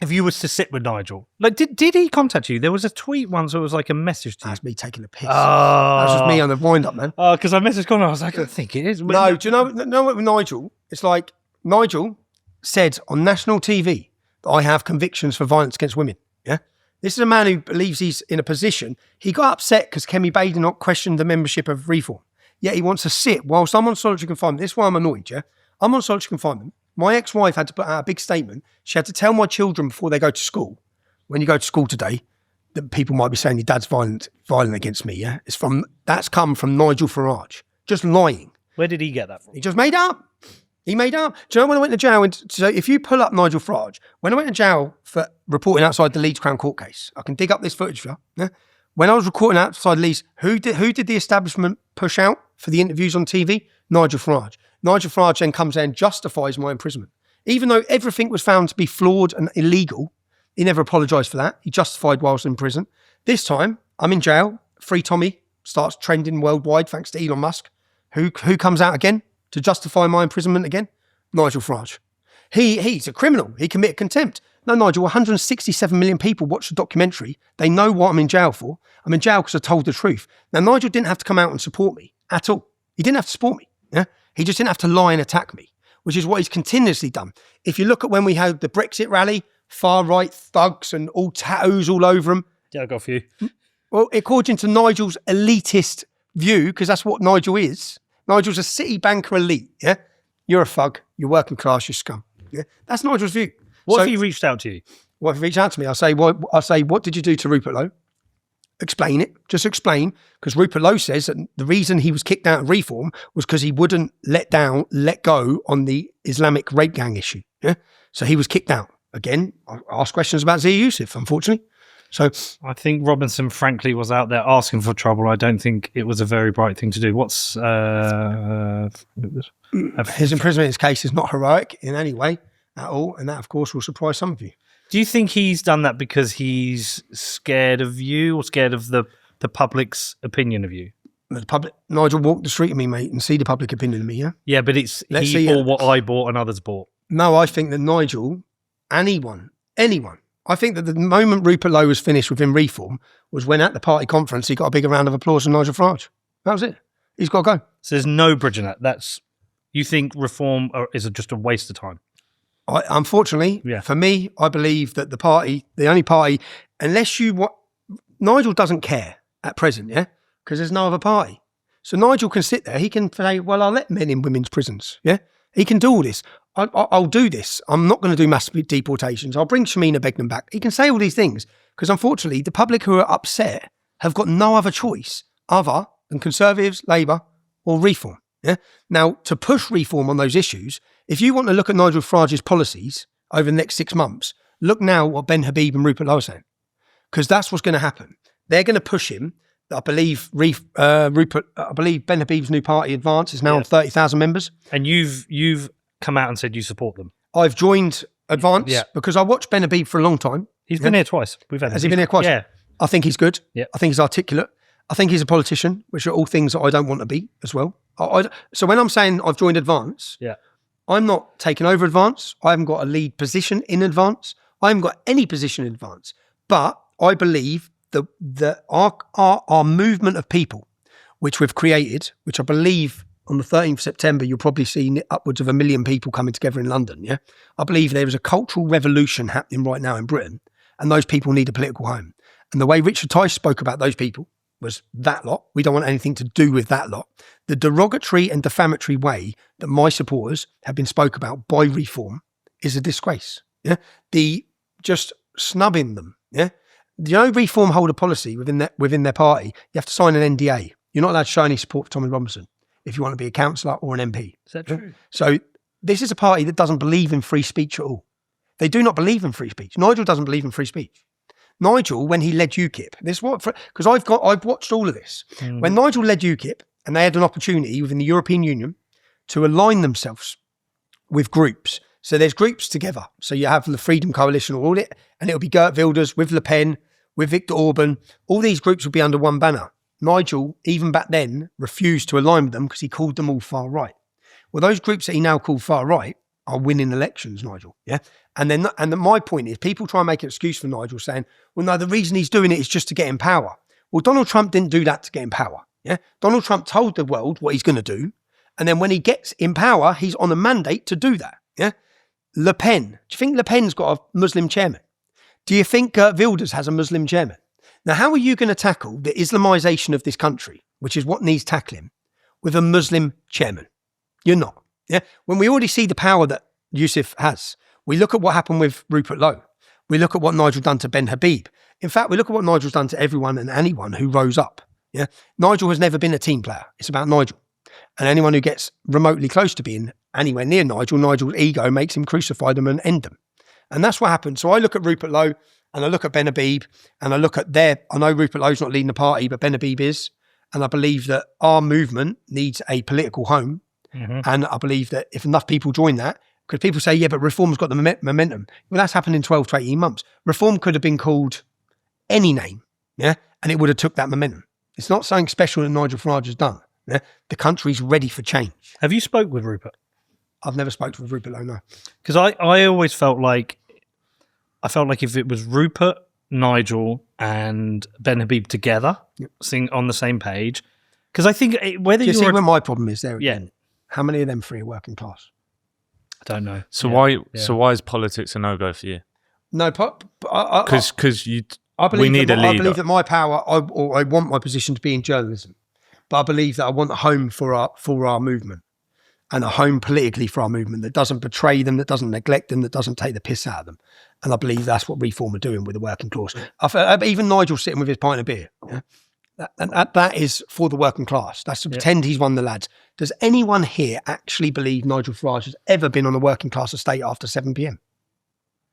if you was to sit with Nigel, like, did he contact you? There was a tweet once that was like a message to you. That's me taking the piss. Oh, that's just me on the wind up, man. Oh, because I messaged Connor. I was like, I think it is. No, do you know what with Nigel? It's like Nigel said on national TV that I have convictions for violence against women. Yeah, this is a man who believes he's in a position. He got upset because Kemi Badenoch questioned the membership of Reform. Yet he wants to sit whilst I'm on solitary confinement. This is why I'm annoyed. Yeah, I'm on solitary confinement. My ex-wife had to put out a big statement. She had to tell my children before they go to school, when you go to school today, that people might be saying your dad's violent against me, yeah? That's come from Nigel Farage. Just lying. Where did he get that from? He just made up. He made up. Do you know when I went to jail? So if you pull up Nigel Farage, when I went to jail for reporting outside the Leeds Crown Court case, I can dig up this footage for you. Yeah? When I was recording outside Leeds, who did the establishment push out for the interviews on TV? Nigel Farage. Nigel Farage then comes there and justifies my imprisonment. Even though everything was found to be flawed and illegal, he never apologised for that. He justified whilst in prison. This time, I'm in jail. Free Tommy starts trending worldwide thanks to Elon Musk. Who comes out again to justify my imprisonment again? Nigel Farage. He's a criminal. He committed contempt. No, Nigel, 167 million people watched the documentary. They know what I'm in jail for. I'm in jail because I told the truth. Now, Nigel didn't have to come out and support me at all. He didn't have to support me. Yeah, he just didn't have to lie and attack me, which is what he's continuously done. If you look at when we had the Brexit rally, far-right thugs and all tattoos all over them. Yeah, I got a few. Well, according to Nigel's elitist view, because that's what Nigel is, Nigel's a city banker elite, yeah? You're a thug, you're working class, you're scum. Yeah? That's Nigel's view. What if he reached out to you? What if he reached out to me? I'll say, what did you do to Rupert Lowe? Explain it. Just explain. Because Rupert Lowe says that the reason he was kicked out of Reform was because he wouldn't let go on the Islamic rape gang issue. Yeah. So he was kicked out. Again, I asked questions about Zia Yusuf, unfortunately. So I think Robinson, frankly, was out there asking for trouble. I don't think it was a very bright thing to do. What's his imprisonment in his case is not heroic in any way at all. And that, of course, will surprise some of you. Do you think he's done that because he's scared of you or scared of the public's opinion of you? The public, Nigel, walk the street of me, mate, and see the public opinion of me, yeah? Yeah, but he bought what I bought and others bought. No, I think that Nigel, anyone, I think that the moment Rupert Lowe was finished within Reform was when at the party conference he got a bigger round of applause from Nigel Farage. That was it. He's got to go. So there's no bridging that. You think Reform is just a waste of time? Unfortunately, for me, I believe that the only party, Nigel doesn't care at present, yeah? Because there's no other party. So Nigel can sit there, he can say, well, I'll let men in women's prisons, yeah? He can do all this. I'll do this. I'm not going to do mass deportations. I'll bring Shamina Begum back. He can say all these things because, unfortunately, the public who are upset have got no other choice other than Conservatives, Labour or Reform. Yeah. Now, to push Reform on those issues, if you want to look at Nigel Farage's policies over the next 6 months, look now what Ben Habib and Rupert Lowe are saying, because that's what's going to happen. They're going to push him. I believe Ben Habib's new party, Advance, is now on 30,000 members. And you've come out and said you support them. I've joined Advance because I watched Ben Habib for a long time. He's been here twice. Has he been here twice? Yeah. I think he's good. Yeah. I think he's articulate. I think he's a politician, which are all things that I don't want to be as well. So when I'm saying I've joined Advance, I'm not taking over Advance. I haven't got a lead position in Advance. I haven't got any position in Advance. But I believe that our movement of people, which we've created, which I believe on the 13th of September, you'll probably see upwards of 1 million people coming together in London. Yeah, I believe there is a cultural revolution happening right now in Britain, and those people need a political home. And the way Richard Tice spoke about those people was that lot. We don't want anything to do with that lot. The derogatory and defamatory way that my supporters have been spoke about by Reform is a disgrace. Yeah, the just snubbing them. Yeah. Reform hold a policy within their party. You have to sign an NDA. You're not allowed to show any support for Tommy Robinson if you want to be a councillor or an MP. Is that true? So this is a party that doesn't believe in free speech at all. They do not believe in free speech. Nigel doesn't believe in free speech. Nigel, when he led UKIP, because I've watched all of this. When Nigel led UKIP and they had an opportunity within the European Union to align themselves with groups. So there's groups together. So you have the Freedom Coalition or all it, and it'll be Geert Wilders with Le Pen, with Viktor Orban. All these groups will be under one banner. Nigel, even back then, refused to align with them because he called them all far right. Well, those groups that he now called far right are winning elections, Nigel. Yeah. And my point is, people try and make an excuse for Nigel saying, well, no, the reason he's doing it is just to get in power. Well, Donald Trump didn't do that to get in power. Yeah. Donald Trump told the world what he's going to do. And then when he gets in power, he's on a mandate to do that. Yeah. Le Pen. Do you think Le Pen's got a Muslim chairman? Do you think Geert Wilders has a Muslim chairman? Now, how are you going to tackle the Islamisation of this country, which is what needs tackling, with a Muslim chairman? You're not. Yeah. When we already see the power that Yusuf has, we look at what happened with Rupert Lowe. We look at what Nigel done to Ben Habib. In fact, we look at what Nigel's done to everyone and anyone who rose up. Yeah. Nigel has never been a team player. It's about Nigel. And anyone who gets remotely close to being anywhere near Nigel, Nigel's ego makes him crucify them and end them. And that's what happened. So I look at Rupert Lowe and I look at Ben Habib and I look at I know Rupert Lowe's not leading the party, but Ben Habib is. And I believe that our movement needs a political home. Mm-hmm. And I believe that if enough people join that, because people say, yeah, but Reform's got the momentum. Well, that's happened in 12 to 18 months. Reform could have been called any name, yeah, and it would have took that momentum. It's not something special that Nigel Farage has done. Yeah? The country's ready for change. Have you spoke with Rupert? I've never spoken with Rupert Lowe, no. Because I always felt like, if it was Rupert, Nigel and Ben Habib together, sing on the same page, because I think whether you see where my problem is there again? Yeah. How many of them free are working class? I don't know. So why is politics a no-go for you? No, because we need a leader. I believe that my power, I want my position to be in journalism, but I believe that I want a home for our movement, and a home politically for our movement that doesn't betray them, that doesn't neglect them, that doesn't take the piss out of them. And I believe that's what Reform are doing with the working class. Even Nigel sitting with his pint of beer. Yeah? That is for the working class. That's to pretend he's one of the lads. Does anyone here actually believe Nigel Farage has ever been on a working class estate after 7 p.m?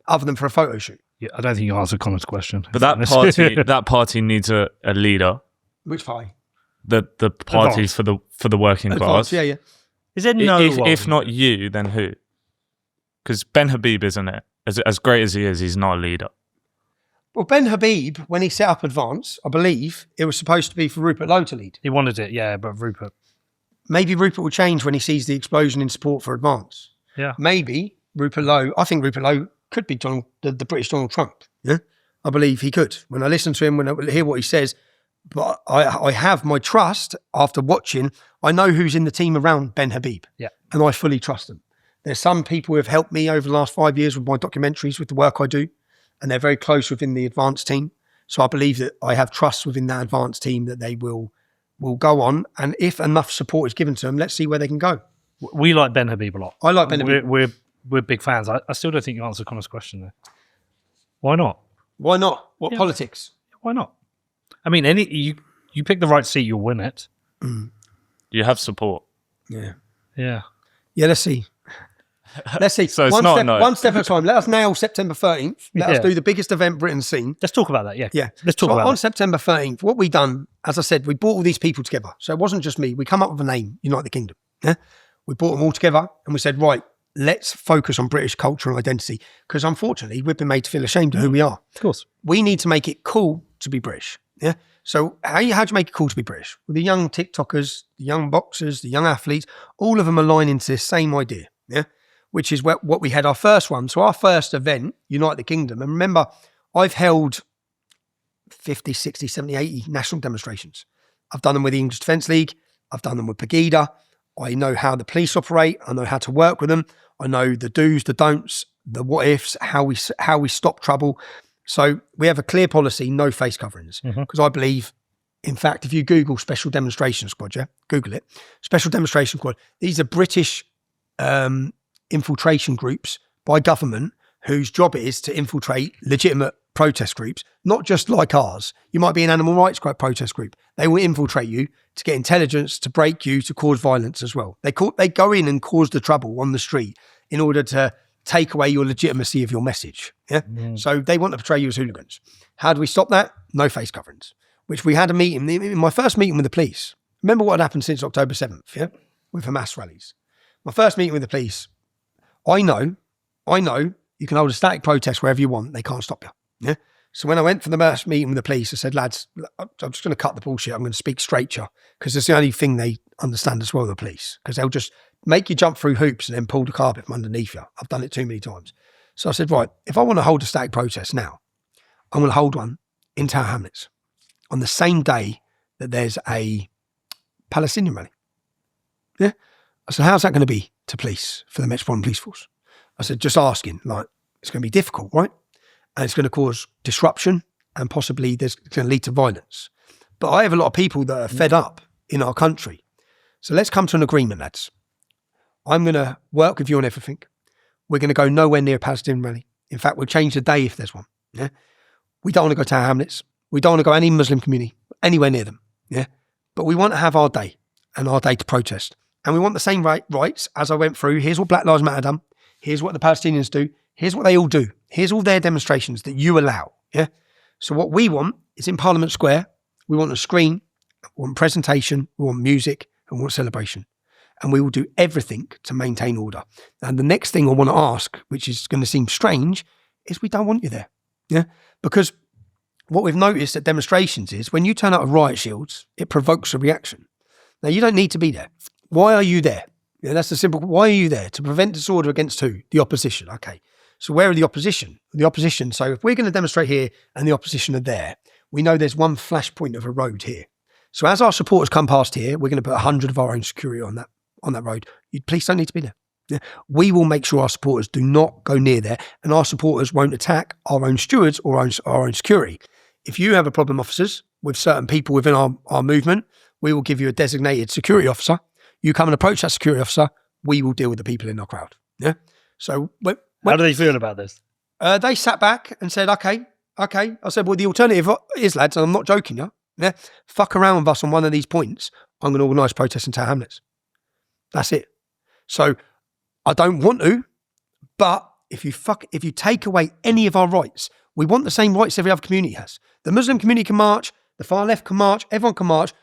Other than for a photo shoot? Yeah, I don't think you answered Connor's question. But that party needs a leader. Which party? The party for the working class. Yeah. Is there no if not you, then who? Because Ben Habib, isn't it? As great as he is, he's not a leader. Well, Ben Habib, when he set up Advance, I believe it was supposed to be for Rupert Lowe to lead. He wanted it, yeah, but Rupert. Maybe Rupert will change when he sees the explosion in support for Advance. Yeah. Maybe Rupert Lowe, I think Rupert Lowe could be the British Donald Trump. Yeah. I believe he could. When I listen to him, when I hear what he says, but I have my trust after watching, I know who's in the team around Ben Habib. Yeah. And I fully trust them. There's some people who have helped me over the last 5 years with my documentaries, with the work I do. And they're very close within the Advance team. So I believe that I have trust within that Advance team that they will go on. And if enough support is given to them, let's see where they can go. We like Ben Habib a lot. I like Ben Habib. We're big fans. I still don't think you answered Connor's question there. Why not? Why not? What politics? Why not? I mean, you pick the right seat, you'll win it. You have support. Yeah. Yeah. Yeah, let's see. Let's see. So it's one step at a time. Let us nail September 13th. Let us do the biggest event Britain's seen. Let's talk about that, yeah. Yeah. Let's talk about on that. September 13th, what we done, as I said, we brought all these people together. So it wasn't just me. We come up with a name, Unite the Kingdom. Yeah. We brought them all together and we said, right, let's focus on British culture and identity. Because unfortunately, we've been made to feel ashamed of who we are. Of course. We need to make it cool to be British. Yeah. So how do you make it cool to be British? Well, the young TikTokers, the young boxers, the young athletes, all of them align into this same idea. Yeah. Which is what we had our first one. So our first event, Unite the Kingdom. And remember, I've held 50, 60, 70, 80 national demonstrations. I've done them with the English Defence League. I've done them with Pegida. I know how the police operate. I know how to work with them. I know the do's, the don'ts, the what ifs, how we stop trouble. So we have a clear policy, no face coverings. Because I believe, in fact, if you Google Special Demonstration Squad, Google it, Special Demonstration Squad, these are British infiltration groups by government whose job it is to infiltrate legitimate protest groups, not just like ours. You might be an animal rights protest group. They will infiltrate you to get intelligence, to break you, to cause violence as well. They go in and cause the trouble on the street in order to take away your legitimacy of your message. Yeah. So they want to portray you as hooligans. How do we stop that? No face coverings. Which we had a meeting, in my first meeting with the police. Remember what had happened since October 7th, yeah? With Hamas rallies. My first meeting with the police, I know you can hold a static protest wherever you want. They can't stop you. Yeah. So when I went for the first meeting with the police, I said, lads, I'm just going to cut the bullshit. I'm going to speak straight to you because it's the only thing they understand as well, the police, because they'll just make you jump through hoops and then pull the carpet from underneath you. I've done it too many times. So I said, right, if I want to hold a static protest now, I'm going to hold one in Tower Hamlets on the same day that there's a Palestinian rally. Yeah. I said, how's that going to be to police for the Metropolitan Police Force? I said, just asking, like, it's going to be difficult, right? And it's going to cause disruption and possibly it's going to lead to violence. But I have a lot of people that are fed up in our country. So let's come to an agreement, lads. I'm going to work with you on everything. We're going to go nowhere near a Palestinian rally. In fact, we'll change the day if there's one. Yeah. We don't want to go to Tower Hamlets. We don't want to go any Muslim community, anywhere near them. Yeah. But we want to have our day and our day to protest. And we want the same rights as I went through. Here's what Black Lives Matter done. Here's what the Palestinians do. Here's what they all do. Here's all their demonstrations that you allow. Yeah. So what we want is in Parliament Square, we want a screen, we want presentation, we want music, and we want celebration. And we will do everything to maintain order. And the next thing I want to ask, which is going to seem strange, is we don't want you there. Yeah. Because what we've noticed at demonstrations is when you turn out with riot shields, it provokes a reaction. Now, you don't need to be there. Why are you there? Yeah, that's the simple. Why are you there? To prevent disorder against who? The opposition. Okay. So where are the opposition? The opposition. So if we're going to demonstrate here and the opposition are there, we know there's one flashpoint of a road here. So as our supporters come past here, we're going to put 100 of our own security on that road. You police don't need to be there. Yeah. We will make sure our supporters do not go near there, and our supporters won't attack our own stewards or our own security. If you have a problem, officers, with certain people within our movement, we will give you a designated security officer. You come and approach that security officer, we will deal with the people in our crowd. Yeah. So how do they feel about this? They sat back and said, okay. I said, well, the alternative is, lads, and I'm not joking, yeah, fuck around with us on one of these points. I'm going to organise protests in Tower Hamlets. That's it. So I don't want to, but if you take away any of our rights, we want the same rights every other community has. The Muslim community can march, the far left can march, everyone can march.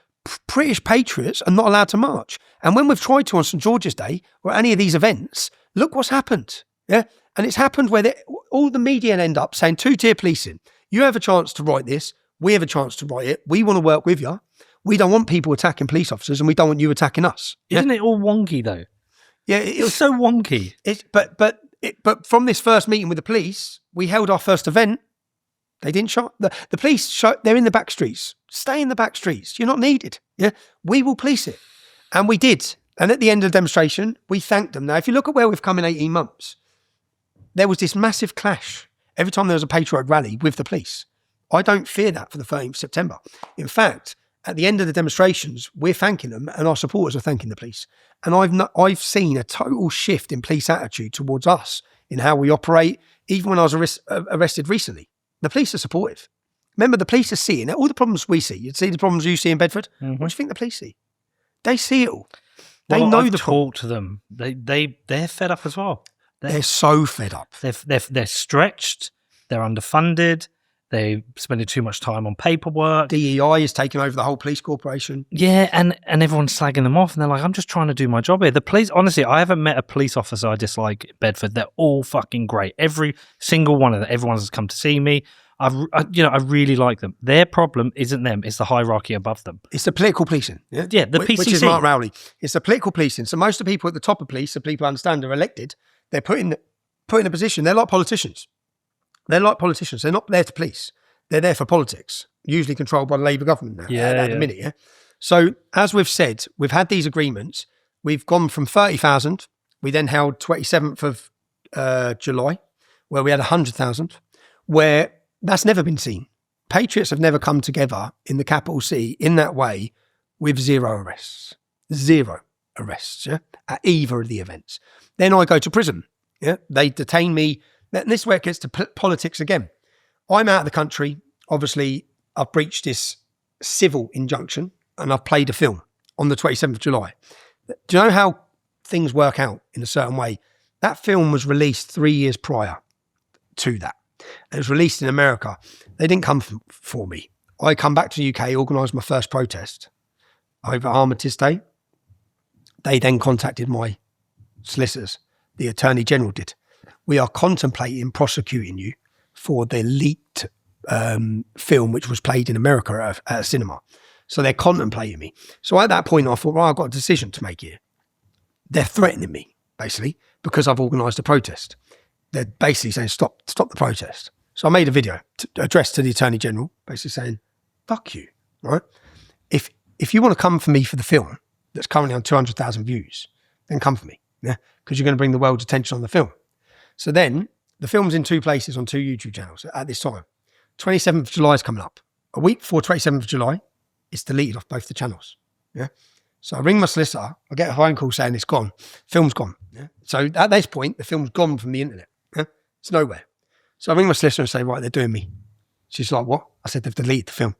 British patriots are not allowed to march. And when we've tried to on St George's Day or any of these events, look what's happened. Yeah. And it's happened where all the media end up saying two-tier policing. You have a chance to write this. We have a chance to write it. We want to work with you. We don't want people attacking police officers and we don't want you attacking us. Yeah? Isn't it all wonky though? Yeah. It's so wonky. But from this first meeting with the police, we held our first event. They didn't show the police. They're in the back streets. Stay in the back streets. You're not needed. Yeah, we will police it, and we did. And at the end of the demonstration, we thanked them. Now, if you look at where we've come in 18 months, there was this massive clash every time there was a patriotic rally with the police. I don't fear that for the 13th of September. In fact, at the end of the demonstrations, we're thanking them and our supporters are thanking the police. And I've seen a total shift in police attitude towards us in how we operate. Even when I was arrested recently, the police are supportive. Remember, the police are seeing all the problems we see. You'd see the problems you see in Bedford. What do you think the police see? They see it all. They know I've the problem. talked to them. They're fed up as well. They're so fed up. They're stretched. They're underfunded. They spending too much time on paperwork. DEI is taking over the whole police corporation. Yeah, and everyone's slagging them off, and they're like, "I'm just trying to do my job here." The police, honestly, I haven't met a police officer I dislike in Bedford. They're all fucking great. Every single one of them. Everyone has come to see me. I really like them. Their problem isn't them; it's the hierarchy above them. It's the political policing. Yeah, the PCC, which is Mark Rowley. It's the political policing. So most of the people at the top of police, the people who understand, are elected. They're put in a position. They're like politicians. They're not there to police. They're there for politics, usually controlled by the Labour government now at the minute. Yeah. So as we've said, we've had these agreements. We've gone from 30,000. We then held 27th of July, where we had 100,000, where that's never been seen. Patriots have never come together in the capital city in that way with zero arrests. Zero arrests, yeah, at either of the events. Then I go to prison. Yeah, they detain me. And this is where it gets to politics again. I'm out of the country. Obviously, I've breached this civil injunction and I've played a film on the 27th of July. Do you know how things work out in a certain way? That film was released 3 years prior to that. It was released in America. They didn't come for me. I come back to the UK, organised my first protest over Armistice Day. They then contacted my solicitors. The Attorney General did. We are contemplating prosecuting you for the leaked film which was played in America at a cinema. So they're contemplating me. So at that point, I thought, well, I've got a decision to make here. They're threatening me, basically, because I've organised a protest. They're basically saying, stop the protest. So I made a video addressed to the Attorney General, basically saying, fuck you, right? If you want to come for me for the film that's currently on 200,000 views, then come for me, yeah? Because you're going to bring the world's attention on the film. So then, the film's in 2 places on 2 YouTube channels at this time. 27th of July is coming up. A week before 27th of July, it's deleted off both the channels. Yeah. So I ring my solicitor. I get a phone call saying it's gone. Film's gone. Yeah. So at this point, the film's gone from the internet. Yeah. It's nowhere. So I ring my solicitor and say, right, they're doing me. She's like, what? I said, they've deleted the film.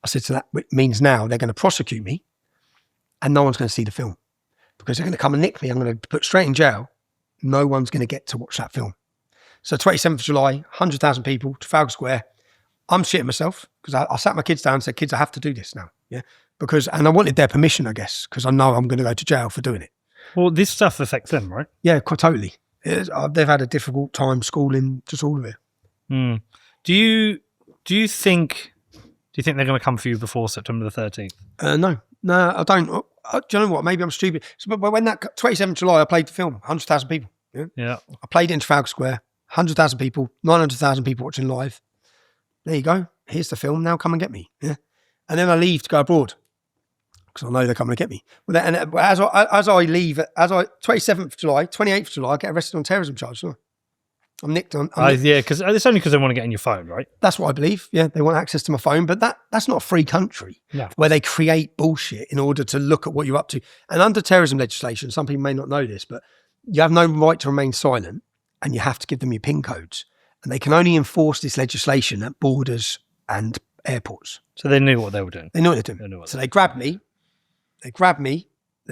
I said, so that means now they're going to prosecute me and no one's going to see the film because they're going to come and nick me. I'm going to be put straight in jail. No one's going to get to watch that film. So 27th of July, 100,000 people, Trafalgar Square. I'm shitting myself because I sat my kids down and said, kids, I have to do this now. Yeah. And I wanted their permission, I guess, because I know I'm going to go to jail for doing it. Well, this stuff affects them, right? Yeah, quite totally. They've had a difficult time schooling, just all of it. Mm. Do you think they're going to come for you before September the 13th? No, I don't. Do you know what? Maybe I'm stupid. So, but when that 27th of July, I played the film, 100,000 people. Yeah. I played it in Trafalgar Square, 100,000 people, 900,000 people watching live. There you go. Here's the film. Now come and get me. Yeah. And then I leave to go abroad because I know they're coming to get me. Well, and as I leave, 27th of July, 28th of July, I get arrested on terrorism charges. I'm nicked on. Yeah, because it's only because they want to get in your phone, right? That's what I believe. Yeah, they want access to my phone, but that's not a free country where they create bullshit in order to look at what you're up to. And under terrorism legislation, some people may not know this, but you have no right to remain silent and you have to give them your PIN codes. And they can only enforce this legislation at borders and airports. So they knew what they were doing. They knew what they were doing. So they grabbed me. They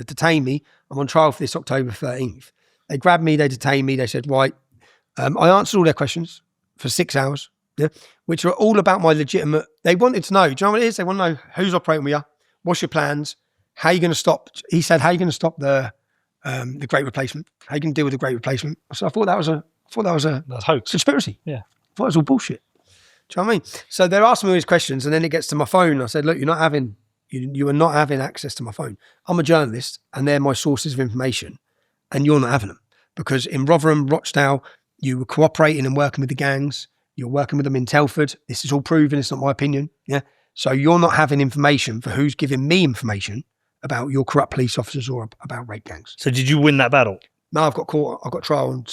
detained me. I'm on trial for this October 13th. They grabbed me, they detained me. They said, right, I answered all their questions for 6 hours, which are all about my legitimate. They wanted to know, do you know what it is? They want to know who's operating with you, what's your plans, how are you going to stop? He said, how are you going to stop the Great Replacement? How are you going to deal with the Great Replacement? So I thought that was a hoax. Conspiracy. Yeah. I thought it was all bullshit. Do you know what I mean? So they're asking me all these questions and then it gets to my phone. I said, look, you are not having access to my phone. I'm a journalist and they're my sources of information and you're not having them. Because in Rotherham, Rochdale, you were cooperating and working with the gangs. You're working with them in Telford. This is all proven. It's not my opinion. Yeah. So you're not having information for who's giving me information about your corrupt police officers or about rape gangs. So did you win that battle? No, I've got trial on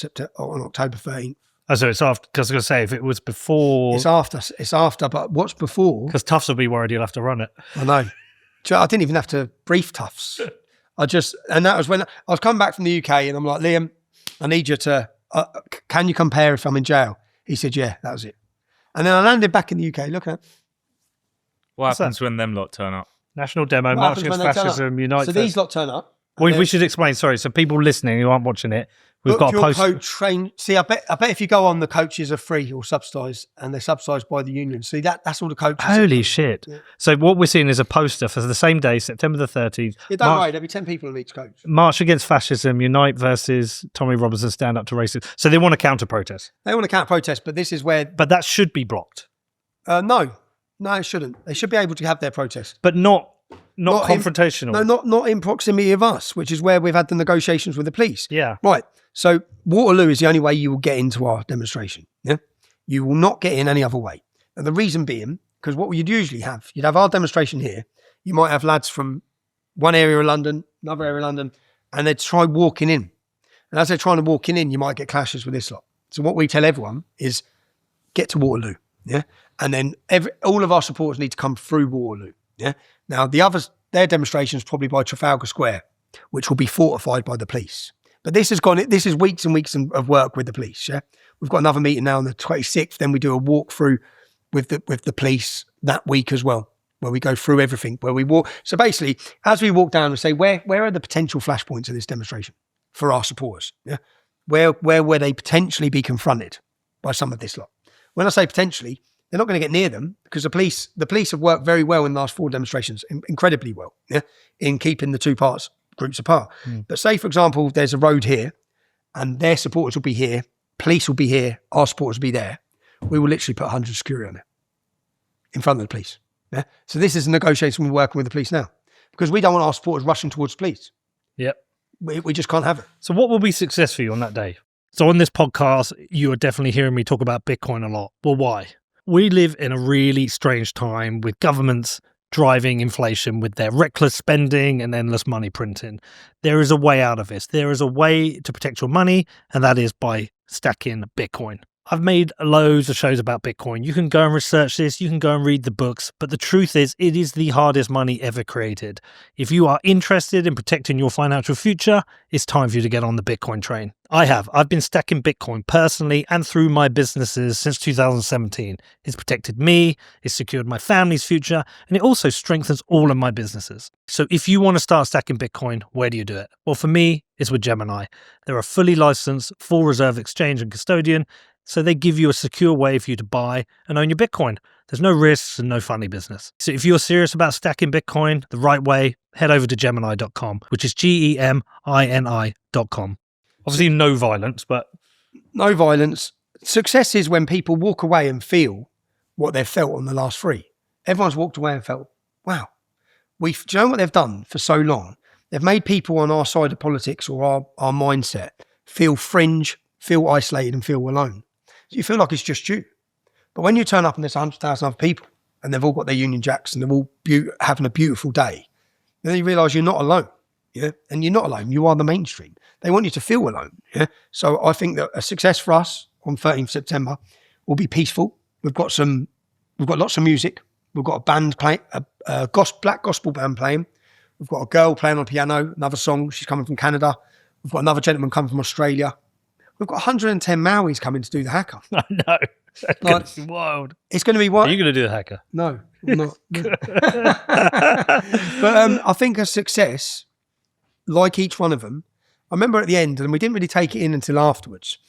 October 13th. Oh, so it's after, because I was going to say, if it was before... It's after, but what's before... Because Tufts will be worried you'll have to run it. I know. So I didn't even have to brief Tufts. And that was when I was coming back from the UK, and I'm like, Liam, I need you to, can you compare if I'm in jail? He said, yeah, that was it. And then I landed back in the UK. Look at What happens when them lot turn up? National Demo, what March happens Against when they turn up. Fascism, Unite. So these lot turn up. We should explain, sorry, so people listening who aren't watching it, we've got a post. Coach train. See, I bet if you go on, the coaches are free or subsidised, and they're subsidised by the union. See, that's all the coaches. Holy shit. Yeah. So what we're seeing is a poster for the same day, September the 13th. Yeah, don't worry, there'll be 10 people on each coach. March Against Fascism, Unite versus Tommy Robinson, Stand Up to Racism. So they want to counter-protest. They want to counter-protest, but this is where... But that should be blocked. No, it shouldn't. They should be able to have their protest. But not confrontational. Not in proximity of us, which is where we've had the negotiations with the police. Yeah. Right. So Waterloo is the only way you will get into our demonstration. Yeah. You will not get in any other way. And the reason being, because what you'd usually have, you'd have our demonstration here. You might have lads from one area of London, another area of London, and they'd try walking in. And as they're trying to walk in, you might get clashes with this lot. So what we tell everyone is get to Waterloo. Yeah. And then all of our supporters need to come through Waterloo. Yeah. Now, the others, their demonstration is probably by Trafalgar Square, which will be fortified by the police. But this is weeks and weeks of work with the police. Yeah. We've got another meeting now on the 26th. Then we do a walkthrough with the police that week as well, where we go through everything, where we walk. So basically, as we walk down and say, where are the potential flashpoints of this demonstration for our supporters? Yeah. Where will they potentially be confronted by some of this lot? When I say potentially, they're not going to get near them because the police have worked very well in the last 4 demonstrations, incredibly well, yeah, in keeping the two groups apart. But say, for example, there's a road here and their supporters will be here, police will be here, our supporters will be there. We will literally put 100 security on it in front of the police. Yeah. So this is a negotiation we're working with the police now because we don't want our supporters rushing towards the police. Yep. We just can't have it. So what will be success for you on that day? So on this podcast, you are definitely hearing me talk about Bitcoin a lot. Well, why? We live in a really strange time with governments driving inflation with their reckless spending and endless money printing. There is a way out of this. There is a way to protect your money, and that is by stacking Bitcoin. I've made loads of shows about Bitcoin. You can go and research this, you can go and read the books, but the truth is it is the hardest money ever created. If you are interested in protecting your financial future, it's time for you to get on the Bitcoin train. I've been stacking Bitcoin personally and through my businesses since 2017. It's protected me, it's secured my family's future, and it also strengthens all of my businesses. So if you want to start stacking Bitcoin, where do you do it? Well, for me, it's with Gemini. They're a fully licensed, full reserve exchange and custodian, so they give you a secure way for you to buy and own your Bitcoin. There's no risks and no funny business. So if you're serious about stacking Bitcoin the right way, head over to Gemini.com, which is GEMINI.com. Obviously no violence, but... No violence. Success is when people walk away and feel what they've felt on the last 3. Everyone's walked away and felt, wow, do you know what they've done for so long? They've made people on our side of politics or our mindset feel fringe, feel isolated and feel alone. So you feel like it's just you. But when you turn up and there's 100,000 other people and they've all got their Union Jacks and they're all having a beautiful day, then you realise you're not alone. Yeah, and you're not alone. You are the mainstream. They want you to feel alone. Yeah, so I think that a success for us on 13th September will be peaceful. We've got lots of music. We've got a band playing, a black gospel band playing. We've got a girl playing on piano, another song. She's coming from Canada. We've got another gentleman coming from Australia. We've got 110 Maoris coming to do the haka. I know. That's going to be wild. It's going to be wild. Are you going to do the haka? No, I'm not. But I think a success, like each one of them, I remember at the end, and we didn't really take it in until afterwards,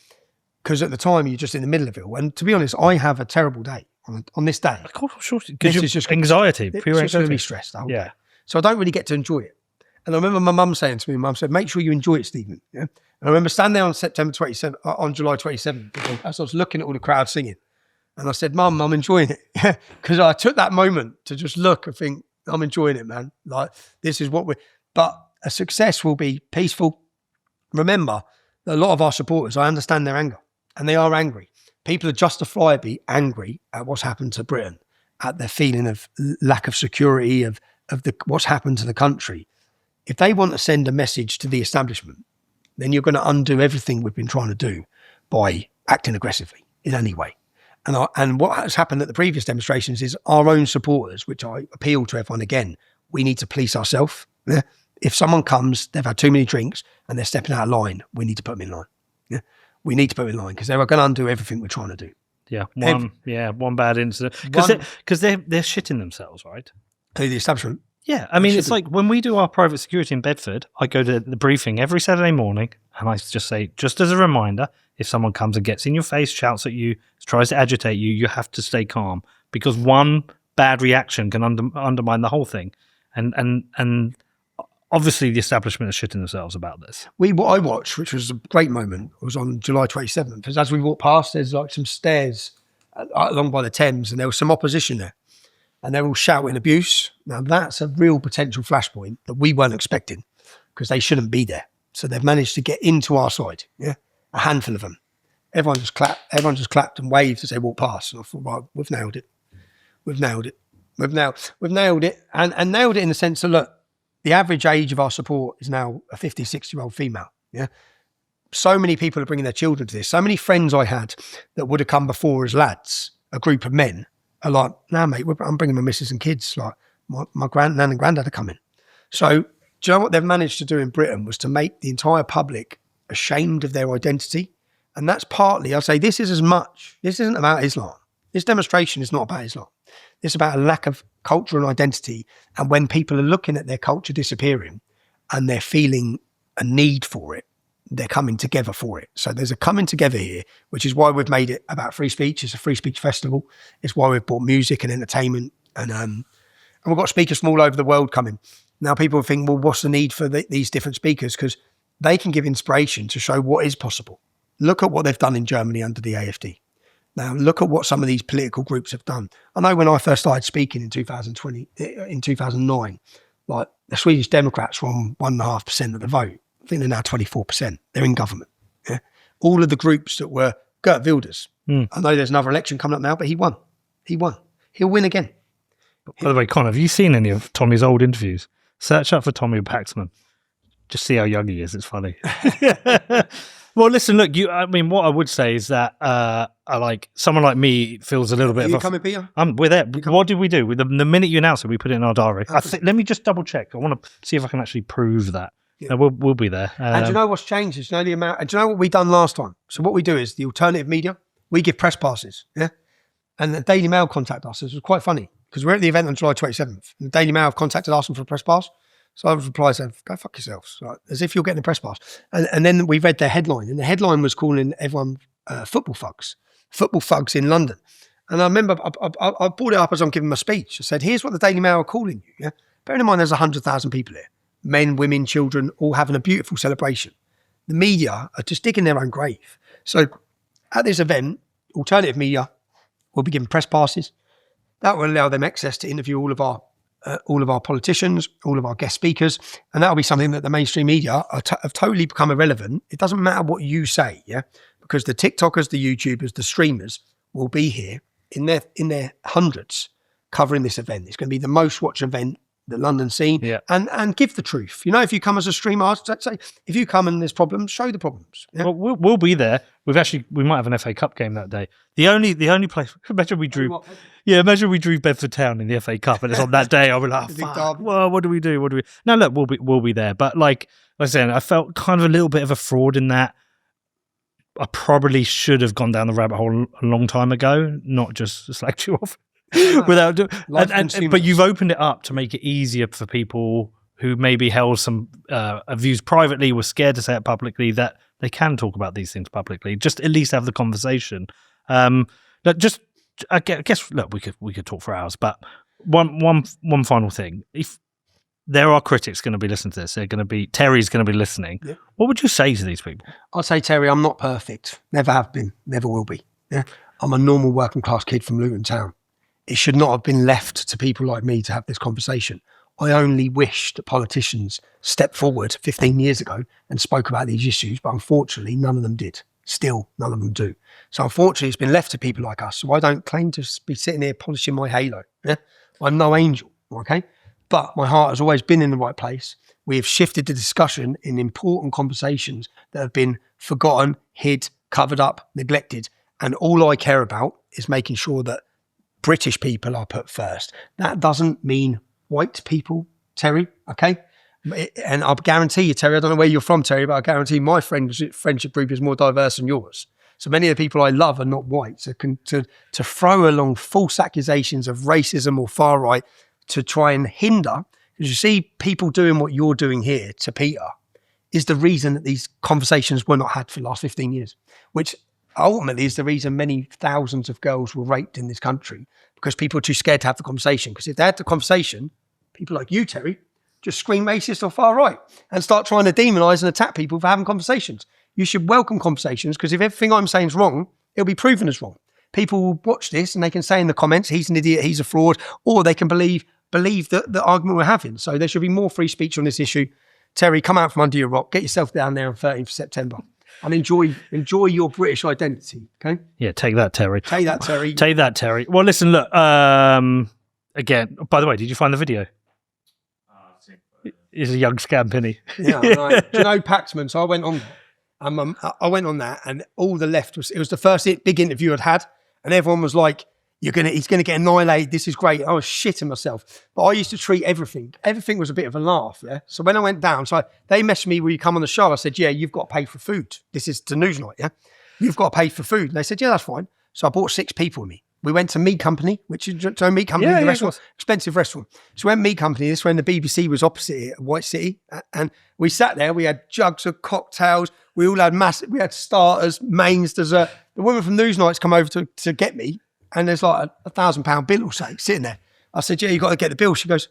because at the time you're just in the middle of it all. And to be honest, I have a terrible day on this day. Of course, sure. Because it's just anxiety. It's just going to be stressed the whole day. So I don't really get to enjoy it. And I remember my mum saying to me, Mum said, make sure you enjoy it, Stephen. Yeah? And I remember standing there on July 27th, as I was looking at all the crowd singing. And I said, Mum, I'm enjoying it. Because I took that moment to just look and think, I'm enjoying it, man. Like, this is what but a success will be peaceful. Remember, a lot of our supporters, I understand their anger, and they are angry. People are justifiably angry at what's happened to Britain, at their feeling of lack of security, of what's happened to the country. If they want to send a message to the establishment, then you're going to undo everything we've been trying to do by acting aggressively in any way. And what has happened at the previous demonstrations is our own supporters, which I appeal to everyone again, we need to police ourselves. Yeah? If someone comes, they've had too many drinks and they're stepping out of line, we need to put them in line. Yeah? We need to put them in line because they are going to undo everything we're trying to do. Yeah, one bad incident. Because they're shitting themselves, right? Who, the establishment? Yeah, I mean, it's like when we do our private security in Bedford, I go to the briefing every Saturday morning and I just say, just as a reminder, if someone comes and gets in your face, shouts at you, tries to agitate you, you have to stay calm because one bad reaction can undermine the whole thing. And obviously the establishment are shitting themselves about this. What I watched, which was a great moment, was on July 27th. Because as we walked past, there's like some stairs along by the Thames and there was some opposition there. And they're all shouting abuse. Now, that's a real potential flashpoint that we weren't expecting because they shouldn't be there. So they've managed to get into our side, yeah? A handful of them. Everyone just clapped and waved as they walked past. And I thought, right, we've nailed it. We've nailed it. We've nailed it. And nailed it in the sense that, look, the average age of our support is now a 50, 60-year-old female, yeah? So many people are bringing their children to this. So many friends I had that would have come before as lads, a group of men, are like, nah, mate, I'm bringing my missus and kids. Like, my nan and granddad are coming. So, do you know what they've managed to do in Britain was to make the entire public ashamed of their identity? And that's partly, I'll say, this isn't about Islam. This demonstration is not about Islam. It's about a lack of culture and identity. And when people are looking at their culture disappearing and they're feeling a need for it, they're coming together for it. So there's a coming together here, which is why we've made it about free speech. It's a free speech festival. It's why we've brought music and entertainment. And we've got speakers from all over the world coming. Now people think, well, what's the need for these different speakers? Because they can give inspiration to show what is possible. Look at what they've done in Germany under the AfD. Now look at what some of these political groups have done. I know when I first started speaking in 2009, like the Swedish Democrats were on 1.5% of the vote. I think they're now 24%. They're in government. Yeah? All of the groups that were Geert Wilders. I know there's another election coming up now, but he won. He'll win again. By the way, Con, have you seen any of Tommy's old interviews? Search up for Tommy Paxman. Just see how young he is. It's funny. Well, listen, look, what I would say is that like someone like me feels a little bit Are you coming, Peter? We're there. What did we do? The minute you announced it, we put it in our diary. Let me just double check. I want to see if I can actually prove that. Yeah. We'll be there. And do you know what's changed? Do you know the amount? And do you know what we done last time? So what we do is the alternative media, we give press passes, yeah? And the Daily Mail contacted us. It was quite funny because we're at the event on July 27th. And the Daily Mail have contacted us for a press pass. So I replied saying, go fuck yourselves, like, as if you're getting a press pass. And then we read their headline. And the headline was calling everyone football thugs in London. And I remember I brought it up as I'm giving my speech. I said, here's what the Daily Mail are calling you. Yeah? Bearing in mind there's 100,000 people here. Men, women, children, all having a beautiful celebration. The media are just digging their own grave. So at this event, alternative media will be given press passes. That will allow them access to interview all of our politicians, all of our guest speakers, and that will be something that the mainstream media have totally become irrelevant. It doesn't matter what you say, yeah, because the TikTokers, the YouTubers, the streamers will be here in their hundreds covering this event. It's going to be the most watched event that London's seen, yeah. And give the truth. You know, if you come as a streamer, I'd say if you come and there's problems, show the problems. Yeah? Well, we'll be there. We might have an FA Cup game that day. The only place. Imagine we drew Bedford Town in the FA Cup, and it's on that day. I'll be like, fuck, well, what do we do? No, look, we'll be there. But like I said, I felt kind of a little bit of a fraud in that. I probably should have gone down the rabbit hole a long time ago, not just slacked you off. But you've opened it up to make it easier for people who maybe held some views privately, were scared to say it publicly, that they can talk about these things publicly. Just at least have the conversation. I guess look, we could talk for hours, but one final thing: if there are critics going to be listening to this, Terry's going to be listening. Yeah. What would you say to these people? I'd say, Terry, I'm not perfect. Never have been. Never will be. Yeah, I'm a normal working class kid from Luton Town. It should not have been left to people like me to have this conversation. I only wish that politicians stepped forward 15 years ago and spoke about these issues, but unfortunately, none of them did. Still, none of them do. So unfortunately, it's been left to people like us. So I don't claim to be sitting here polishing my halo. Yeah? I'm no angel, okay? But my heart has always been in the right place. We have shifted the discussion in important conversations that have been forgotten, hid, covered up, neglected. And all I care about is making sure that British people are put first. That doesn't mean white people Terry, okay? And I guarantee you, Terry, I don't know where you're from, Terry, but I guarantee my friendship group is more diverse than yours. So many of the people I love are not white. So to throw along false accusations of racism or far right to try and hinder, because you see people doing what you're doing here to Peter, is the reason that these conversations were not had for the last 15 years, which ultimately is the reason many thousands of girls were raped in this country, because people are too scared to have the conversation. Because if they had the conversation, people like you, Terry, just scream racist or far right and start trying to demonise and attack people for having conversations. You should welcome conversations, because if everything I'm saying is wrong, it'll be proven as wrong. People will watch this and they can say in the comments, he's an idiot, he's a fraud, or they can believe the argument we're having. So there should be more free speech on this issue. Terry, come out from under your rock, get yourself down there on 13th of September and enjoy your British identity, okay? Yeah, take that, Terry. Take that, Terry. Take that, Terry. Well, listen, look, again, by the way, did you find the video? He's a young scampenny. Yeah, right. Do you know Paxman? So I went on that, and all the left it was the first big interview I'd had, and everyone was like, he's gonna get annihilated, this is great. I was shitting myself. But I used to treat everything was a bit of a laugh, yeah? So when I went down, they messaged me, will you come on the show? I said, yeah, you've got to pay for food. This is to Newsnight, yeah? You've got to pay for food. And they said, yeah, that's fine. So I brought 6 people with me. We went to Meat Company, which is Meat Company, the restaurant, expensive restaurant. So we went to Meat Company, this is when the BBC was opposite it, White City. And we sat there, we had jugs of cocktails, we all had we had starters, mains, dessert. The woman from Newsnight's come over to get me, and there's like a £1,000 bill or something sitting there. I said, yeah, you got to get the bill. She goes,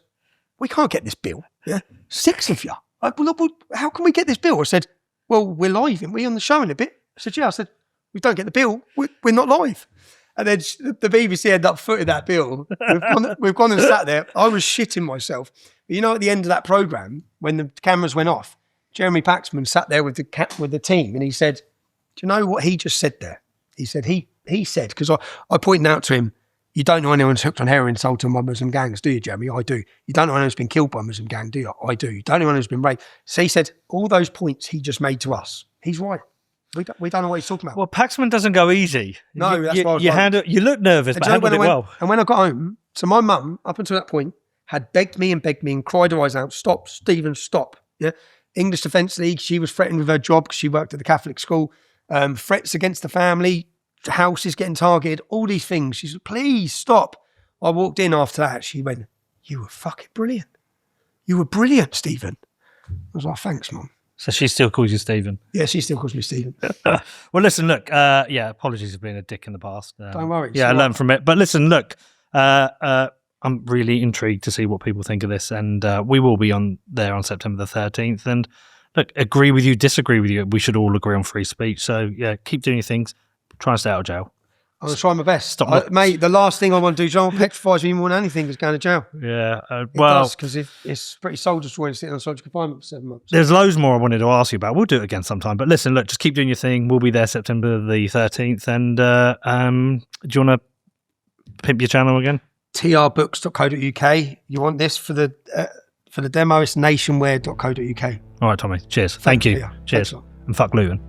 we can't get this bill. Yeah, 6 of you. Well, how can we get this bill? I said, well, we're live, aren't we, on the show in a bit? I said, yeah. I said, we don't get the bill, we're not live. And then the BBC ended up footing that bill. We've gone and sat there. I was shitting myself. But you know, at the end of that programme, when the cameras went off, Jeremy Paxman sat there with the team, and he said, do you know what he just said there? He said, he said, because I pointed out to him, you don't know anyone's hooked on heroin sold to by Muslim gangs, do you, Jeremy? I do. You don't know anyone who's been killed by a Muslim gang, do you? I do. You don't know anyone who's been raped. So he said, all those points he just made to us, he's right. We don't know what he's talking about. Well, Paxman doesn't go easy. No, that's why I was you look nervous, but handled it well. And when I got home, so my mum, up until that point, had begged me and cried her eyes out, stop, Stephen, stop. Yeah, English Defence League, she was threatened with her job because she worked at the Catholic school, threats against the family, houses getting targeted, all these things. She said, please stop. I walked in after that, she went, you were fucking brilliant. You were brilliant, Stephen. I was like, thanks, Mum. So she still calls you Stephen? Yeah, she still calls me Stephen. Well, listen, look, apologies for being a dick in the past. Don't worry. Yeah, I learned from it. But listen, look, I'm really intrigued to see what people think of this, and we will be on there on September the 13th. And look, agree with you, disagree with you, we should all agree on free speech. So, yeah, keep doing your things. Try and stay out of jail. I'm going to try my best. Mate, the last thing I want to do, John, petrifies me more than anything is going to jail. Yeah. Because it's pretty soul destroying sitting on solitary confinement for 7 months. There's loads more I wanted to ask you about. We'll do it again sometime. But listen, look, just keep doing your thing. We'll be there September the 13th. And do you want to pimp your channel again? trbooks.co.uk. You want this for the demo? It's nationware.co.uk. All right, Tommy. Cheers. Thank you. Cheers. And fuck Luton.